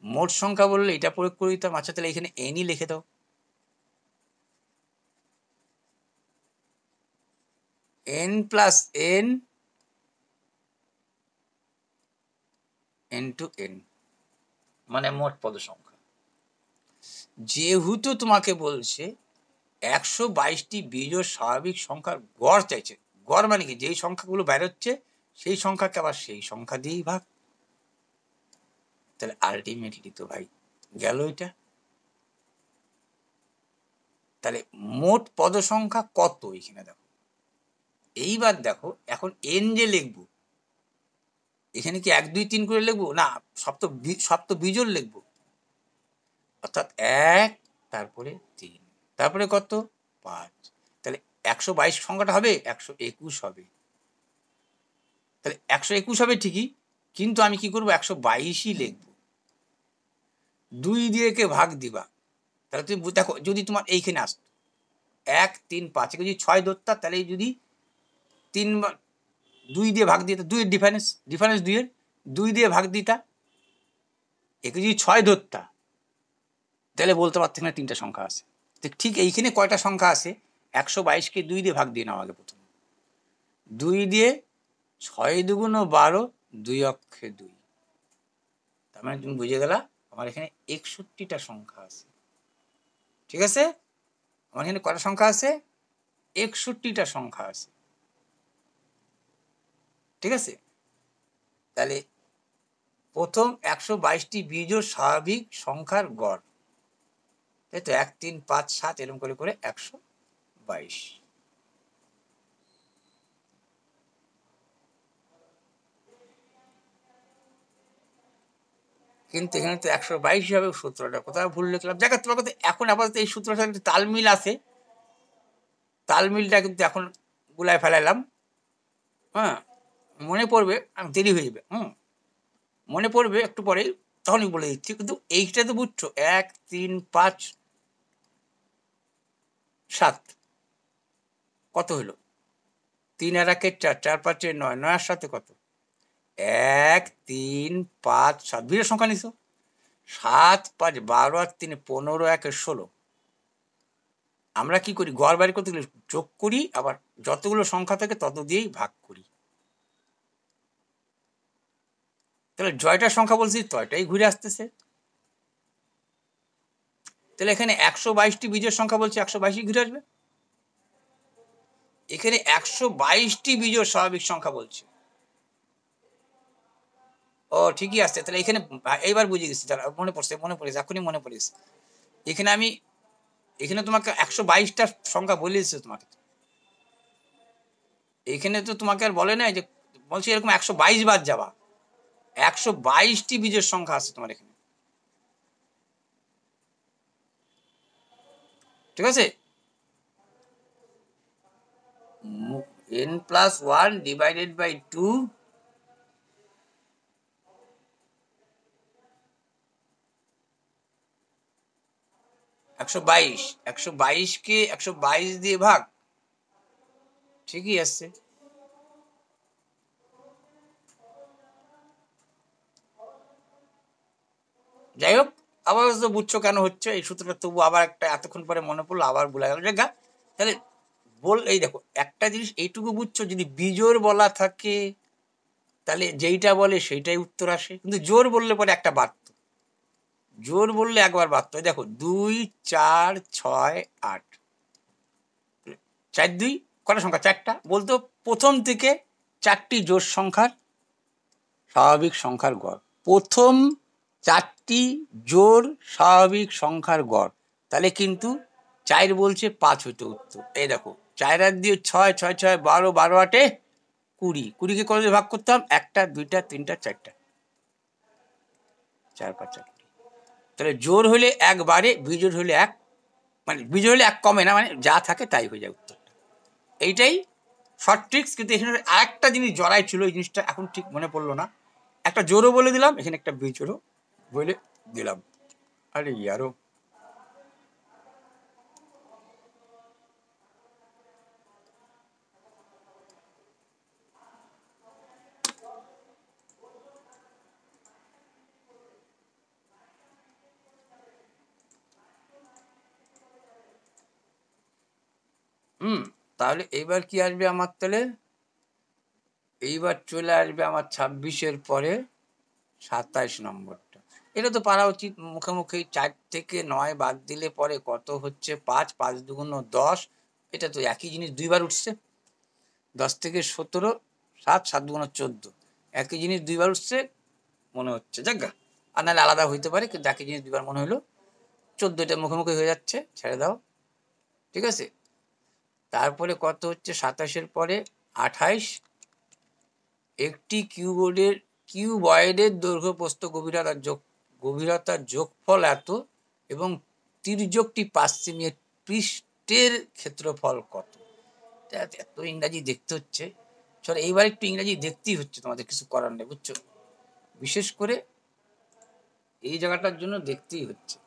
মোট সংখ্যা বললে এটা প্রয়োগ করে দিতাম। আচ্ছা, তাহলে এখানে এনই লিখে দাও, n+n n to n, মানে মোট পদ সংখ্যা। যেহেতু তোমাকে বলছে 122টি বিজোড় স্বাভাবিক সংখ্যার গড় চাইছে, গড় মানে কি? যেই সংখ্যাগুলো বের হচ্ছে সেই সংখ্যাকে আবার সেই সংখ্যা দিয়েই ভাগ। তাহলে আলটিমেটলি তো ভাই গেল এটা। তাহলে মোট পদ সংখ্যা কত এখানে দেখো। এইবার দেখো, এখন এন যে লিখবো, এখানে কি 1 2 3 করে লিখবো? না, সপ্ত বিজোড় লিখবো। অর্থাৎ 1, তারপরে 3, তারপরে কত? 5। তাহলে 122 সংখ্যাটা হবে 121 হবে। তাহলে 121 হবে ঠিকই, কিন্তু আমি কি করবো? 122ই লিখবো। 2 দিয়ে কে ভাগ দিবা। তাহলে তুমি দেখো, যদি তোমার এইখানে আসতো 1 3 5, যদি 6 ধরতা, তাহলে যদি 3 2 দিয়ে ভাগ দিতা, 2 এর ডিফারেন্স 2 দিয়ে ভাগ দিতা, একে যদি 6 ধরতা, তাহলে বলতে পারতে না 3টা সংখ্যা আছে। ঠিক এইখানে কয়টা সংখ্যা আছে? 122কে 2 দিয়ে ভাগ দিয়ে নাও আগে প্রথম। 2 দিয়ে 6 2 12, 2 অক্ষে 2। তার মানে তুমি বুঝে গেলা আমার এখানে 61টা সংখ্যা আছে। ঠিক আছে? আমার এখানে কয়টা সংখ্যা আছে? 61টা সংখ্যা আছে। ঠিক আছে? তাহলে প্রথম 122টি বিজোড় স্বাভাবিক সংখ্যার গড়, তাই তো? 1 3 5 7 এরকম করে করে 122। কিন্তু এখানে তো 122 হবে সূত্রটা, কোথাও ভুল লিখলাম। দেখা তোমার কথা, এখন আপাতত এই সূত্রটার সাথে তালমিল আছে, তালমিলটা কিন্তু এখন গুলায় ফেলাইলাম। হ্যাঁ, মনে পড়বে, দেরি হয়ে যাবে। মনে পড়বে একটু পরেই, তখনই বলে দিচ্ছি। কিন্তু এইটা তো বুঝছো, 1 3 5 7 কত হলো? 3 আর 1 4, 4 5 9, 9 আর 7 কত? 1 3 5 7, বিজোড় সংখ্যা নিছো। 7 5 12 আর 3 15, 1 16। আমরা কি করি? গড় বাইর করতে গেলে যোগ করি, আবার যতগুলো সংখ্যা থাকে তত দিয়েই ভাগ করি। তাহলে জয়টার সংখ্যা বলছি, তয়টাই ঘুরে আসতেছে। তাহলে এখানে 122টি বিজোড় সংখ্যা বলছে, 122ই ঘুরে আসবে। এখানে 122টি বিজোড় স্বাভাবিক সংখ্যা বলছে। ও ঠিকই আসছে। তাহলে এখানে এইবার বুঝে গেছি, তাহলে মনে পড়েছে, এখনই মনে পড়েছে। এখানে তোমাকে 122টা সংখ্যা বলে দিচ্ছে তোমাকে। এখানে তো তোমাকে আর বলে নাই যে, বলছি এরকম 122 বার যাবা, 122টি বিজোড় সংখ্যা আছে তোমার এখানে, ঠিক আছে। n+1 ডিভাইডেড বাই 2 122, 122কে 122 দিয়ে ভাগ, ঠিকই আসছে। যাই হোক, আবার তো বুঝছো কেন হচ্ছে এই সূত্রটা, তবু আবার একটা এতক্ষণ পরে মনে পড়লো, আবার ভুলে গেল। জায়গা তাহলে এই দেখো একটা জিনিস এইটুকু বুঝছো, যদি বিজোড় বলা থাকে তাহলে যেইটা বলে সেইটাই উত্তর আসে, কিন্তু জোর বললে পরে একটা বাড়ত, জোর বললে একবার বাড়তো। দেখো 2, 4, 6, 8, 4 2 কটা সংখ্যা? 4টা। বলতো প্রথম থেকে 4টি জোড় সংখ্যার স্বাভাবিক সংখ্যার গড়, প্রথম 4টি জোড় স্বাভাবিক সংখ্যার গড়। তাহলে কিন্তু 4 বলছে 5 হইতে উত্তর। এই দেখো 4 আর দিয়ে 6, 6, 6, 12, 12 8 20, 20কে কত দিয়ে ভাগ করতাম? 1টা 2টা 3টা 4টা, 4 5 4। তাহলে জোর হলে একবারে, বিজোড় হলে এক, মানে বিজোড় হলে এক কমে না, মানে যা থাকে তাই হয়ে যায় উত্তরটা। এইটাই শর্ট ট্রিক্স। কিন্তু এখানে আরেকটা জিনিস জড়াই ছিল, এই জিনিসটা এখন ঠিক মনে পড়লো না। একটা জোরও বলে দিলাম, এখানে একটা বিজোড়ও বলে দিলাম। আরে ইয়ারও তাহলে এইবার কি আসবে আমার? তাহলে এইবার চলে আসবে আমার 26-এর পরে 27 নম্বরটা। এটা তো পারা উচিত মুখে মুখে। 4 থেকে 9 বাদ দিলে পরে কত হচ্ছে? 5, 5 দুগুণ 10। এটা তো একই জিনিস দুইবার উঠছে। 10 থেকে 17, 7, 7 দুগুণ 14, একই জিনিস দুইবার উঠছে মনে হচ্ছে। যাজ্ঞা, আর নাহলে আলাদা হইতে পারে, কিন্তু একই জিনিস দুইবার মনে হলো। 14টা মুখোমুখি হয়ে যাচ্ছে, ছেড়ে দাও, ঠিক আছে। তারপরে কত হচ্ছে 27-এর পরে? 28। একটি কিউবয়েডের দৈর্ঘ্য প্রস্থ গভীরতার যোগফল এত এবং তির্যকটি 5 সেমি, পৃষ্ঠের ক্ষেত্রফল কত? এত ইংরাজি দেখতে হচ্ছে। চলো এইবার একটু ইংরাজি দেখতেই হচ্ছে, তোমাদের কিছু করার নেই, বুঝছো। বিশেষ করে এই জায়গাটার জন্য দেখতেই হচ্ছে।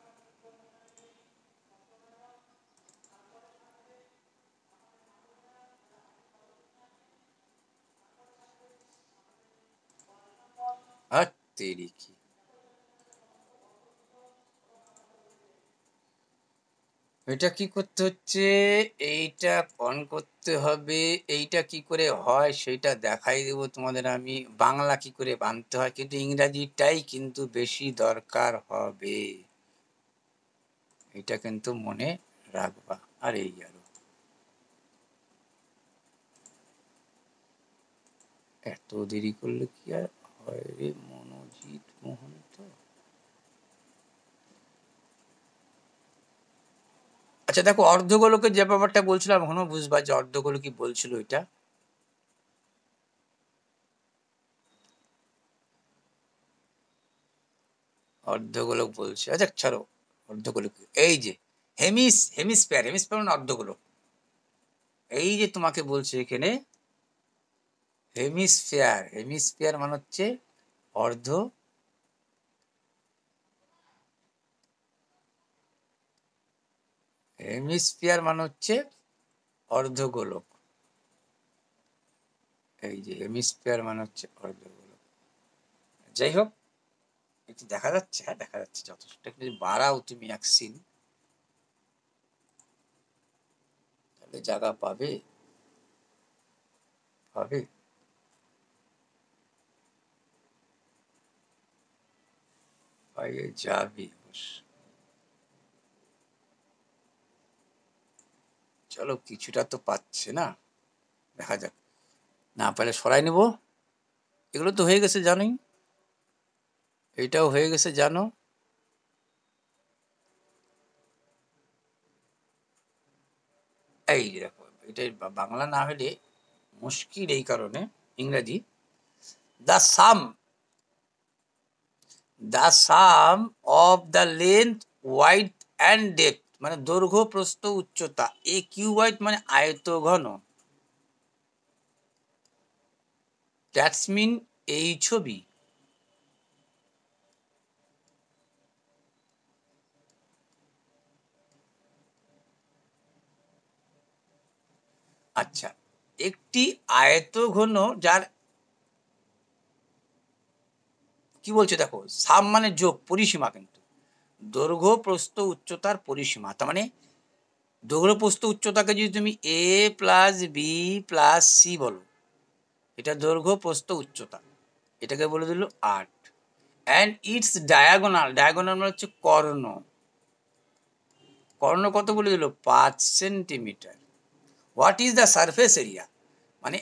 আর তেরি কি, এটা কি করতে হচ্ছে? এইটা অন করতে হবে। এইটা কি করে হয় সেটা দেখাই দেবো তোমাদের আমি, বাংলা কি করে বানতে হয়, কিন্তু ইংরাজিটাই কিন্তু বেশি দরকার হবে, এটা কিন্তু মনে রাখবা। আর এই আরো এত দেরি করলে কি আর হয় রে মনোজিৎ মোহন্ত। আচ্ছা দেখো, অর্ধগোলকের যে ব্যাপারটা বলছিলাম, এখনো বুঝবা যে অর্ধগোলক কি বলছিল এটা। অর্ধগোলক বলছে, আচ্ছা ছাড়ো অর্ধগোলক। এই যে হেমিস্ফিয়ার মানে অর্ধগোলক। এই যে তোমাকে বলছে এখানে হেমিস্ফিয়ার মানে হচ্ছে অর্ধ, হেমিস্ফিয়ার মানে হচ্ছে অর্ধগোলক। এই যে হেমিস্ফিয়ার মানে হচ্ছে অর্ধগোলক। যাই হোক, একটু দেখা যাচ্ছে, হ্যাঁ দেখা যাচ্ছে যথেষ্ট। একটু যদি বাড়াও তুমি এক সিন, তাহলে জায়গা পাবে, পাবে। পাইয়ে যাবি অবশ্য। চলো কিছুটা তো পাচ্ছে না, দেখা যাক। না পারলে সরাই নেব। এগুলো তো হয়ে গেছে জানোই, এইটাও হয়ে গেছে জানো। এই যে দেখো, এটা বাংলা না হলে মুশকিল, এই কারণে ইংরাজি। The some, the some of the length wide and depth, মানে দৈর্ঘ্য প্রস্থ উচ্চতা, এ কিউবয়েড মানে আয়তঘন, দ্যাটস মিন এই ছবি। আচ্ছা, একটি আয়তঘন যার কি বলছে দেখো, সাম মানে যোগ, পরিসীমা, কিন্তু দৈর্ঘ্য প্রস্থ উচ্চতার পরিসীমা। তার মানে দৈর্ঘ্য প্রস্থ উচ্চতাকে যদি তুমি এ প্লাস বি প্লাস সি বলো, এটা দৈর্ঘ্য প্রস্থ উচ্চতা, এটাকে বলে দিল 8। অ্যান্ড ইটস ডায়াগোনাল, ডায়াগোনাল মানে হচ্ছে কর্ণ, কর্ণ কত বলে দিল 5 centimetre. What is the surface area, মানে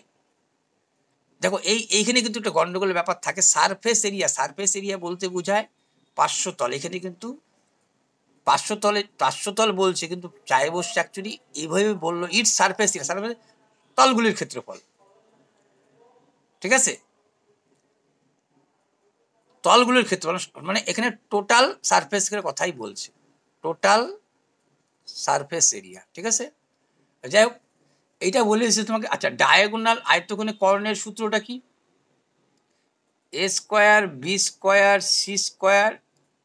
দেখো এইখানে কিন্তু একটা গন্ডগোলের ব্যাপার থাকে। সারফেস এরিয়া, সারফেস এরিয়া বলতে বোঝায় 500 তল। এখানে কিন্তু 500 তল বলছে, কিন্তু চাই বসছে অ্যাকচুয়ালি এইভাবে বললো ইটস সারফেস এরিয়া, সারফেস তলগুলির ক্ষেত্রফল, ঠিক আছে, তলগুলির ক্ষেত্রফল, মানে এখানে টোটাল সারফেস এর কথাই বলছে, টোটাল সারফেস এরিয়া, ঠিক আছে। যাই হোক, এইটা বলে দিচ্ছি তোমাকে। আচ্ছা, ডায়াগোনাল আয়তক্ষণে কর্ণের সূত্রটা কি? A square B square C square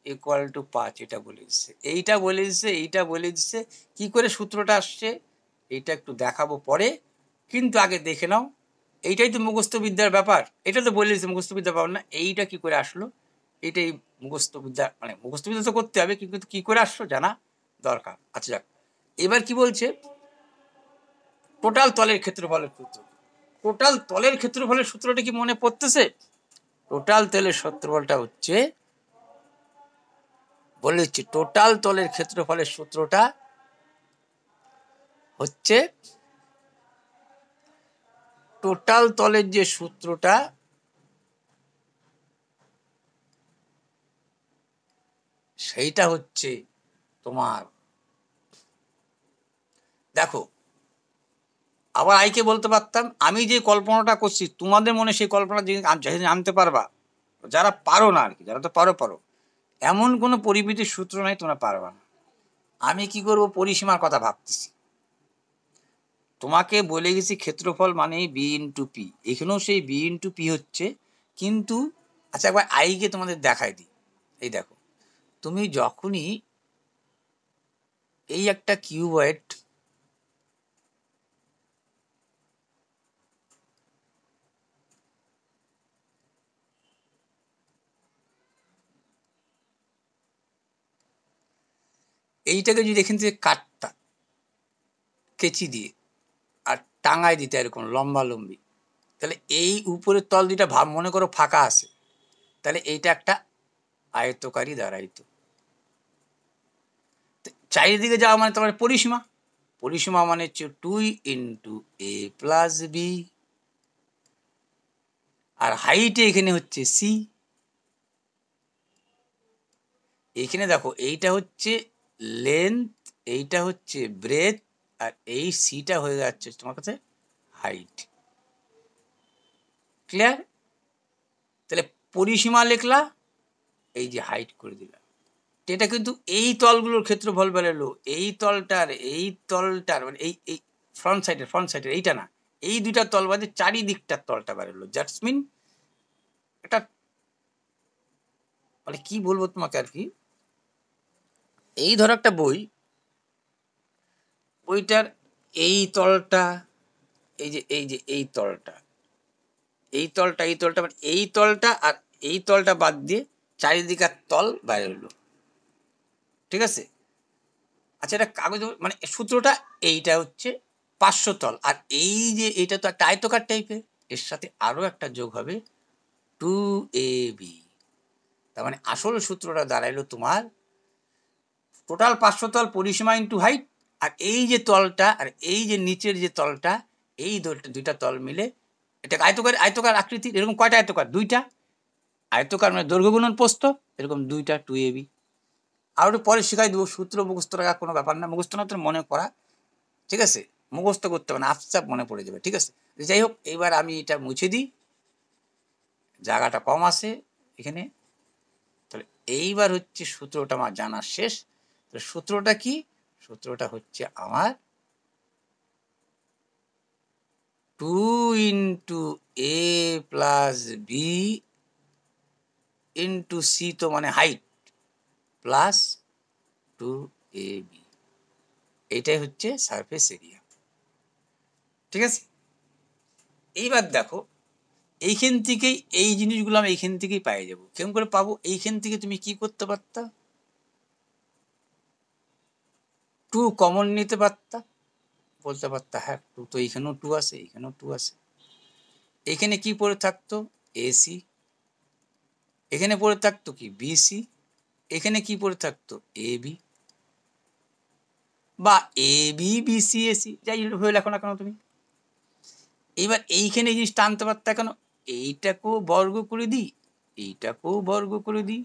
equal to 5, এটা বলে দিচ্ছে, এইটা বলে দিচ্ছে, এইটা বলে দিচ্ছে। কি করে সূত্রটা আসছে এইটা একটু দেখাবো পরে, কিন্তু আগে দেখে নাও। এইটাই তো মুখস্থ বিদ্যার ব্যাপার, এটা তো বলে দিচ্ছে মুখস্থ বিদ্যার ব্যাপার না, এইটা কি করে আসলো, এইটাই মুখস্থ বিদ্যা, মানে মুখস্থ বিদ্যা তো করতে হবে, কিন্তু কি করে আসলো জানা দরকার। আচ্ছা যাক, এবার কি বলছে, টোটাল তলের ক্ষেত্রফলের সূত্র। টোটাল তলের ক্ষেত্রফলের সূত্রটা কি মনে পড়তেছে? টোটাল তলের ক্ষেত্রফলটা হচ্ছে, বলে দিচ্ছি, টোটাল তলের ক্ষেত্রফলের সূত্রটা হচ্ছে, টোটাল তলের যে সূত্রটা সেইটা হচ্ছে তোমার, দেখো আবার আইকে বলতে পারতাম, আমি যে কল্পনাটা করছি তোমাদের মনে সেই কল্পনা আনতে পারবা, যারা পারো না আর কি, যারা তো পারো পারো, এমন কোনো পরিমিতির সূত্র নাই তোমরা পারবা না। আমি কি করব, পরিসীমার কথা ভাবতেছি। তোমাকে বলে গেছি ক্ষেত্রফল মানে বি ইন্টু পি, এখানেও সেই বি ইন্টু পি হচ্ছে, কিন্তু আচ্ছা একবার আইকে তোমাদের দেখাই দিই। এই দেখো, তুমি যখনই এই একটা কিউবয়েড, এইটাকে যদি এখান থেকে কাটতা কেচি দিয়ে আর টাঙায় দিতে এরকম লম্বা লম্বি, তাহলে এই উপরের তল দুইটা ভাব মনে করো ফাঁকা আছে, তাহলে এইটা একটা আয়তকারী দাঁড়াইতো। চারিদিকে যাওয়া মানে তোমার পরিসীমা, পরিসীমা মানে হচ্ছে 2 ইন্টু এ প্লাস বি, আর হাইটে এখানে হচ্ছে সি। এইখানে দেখো, এইটা হচ্ছে লেন্থ, এইটা হচ্ছে ব্রেথ, আর এই সিটা হয়ে যাচ্ছে তোমার কাছে হাইট। ক্লিয়ার? তাহলে পরিসীমা লিখলা, এই যে হাইট করে দিলাম, এটা কিন্তু এই তলগুলোর ক্ষেত্রফল বেরোলো, এই তলটার মানে এই ফ্রন্ট সাইডের এইটা না, এই দুইটা তল বাদে চারিদিকটার তলটা বেরোলো, দ্যাটস মিন এটা, মানে কি বলবো তোমাকে আর কি, এই ধরো একটা বইটার এই তলটা, এই যে এই তলটা মানে এই তলটা আর এই তলটা বাদ দিয়ে চারিদিকার তল বাইরে হলো, ঠিক আছে। আচ্ছা, এটা কাগজ মানে সূত্রটা এইটা হচ্ছে 500 তল, আর এই যে এটা তো একটা আয়তকার টাইপের, এর সাথে আরো একটা যোগ হবে 2ab। তার মানে আসল সূত্রটা দাঁড়াইলো তোমার টোটাল 500 তল পরিসীমা ইন্টু হাইট, আর এই যে তলটা আর এই যে নিচের যে তলটা, এই দুইটা তল মিলে এটা আয়তকার আকৃতির। এরকম কয়টা আয়তকার? দুইটা আয়তকার, মানে দৈর্ঘ্য গুণন প্রস্থ, এরকম দুইটা 2ab। আর একটু পরে শিখাই দেবো, সূত্র মুখস্থ রাখার কোনো ব্যাপার না, মুখস্থ না তো মনে করা, ঠিক আছে? মুখস্থ করতে হবে না, আফসাপ মনে পড়ে যাবে, ঠিক আছে? যাই হোক, এইবার আমি এটা মুছে দিই, জায়গাটা কম আছে এখানে। তাহলে এইবার হচ্ছে সূত্রটা আমার জানা শেষ। তাহলে সূত্রটা কি? সূত্রটা হচ্ছে আমার 2 ইন্টু এ প্লাস বি ইন্টু সি, তো মানে হাইট, প্লাস 2ab, এইটাই হচ্ছে সারফেস এরিয়া, ঠিক আছে? এইবার দেখো, এইখান থেকেই এই জিনিসগুলো আমি এইখান থেকেই পাই যাবো। কেমন করে পাবো? এইখান থেকে তুমি কি করতে পারতা? 2 কমন নিতে পারতা, বলতে পারতা হ্যাঁ 2 তো এইখানেও 2 আছে, এইখানেও 2 আছে। এখানে কি পড়ে থাকতো? এসি। এখানে পড়ে থাকতো কি? বিসি। এখানে কি পড়ে থাকতো? এবি, বা এবি বিসি এসি, যাই হয়ে লেখো না কেন তুমি। এবার এইখানে এই জিনিসটা আনতে পারতা কেন? এইটাকেও বর্গ করে দিই, এইটাকেও বর্গ করে দিই।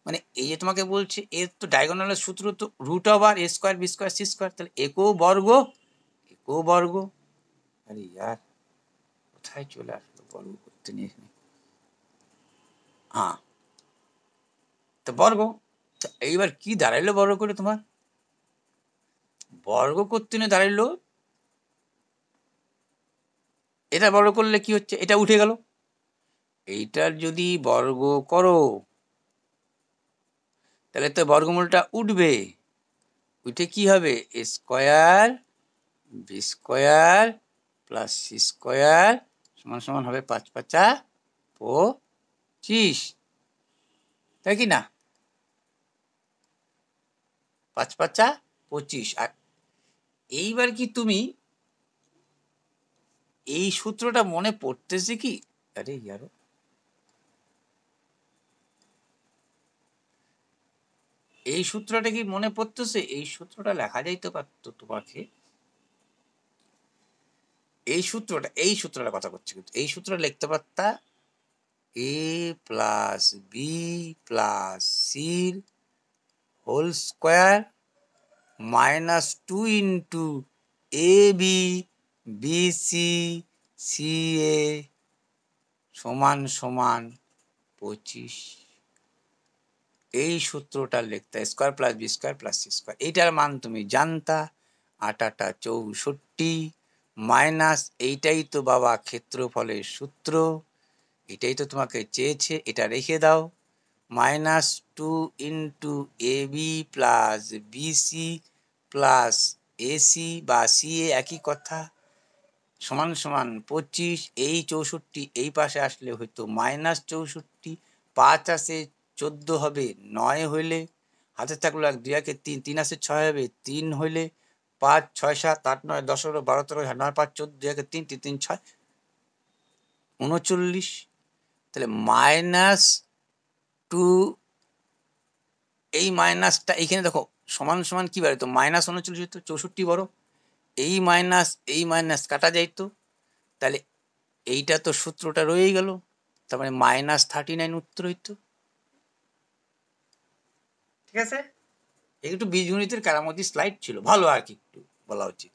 মানে এই যে তোমাকে বলছে, এর তো ডায়াগোনালের সূত্র তো root over A square B square C square, তাহলে একেও বর্গ, একেও বর্গ। আরে ইয়ার, কোথায় চলে আসলো বর্গ করতে নিয়ে এখানে? হ্যাঁ, তো বর্গ। এইবার কি দাঁড়াইলো বর্গ করে? তোমার বর্গ করতে নিয়ে দাঁড়াইলো, এটা বর্গ করলে কি হচ্ছে? এটা উঠে গেল। এইটার যদি বর্গ করো তাহলে তো বর্গমূলটা উঠবে, উঠে কি হবে? A square B square plus C square সমান সমান হবে 5 5 25, তাই কি না? 5 5 25। আর এইবার কি তুমি এই সূত্রটা মনে পড়তেছে কি? আরে ইয়ারো, এই সূত্রটা কি মনে পড়তেছে? এই সূত্রটা লেখা যাইতে পারতো তোমাকে, এই সূত্রটা কথা করছি, কিন্তু এই সূত্রটা লিখতে পারতা এ প্লাস বি প্লাস সির whole square minus 2 into A B B C C A সমান সমান 25। এই সূত্রটা লিখতে square plus B square plus C square, এইটার মান তুমি জানতা 8 8 64 মাইনাস এইটাই তো বাবা ক্ষেত্রফলের সূত্র, এটাই তো তোমাকে চেয়েছে, এটা রেখে দাও। Minus 2 into A B plus BC plus AC বা সি এ একই কথা সমান সমান 25। এই 64 এই পাশে আসলে হয়তো মাইনাস 64, 5 আসে 14 হবে 9 হইলে, হাতে থাকলো 1 2 একে 3, 3 আসে 6 হবে 3 হইলে, 5 6 7 8 9 10 11 12 13 9 5 14 2 একে 3 3 3 6 39। তাহলে মাইনাস 2, এই মাইনাসটা এইখানে দেখো সমান সমান কি বাড়িত? মাইনাস 39 হতো, 64 বড়, এই মাইনাস কাটা যাইতো, তাহলে এইটা তো সূত্রটা রয়েই গেল, তার মানে মাইনাস 39 উত্তর হইতো, ঠিক আছে? একটু বীজগণিতের কারামতি স্লাইড ছিল, ভালো আর কি একটু বলা উচিত।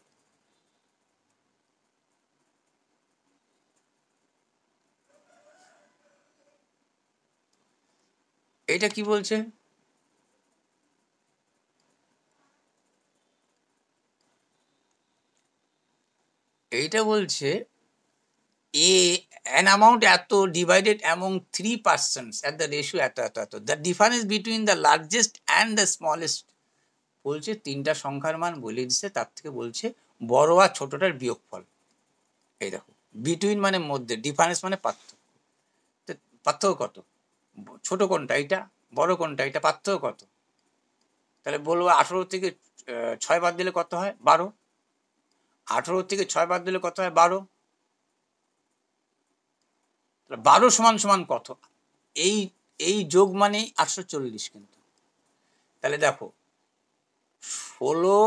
এইটা কি বলছে? এইটা বলছে an amount এত divided among 3 persons at the ratio এত এত এত, the difference between the largest and the smallest, বলছে 3টা সংখ্যার মান বলে দিচ্ছে, তার থেকে বলছে বড় আর ছোটটার বিয়োগফল। এই দেখো, বিটুইন মানে মধ্যে, ডিফারেন্স মানে পার্থক্য। পার্থক্য কত? ছোট কোনটা এইটা, বড় কোনটা এটা, পার্থক্য কত? তাহলে বলবো 18 থেকে 6 বাদ দিলে কত হয়? 12। 18 থেকে 6 বাদ দিলে কত হয়? 12। 12 সমান সমান কত? এই এই যোগ মানে 840 কিন্তু। তাহলে দেখো 16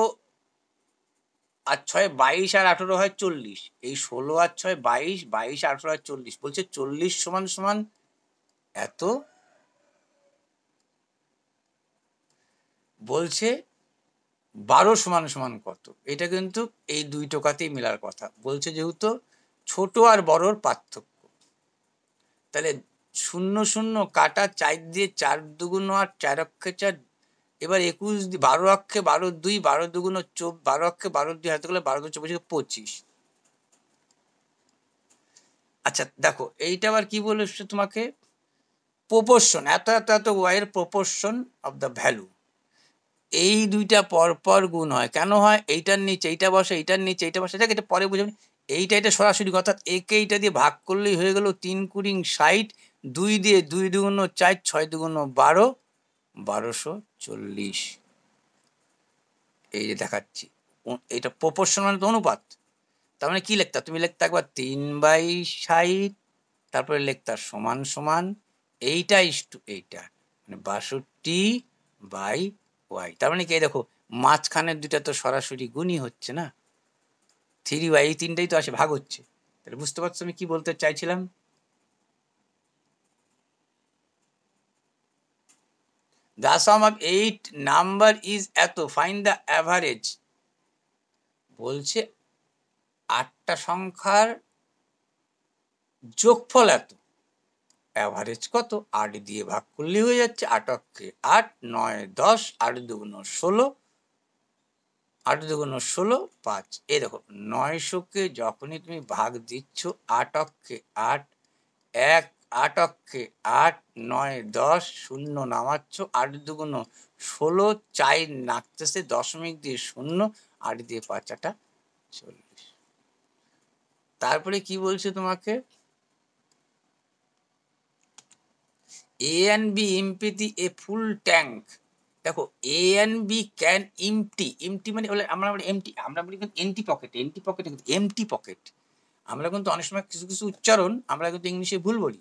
আর 6 22 আর 18 হয় 40, এই 16 আর 6 22, 22 আর 18 হয় 40, বলছে 40 সমান সমান এত, বলছে 12 সমান সমান কত। এটা কিন্তু এই দুই টোকাতেই মেলার কথা, বলছে যেহেতু ছোট আর বড়র পার্থক্য, তাহলে 0 0 কাটা 4 দিয়ে 4 দুগুণ 8, 4 অক্ষে 4, এবার 21 12 অক্ষে 12 2, 12 দুগুণ 12 অক্ষে 12 2 হাতে গেলে 12 2 24 25। আচ্ছা দেখো এইটা আবার কি বলেছে তোমাকে, প্রপোর্শন, এত এত এত ওয়াইয়ের প্রপোর্শন অফ দ্য ভ্যালু। এই দুইটা পরপর গুণ হয়, কেন হয়, এইটার নিচে এইটা বসে, এইটার নিচে এইটা বসে, দেখ এটা পরে বুঝাবি। এইটা এটা সরাসরি, অর্থাৎ একে এইটা দিয়ে ভাগ করলেই হয়ে গেল 3 কুড়ি 60, 2 দিয়ে 2 দুগুণ 4, 6 দুগুণ 12, 1240। এই যে দেখাচ্ছি, এটা প্রপোর্শন মানে তো অনুপাত। তার মানে কি লিখতা, তুমি লিখতে একবার 3/60, তারপরে লিখতা সমান সমান এইটা ইস্টু এইটা, মানে 62/y। তার মানে কি, দেখো মাঝখানের দুটা তো সরাসরি গুণই হচ্ছে না, 3y, এই তিনটাই তো আসে, ভাগ হচ্ছে। তাহলে বুঝতে পারছো আমি কি বলতে চাইছিলাম। The sum of 8 number is এত, find the average। বলছে 8টা সংখ্যার যোগফল এত, অ্যাভারেজ কত, 8 দিয়ে ভাগ করলেই হয়ে যাচ্ছে, 8 অক্ষে 8, 9 10, 8 দুগুণ 16, 8 দুগুণ 16 5। এই দেখো 900কে যখনই তুমি ভাগ দিচ্ছ 8 অক্ষে 8, 8 অক্ষে 8, 9 10, 0 নামাচ্ছ, 8 দুগুণ 16, 4 নাকতেছে, দশমিক দিয়ে 0, 8 দিয়ে 5 8 40। তারপরে কি বলছে তোমাকে, A and B empty a full tank। দেখো A and B can empty মানে আমরা এমটি, আমরা বলি কিন্তু empty pocket, empty pocket, empty pocket. আমরা কিন্তু অনেক সময় কিছু কিছু উচ্চারণ আমরা কিন্তু ইংলিশে ভুল বলি।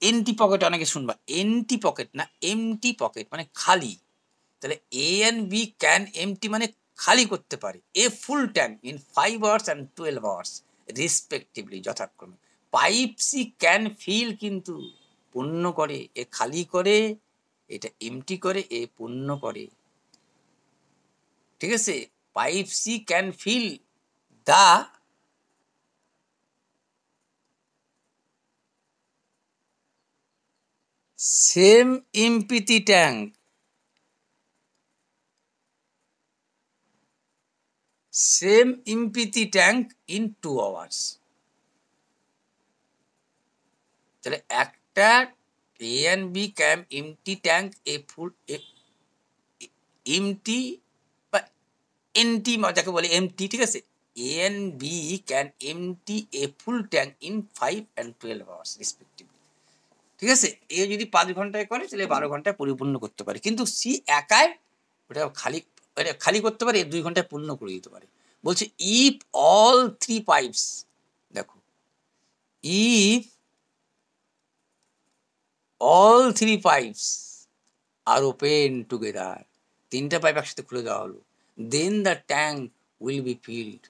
এমটি পকেট অনেকে শুনবা, এমটি পকেট না, এমটি পকেট মানে খালি। তাহলে A and B can empty মানে খালি করতে পারে a full tank in 5 hours and 12 hours respectively, যথাক্রমে। পাইপ সি ক্যান ফিল কিন্তু পূর্ণ করে, এ খালি করে, এটা এমটি করে, এ পূর্ণ করে, ঠিক আছে। Pipe C can fill the same empty tank, same empty tank in 2 hours। তাহলে একটা A and B can empty tank a full empty বা এনটি যাকে বলে এমটি, ঠিক আছে। A and B can empty a full tank in 5 and 12 hours respectively, ঠিক আছে। এ যদি 5 ঘন্টায় করে তাহলে 12 ঘন্টায় পরিপূর্ণ করতে পারে, কিন্তু সি একাই ওটা খালি, এটা খালি করতে পারে, 2 ঘন্টায় পূর্ণ করে দিতে পারে। বলছে ইফ অল 3 পাইপস, দেখো if all 3 pipes are open together, 3টা পাইপ একসাথে খুলে দেওয়া হলো, then the tank will be filled,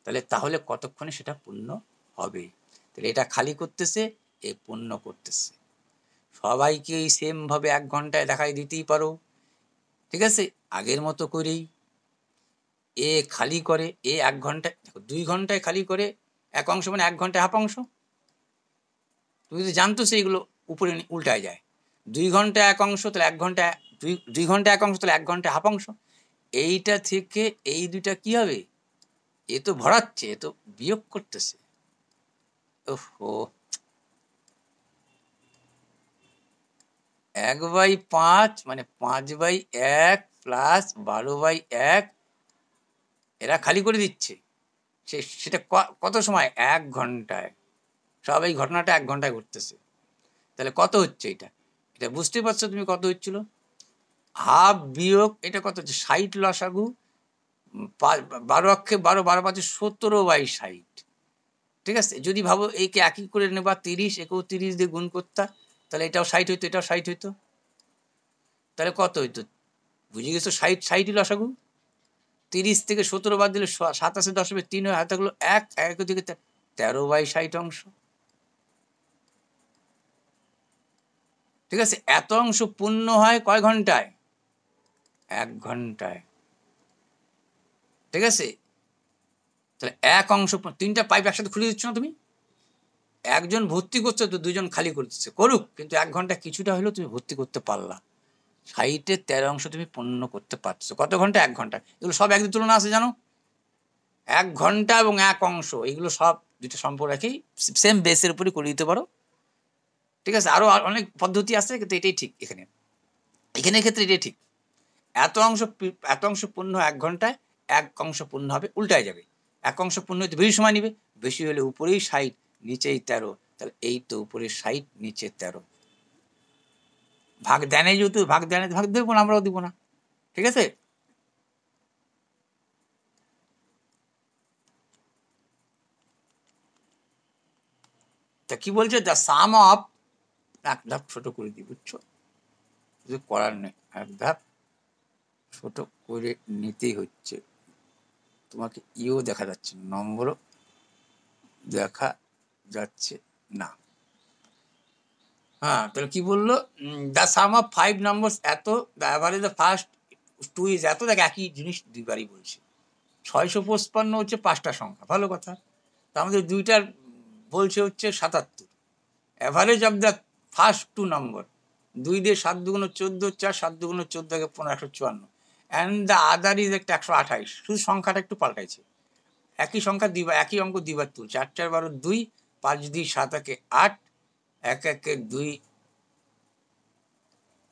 তাহলে কতক্ষণে সেটা পূর্ণ হবে। তাহলে এটা খালি করতেছে, এ পূর্ণ করতেছে। সবাইকে এই সেম ভাবে 1 ঘন্টায় দেখাই দিতেই পারো, ঠিক আছে। আগের মতো করেই এ খালি করে, এ 1 ঘন্টায়, দেখো 2 ঘন্টায় খালি করে এক অংশ, মানে 1 ঘন্টায় হাফ অংশ। তুমি তো জানতো সেইগুলো উপরে উল্টায় যায়, 2 ঘন্টা এক অংশ, তাহলে 1 ঘন্টা, 2 ঘন্টা এক অংশ, তাহলে 1 ঘন্টা হাফ অংশ। এইটা থেকে এই দুটা কি হবে, এ তো ভরাচ্ছে, এ তো বিয়োগ করতেছে। ওহো, 1/5 মানে 5/1 প্লাস 12/1, এরা খালি করে দিচ্ছে। সেটা কত সময়, 1 ঘন্টায়। সব এই ঘটনাটা 1 ঘন্টায় ঘটতেছে। তাহলে কত হচ্ছে এটা, এটা বুঝতে পারছো তুমি কত হচ্ছিল। হাফ বিয়োগ এটা কত হচ্ছে, 60 লসাগু, 12 অক্ষে 12, 12 5 17/60, ঠিক আছে। যদি ভাবো একে একই করে নেবা 30, একেও 30 দিয়ে গুণ করতা, তাহলে এটাও 60 হইতো, এটাও 60 হইতো, তাহলে কত হইতো, বুঝে গেছো, 60 লসাগু। 30 থেকে 17 বাদ দিলে 27 3 হাতে থাকলো 1, 1 দিকে 13/60 অংশ। ঠিক আছে, এত অংশ পূর্ণ হয় কয় ঘন্টায়? 1 ঘন্টায়। ঠিক আছে, তাহলে 1 অংশ, 3টা পাইপ একসাথে খুলে দিচ্ছ না তুমি? একজন ভর্তি করছে তো 2জন খালি করতেছে, করুক, কিন্তু 1 ঘন্টা কিছুটা হলেও তুমি ভর্তি করতে পারলা। 60-এ 13 অংশ তুমি পূর্ণ করতে পারছো। কত ঘন্টা? 1 ঘন্টা। এগুলো সব একদিন তুলনা আছে জানো? 1 ঘন্টা এবং 1 অংশ, এগুলো সব দুটো সম্পর্ক রেখেই সেম বেসের উপরে করে দিতে পারো। ঠিক আছে, আরো অনেক পদ্ধতি আছে, কিন্তু এটাই ঠিক। এখানে ক্ষেত্রে এটাই ঠিক। এত অংশ পূর্ণ 1 ঘন্টায়, 1 অংশ পূর্ণ হবে উল্টায় যাবে। 1 অংশ পূর্ণ হতে বেশি সময় নিবে, বেশি হলে উপরেই 60 নিচেই 13, তাহলে এই তো উপরে 60 নিচে 13। ভাগ দেনে যেহেতু ভাগ দেবো না, আমরাও দিব না। ঠিক আছে, তা কি বলছে? দ্য সাম অফ, এক ধাপ ছোট করে দিই, বুঝছো? কিছু করার নেই, এক ধাপ ছোট করে নিতেই হচ্ছে। তোমাকে দেখা যাচ্ছে, নম্বরও দেখা যাচ্ছে না। হ্যাঁ, তাহলে কি বললো? দ্য সাম অফ 5 নম্বর এত, the average the first 2 is এত। দেখ, একই জিনিস দুইবারই বলছে। 655 হচ্ছে 5টা সংখ্যা, ভালো কথা। তা আমাদের দুইটার বলছে হচ্ছে 77। অ্যাভারেজ অফ দ্য ফার্স্ট 2 নম্বর, 2 দিয়ে 7 দুগুণ 14, 4 7 দুগুণ 14 × 15 154, অ্যান্ড দ্য আদার ইজ একটা 128। শুধু সংখ্যাটা একটু পাল্টাইছে, একই সংখ্যা দুইবার, একই অঙ্ক দুইবার তুলছে। 8 4 12 2, 5 2 7 1 8, 1 1 2,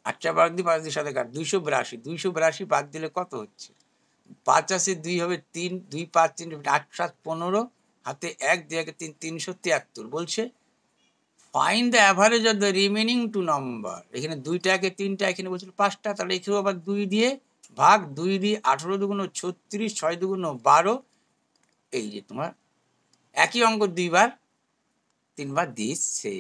8 4 12 2, 5 2 7 1 8, 282। 282 বাদ দিলে কত হচ্ছে? 5 আছে 2 হবে 3, 2 5 3 8 7 15, হাতে 1 2 1 3, 373। বলছে find the average of the remaining 2 নম্বর। এখানে 2টা 1 3টা, এখানে বলছিল 5টা, তাহলে এখানেও আবার 2 দিয়ে ভাগ, 2 দিয়ে 18 দুগুণ 36, 6 দুগুণ 12। এই যে তোমার একই অঙ্ক 2বার 3বার দিচ্ছে।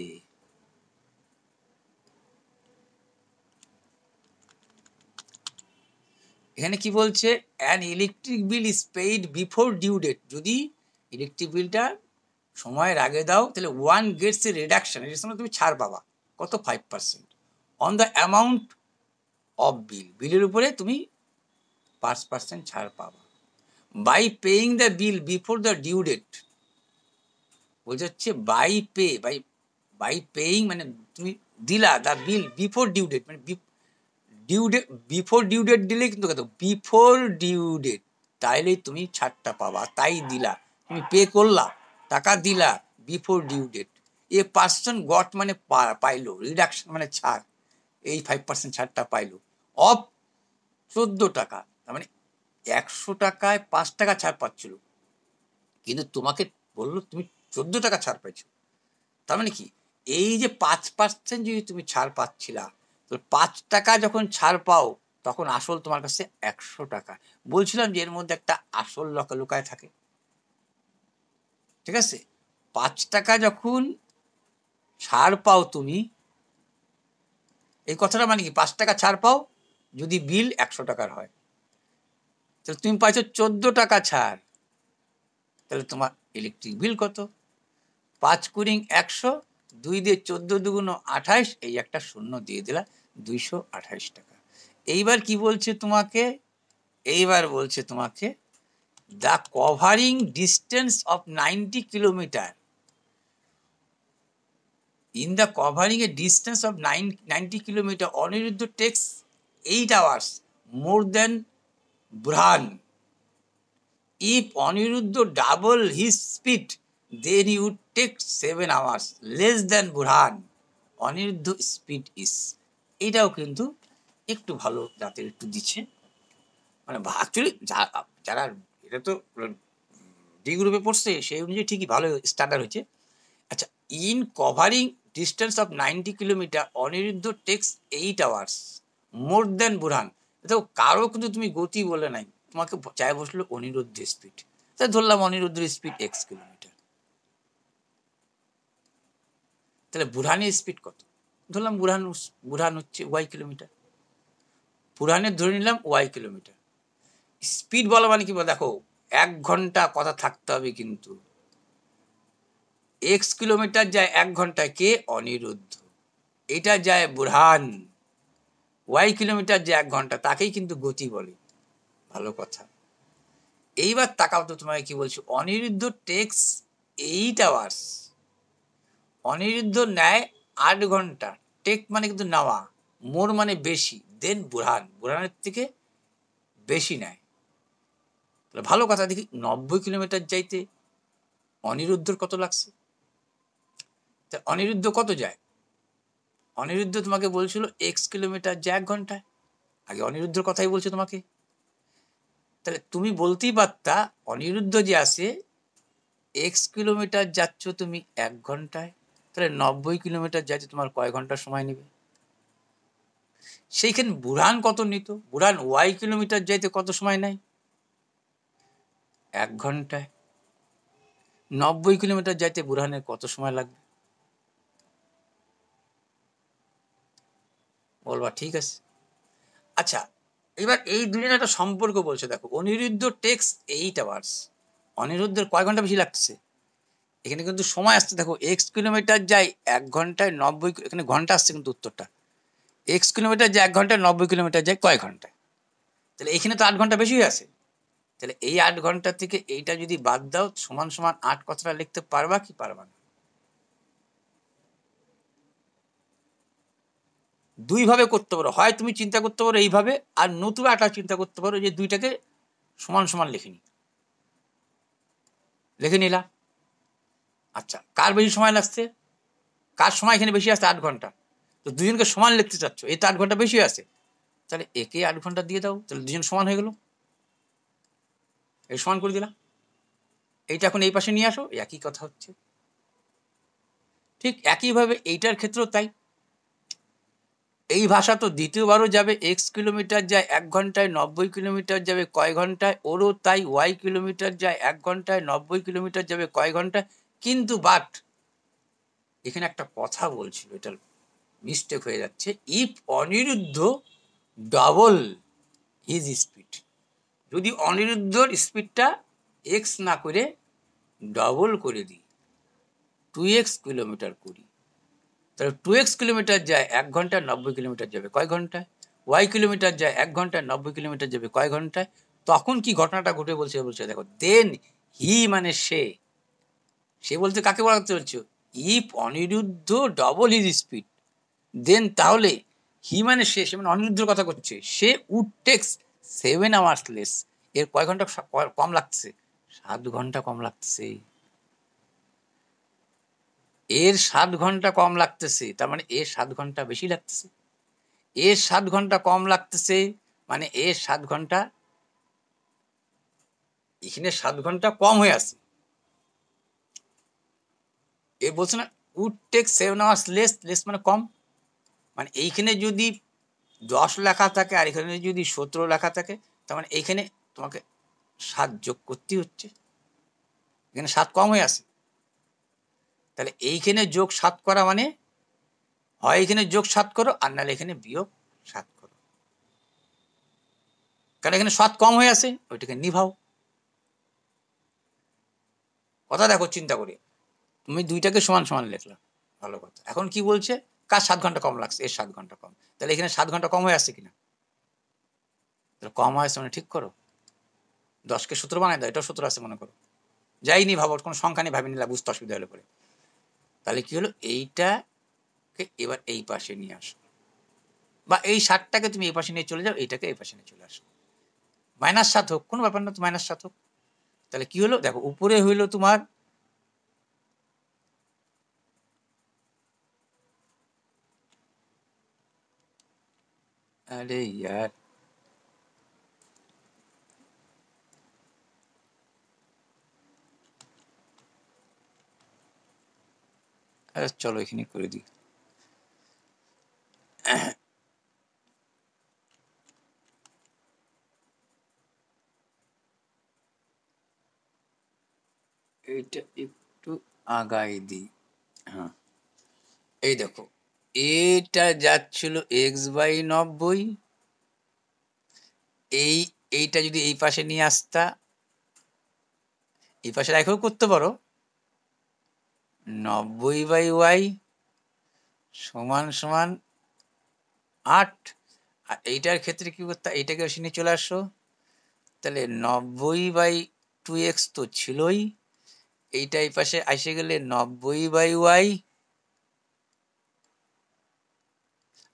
এখানে কি বলছে? An electric bill is paid before due date. যদি ইলেকট্রিক বিলটা সময়ের আগে দাও, তাহলে 1 গেটস এ রিডাকশন, এর সঙ্গে তুমি ছাড় পাবা। কত? 5% on the amount of bill. বিলের উপরে তুমি 5% ছাড় পাবা। By paying the bill before the due date, বলছে হচ্ছে বাই পেইং মানে তুমি দিলা the bill before due date, মানে due date, before due date দিলে কিন্তু কত? বিফোর ডিউ ডেট, তাইলেই তুমি ছাড়টা পাবা। তাই দিলা, তুমি পে করলা, টাকা দিলা before due date. A person got মানে পাইলো, রিডাকশন মানে ছাড়, এই 5% ছাড়টা পাইলো অফ 14 টাকা। তার মানে 100 টাকায় 5 টাকা ছাড় পাচ্ছিল, কিন্তু তোমাকে বললো তুমি 14 টাকা ছাড় পাইছো। তার মানে কি? এই যে 5% যদি তুমি ছাড় পাচ্ছিলা, তো 5 টাকা যখন ছাড় পাও, তখন আসল তোমার কাছে 100 টাকা। বলছিলাম যে এর মধ্যে একটা আসল লুকায় থাকে। ঠিক আছে, 5 টাকা যখন ছাড় পাও তুমি, এই কথাটা মানে কি? 5 টাকা ছাড় পাও যদি বিল 100 টাকার হয়, তাহলে তুমি পাইছো 14 টাকা ছাড়। তাহলে তোমার ইলেকট্রিক বিল কত? 5 কুড়িং 100, 2 দিয়ে 14 দুগুণ 28, এই একটা শূন্য দিয়ে দিলা, 228 টাকা। এইবার কি বলছে তোমাকে? এইবার বলছে তোমাকে the covering distance of 90 kilometre, in the covering a distance of 90 kilometre, Aniruddha takes 8 hours more than Burhan. If Aniruddha double his speed, then he would take 7 hours less than Burhan. Aniruddha speed is, এটাও কিন্তু একটু ভালো জাতের একটু দিচ্ছে, মানে actually যারা এটা তো ডি গ্রুপে পড়ছে সেই অনুযায়ী ঠিকই ভালো স্ট্যান্ডার্ড হয়েছে। আচ্ছা, in covering distance of 90 kilometre Aniruddha takes 8 hours more than Burhan. দেখো, কারো কিন্তু তুমি গতি বলে নাই, তোমাকে চাই বসলো অনিরুদ্ধ স্পিড, তাই ধরলাম অনিরুদ্ধের স্পিড x কিলোমিটার। তাহলে বুরহানের স্পিড কত? ধরলাম বুরহান হচ্ছে y কিলোমিটার, বুরহানের ধরে নিলাম y কিলোমিটার। স্পিড বলা মানে কি বল, দেখো 1 ঘন্টা কথা থাকতে হবে, কিন্তু x কিলোমিটার যায় 1 ঘন্টায়, কে? অনিরুদ্ধ। এটা যায় বুরহান। y কিলোমিটার যায় 1 ঘন্টা, তাকেই কিন্তু গতি বলে। ভালো কথা। এইবার তাকাও তো, তোমায় কি বলছো, অনিরুদ্ধ টেক্স 8 আওয়ার্স, অনিরুদ্ধ নেয় 8 ঘন্টা। টেক মানে কিন্তু নেওয়া, মোর মানে বেশি, দেন বুরহান, বুরহানের থেকে বেশি নেয়। তাহলে ভালো কথা, দেখি 90 কিলোমিটার যাইতে অনিরুদ্ধর কত লাগছে। তা অনিরুদ্ধ কত যায়? অনিরুদ্ধ তোমাকে বলছিল x কিলোমিটার যায় 1 ঘন্টায়, আগে অনিরুদ্ধর কথাই বলছে তোমাকে। তাহলে তুমি বলতেই পারতা অনিরুদ্ধ যে আসে x কিলোমিটার যাচ্ছ তুমি 1 ঘন্টায়, তাহলে 90 কিলোমিটার যাইতে তোমার কয় ঘন্টা সময় নেবে? সেইখানে বুরহান কত নিত? বুরহান y কিলোমিটার যাইতে কত সময় নেয়? 1 ঘন্টায়। 90 কিলোমিটার যাইতে বুরহানের কত সময় লাগবে? বলবা ঠিক আছে। আচ্ছা, এবার এই দুজনের একটা সম্পর্ক বলছে, দেখো অনিরুদ্ধ টেক্স 8 আওয়ার্স, অনিরুদ্ধের কয় ঘন্টা বেশি লাগছে? এখানে কিন্তু সময় আসছে, দেখো x কিলোমিটার যায় 1 ঘন্টায় 90, এখানে ঘন্টা আসছে কিন্তু উত্তরটা। x কিলোমিটার যায় 1 ঘন্টায়, 90 কিলোমিটার যায় কয় ঘন্টায়? তাহলে এখানে তো 8 ঘন্টা বেশি হয়ে আছে। তাহলে এই 8 ঘন্টা থেকে এইটা যদি বাদ দাও, সমান সমান 8 কথাটা লিখতে পারবা কি পারবা না? দুই ভাবে করতে পারো, হয় তুমি চিন্তা করতে পারো এইভাবে, আর নতুন একটা চিন্তা করতে পারো যে দুইটাকে সমান সমান লিখে নি, লিখে নিলা। আচ্ছা, কার বেশি সময় লাগছে? কার সময় এখানে বেশি আসছে? 8 ঘন্টা। তো দুজনকে সমান লিখতে চাচ্ছ, এই তো 8 ঘন্টা বেশি আছে, তাহলে একে 8 ঘন্টা দিয়ে দাও, তাহলে দুজন সমান হয়ে গেল। এই সমান করে দিলাম, এইটা এখন এই পাশে নিয়ে আসো, একই কথা হচ্ছে। ঠিক একইভাবে এইটার ক্ষেত্রেও তাই। এই ভাষা তো দ্বিতীয়বারও যাবে, x কিলোমিটার যায় 1 ঘন্টায়, 90 কিলোমিটার যাবে কয় ঘন্টায়? ওরও তাই, y কিলোমিটার যায় 1 ঘন্টায়, 90 কিলোমিটার যাবে কয় ঘন্টায়? কিন্তু বাট এখানে একটা কথা বলছিল, এটা মিস্টেক হয়ে যাচ্ছে। If Aniruddha double his speed, যদি অনিরুদ্ধর স্পিডটা এক্স না করে ডবল করে দিই, 2x কিলোমিটার করি, তাহলে 2x কিলোমিটার যায় 1 ঘন্টায়, 90 কিলোমিটার যাবে কয় ঘন্টায়? y কিলোমিটার যায় 1 ঘন্টায়, 90 কিলোমিটার যাবে কয় ঘন্টায়? তখন কি ঘটনাটা ঘটে বলছে, দেখো দেন হি মানে সে, সে বলতে কাকে বলাতে চলছে? If Aniruddha double his speed, then তাহলে হি মানে সে, সে মানে অনিরুদ্ধর কথা করছে, সে উড টেক্স 7 আওয়ার্স লেস, এর কয় ঘন্টা কম লাগছে? 7 ঘন্টা কম লাগছে। এর 7 ঘন্টা কম লাগতেছে, তার মানে এর 7 ঘন্টা বেশি লাগতেছে। এর 7 ঘন্টা কম লাগতেছে, মানে এর 7 ঘন্টা, এখানে 7 ঘন্টা কম হয়ে আছে। এ বলছে না would take 7 hours less, less মানে কম, মানে এইখানে যদি 10 লেখা থাকে আর এখানে যদি 17 লেখা থাকে, তার মানে এইখানে তোমাকে 7 যোগ করতে হচ্ছে, এখানে 7 কম হয়ে আছে। তাহলে এইখানে যোগ 7 করা মানে হয় এখানে যোগ 7 করো, আর নাহলে এখানে বিয়োগ 7 করো, কারণ এখানে 7 কম হয়ে আছে, ওইটাকে নিভাও। কথা দেখো চিন্তা করে, তুমি দুইটাকে সমান সমান লিখলা, ভালো কথা। এখন কি বলছে, কার 7 ঘন্টা কম লাগছে? এর 7 ঘন্টা কম, তাহলে এখানে 7 ঘন্টা কম হয়ে আসছে কিনা? তাহলে কম হয়ে আসছে মানে ঠিক করো, 10কে 17 বানায় দাও, এটাও 17 আছে মনে করো, যাইনি ভাবো, কোনো সংখ্যা নেই, ভাবি নিলা, বুঝতে অসুবিধা হলে পরে। তাহলে কি হলো, এইটাকে এবার এই পাশে নিয়ে আসো, বা এই 7টাকে তুমি এই পাশে নিয়ে চলে যাও, এইটাকে এই পাশে নিয়ে চলে আসো, -7 হোক, কোনো ব্যাপার না, তো -7 হোক। তাহলে কি হলো, দেখো উপরে হইলো তোমার আরে ইয়ার, আরে চলো এখানে করে দিই। এইটা একটু আগাই দিই, হ্যাঁ এই দেখো, এটা যাচ্ছিল x/90, এইটা যদি এই পাশে নিয়ে আসতা, এই পাশে রেখেও করতে পারো, 90/y সমান সমান 8। আর এইটার ক্ষেত্রে কি করতে, এইটাকে নিয়ে চলে আসো, তাহলে 90/2x তো ছিলই, এইটা এই পাশে এসে গেলে 90/y,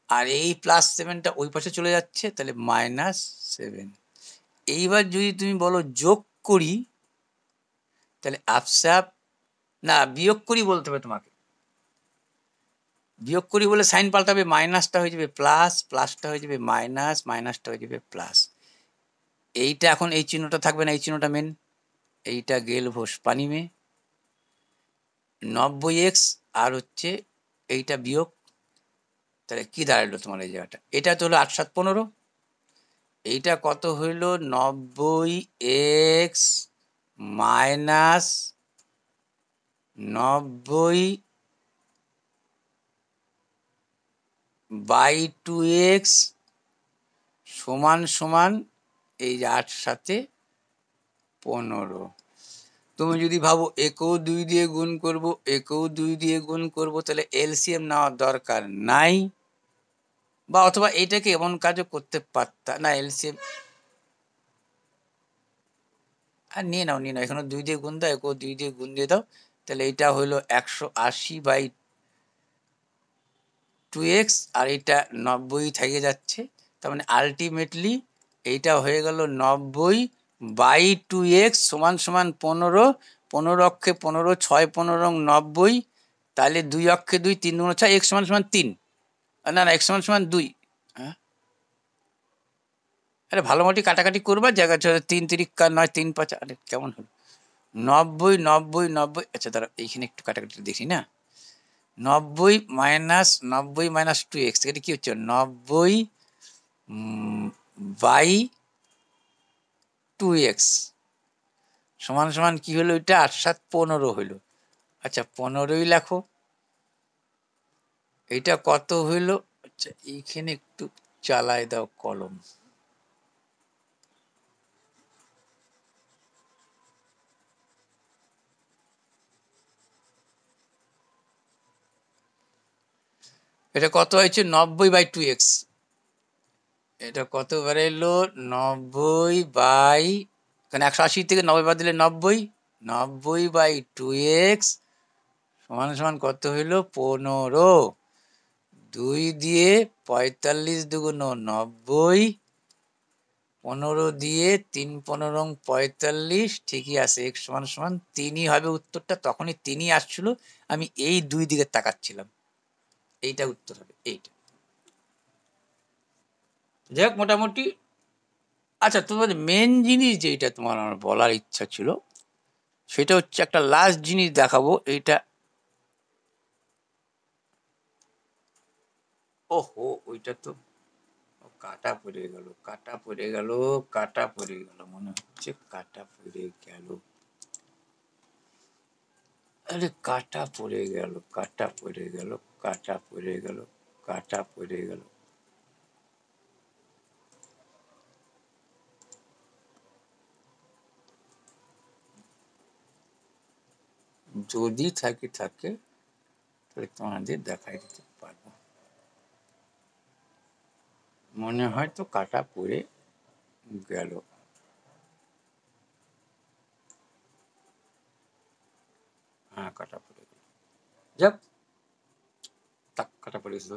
আর এই +7টা ওই পাশে চলে যাচ্ছে, তাহলে -7। এইবার যদি তুমি বলো যোগ করি, তাহলে আপসাপ না বিয়োগ করি বলতে হবে তোমাকে, বিয়োগ করি বলে সাইন পাল্টাবে, মাইনাসটা হয়ে যাবে প্লাস, প্লাসটা হয়ে যাবে মাইনাস, মাইনাসটা হয়ে যাবে প্লাস। এইটা এখন এই চিহ্নটা থাকবে না, এই চিহ্নটা মেন, এইটা গেল ভোস পানি মে, 90x আর হচ্ছে এইটা বিয়োগ, তাহলে কি দাঁড়ালো তোমার এই জায়গাটা, এটা তো হলো 8 7 15, এইটা কত হইল 90x মাইনাস 90/2x সমান সমান এই যে 8 7 15। তুমি যদি ভাবো একেও 2 দিয়ে গুণ করব, একেও 2 দিয়ে গুণ করব, তাহলে এলসিএম নেওয়ার দরকার নাই, বা অথবা এইটাকে এমন কাজও করতে পারতা না, এলসিএম আর নিয়ে নাও, নিয়ে নাও, এখানে 2 দিয়ে গুণ দাও, একেও 2 দিয়ে গুণ দিয়ে দাও, তাহলে এইটা হলো 180/2x, আর এটা 90 থেকে যাচ্ছে, তার মানে আলটিমেটলি এইটা হয়ে গেল 90/2x সমান সমান 15, 15 অক্ষে 15, 6 15 90, তাহলে 2 অক্ষে 2, 3 2 6, x সমান সমান 3, না না x সমান সমান 2। হ্যাঁ, আরে ভালো মতো কাটাকাটি করবার জায়গা 3 3 9 3 5, আরে কেমন হলো 90 90 90, আচ্ছা দাঁড়া এইখানে একটু কাটাকাটি দেখি না, 90 মাইনাস 90 মাইনাস 2x, এটা কি হচ্ছে 90/2x সমান সমান কি হলো, এটা 8 7 15 হইলো। আচ্ছা 15ই লেখো, এটা কত হইলো, আচ্ছা এইখানে একটু চালায় দাও কলম, এটা কত হয়েছে 90/2x, এটা কত বেরোলো 90 কারণ 180 থেকে 90 বাদ দিলে 90, 90/2x সমান সমান কত হইলো 15, 2 দিয়ে 45 দুগুণ 90, 15 দিয়ে 3 15 45, ঠিকই আছে, x সমান সমান 3ই হবে উত্তরটা, তখনই 3ই আসছিল, আমি এই 2 দিকে তাকাচ্ছিলাম, এইটা উত্তর হবে এইটা। যাই হোক মোটামুটি, আচ্ছা তোমাদের মেন জিনিস যেটা তোমার আমার বলার ইচ্ছা ছিল, সেটা হচ্ছে একটা লাস্ট জিনিস দেখাবো, এইটা ওহো ওইটা তো কাটা পড়ে গেল, কাটা পড়ে গেল, কাটা পড়ে গেল, মনে হচ্ছে কাটা পড়ে গেল, আরে কাটা পড়ে গেল, কাটা পড়ে গেল, কাটা পড়ে গেল, কাটা পড়ে গেল, যদি থাকে থাকে তাহলে তোমাদের দেখাই দিতে পারবো, মনে হয় তো কাটা পড়ে গেল, হ্যাঁ কাটা পড়ে গেল, যাক কাটা পড়ে গেছিল।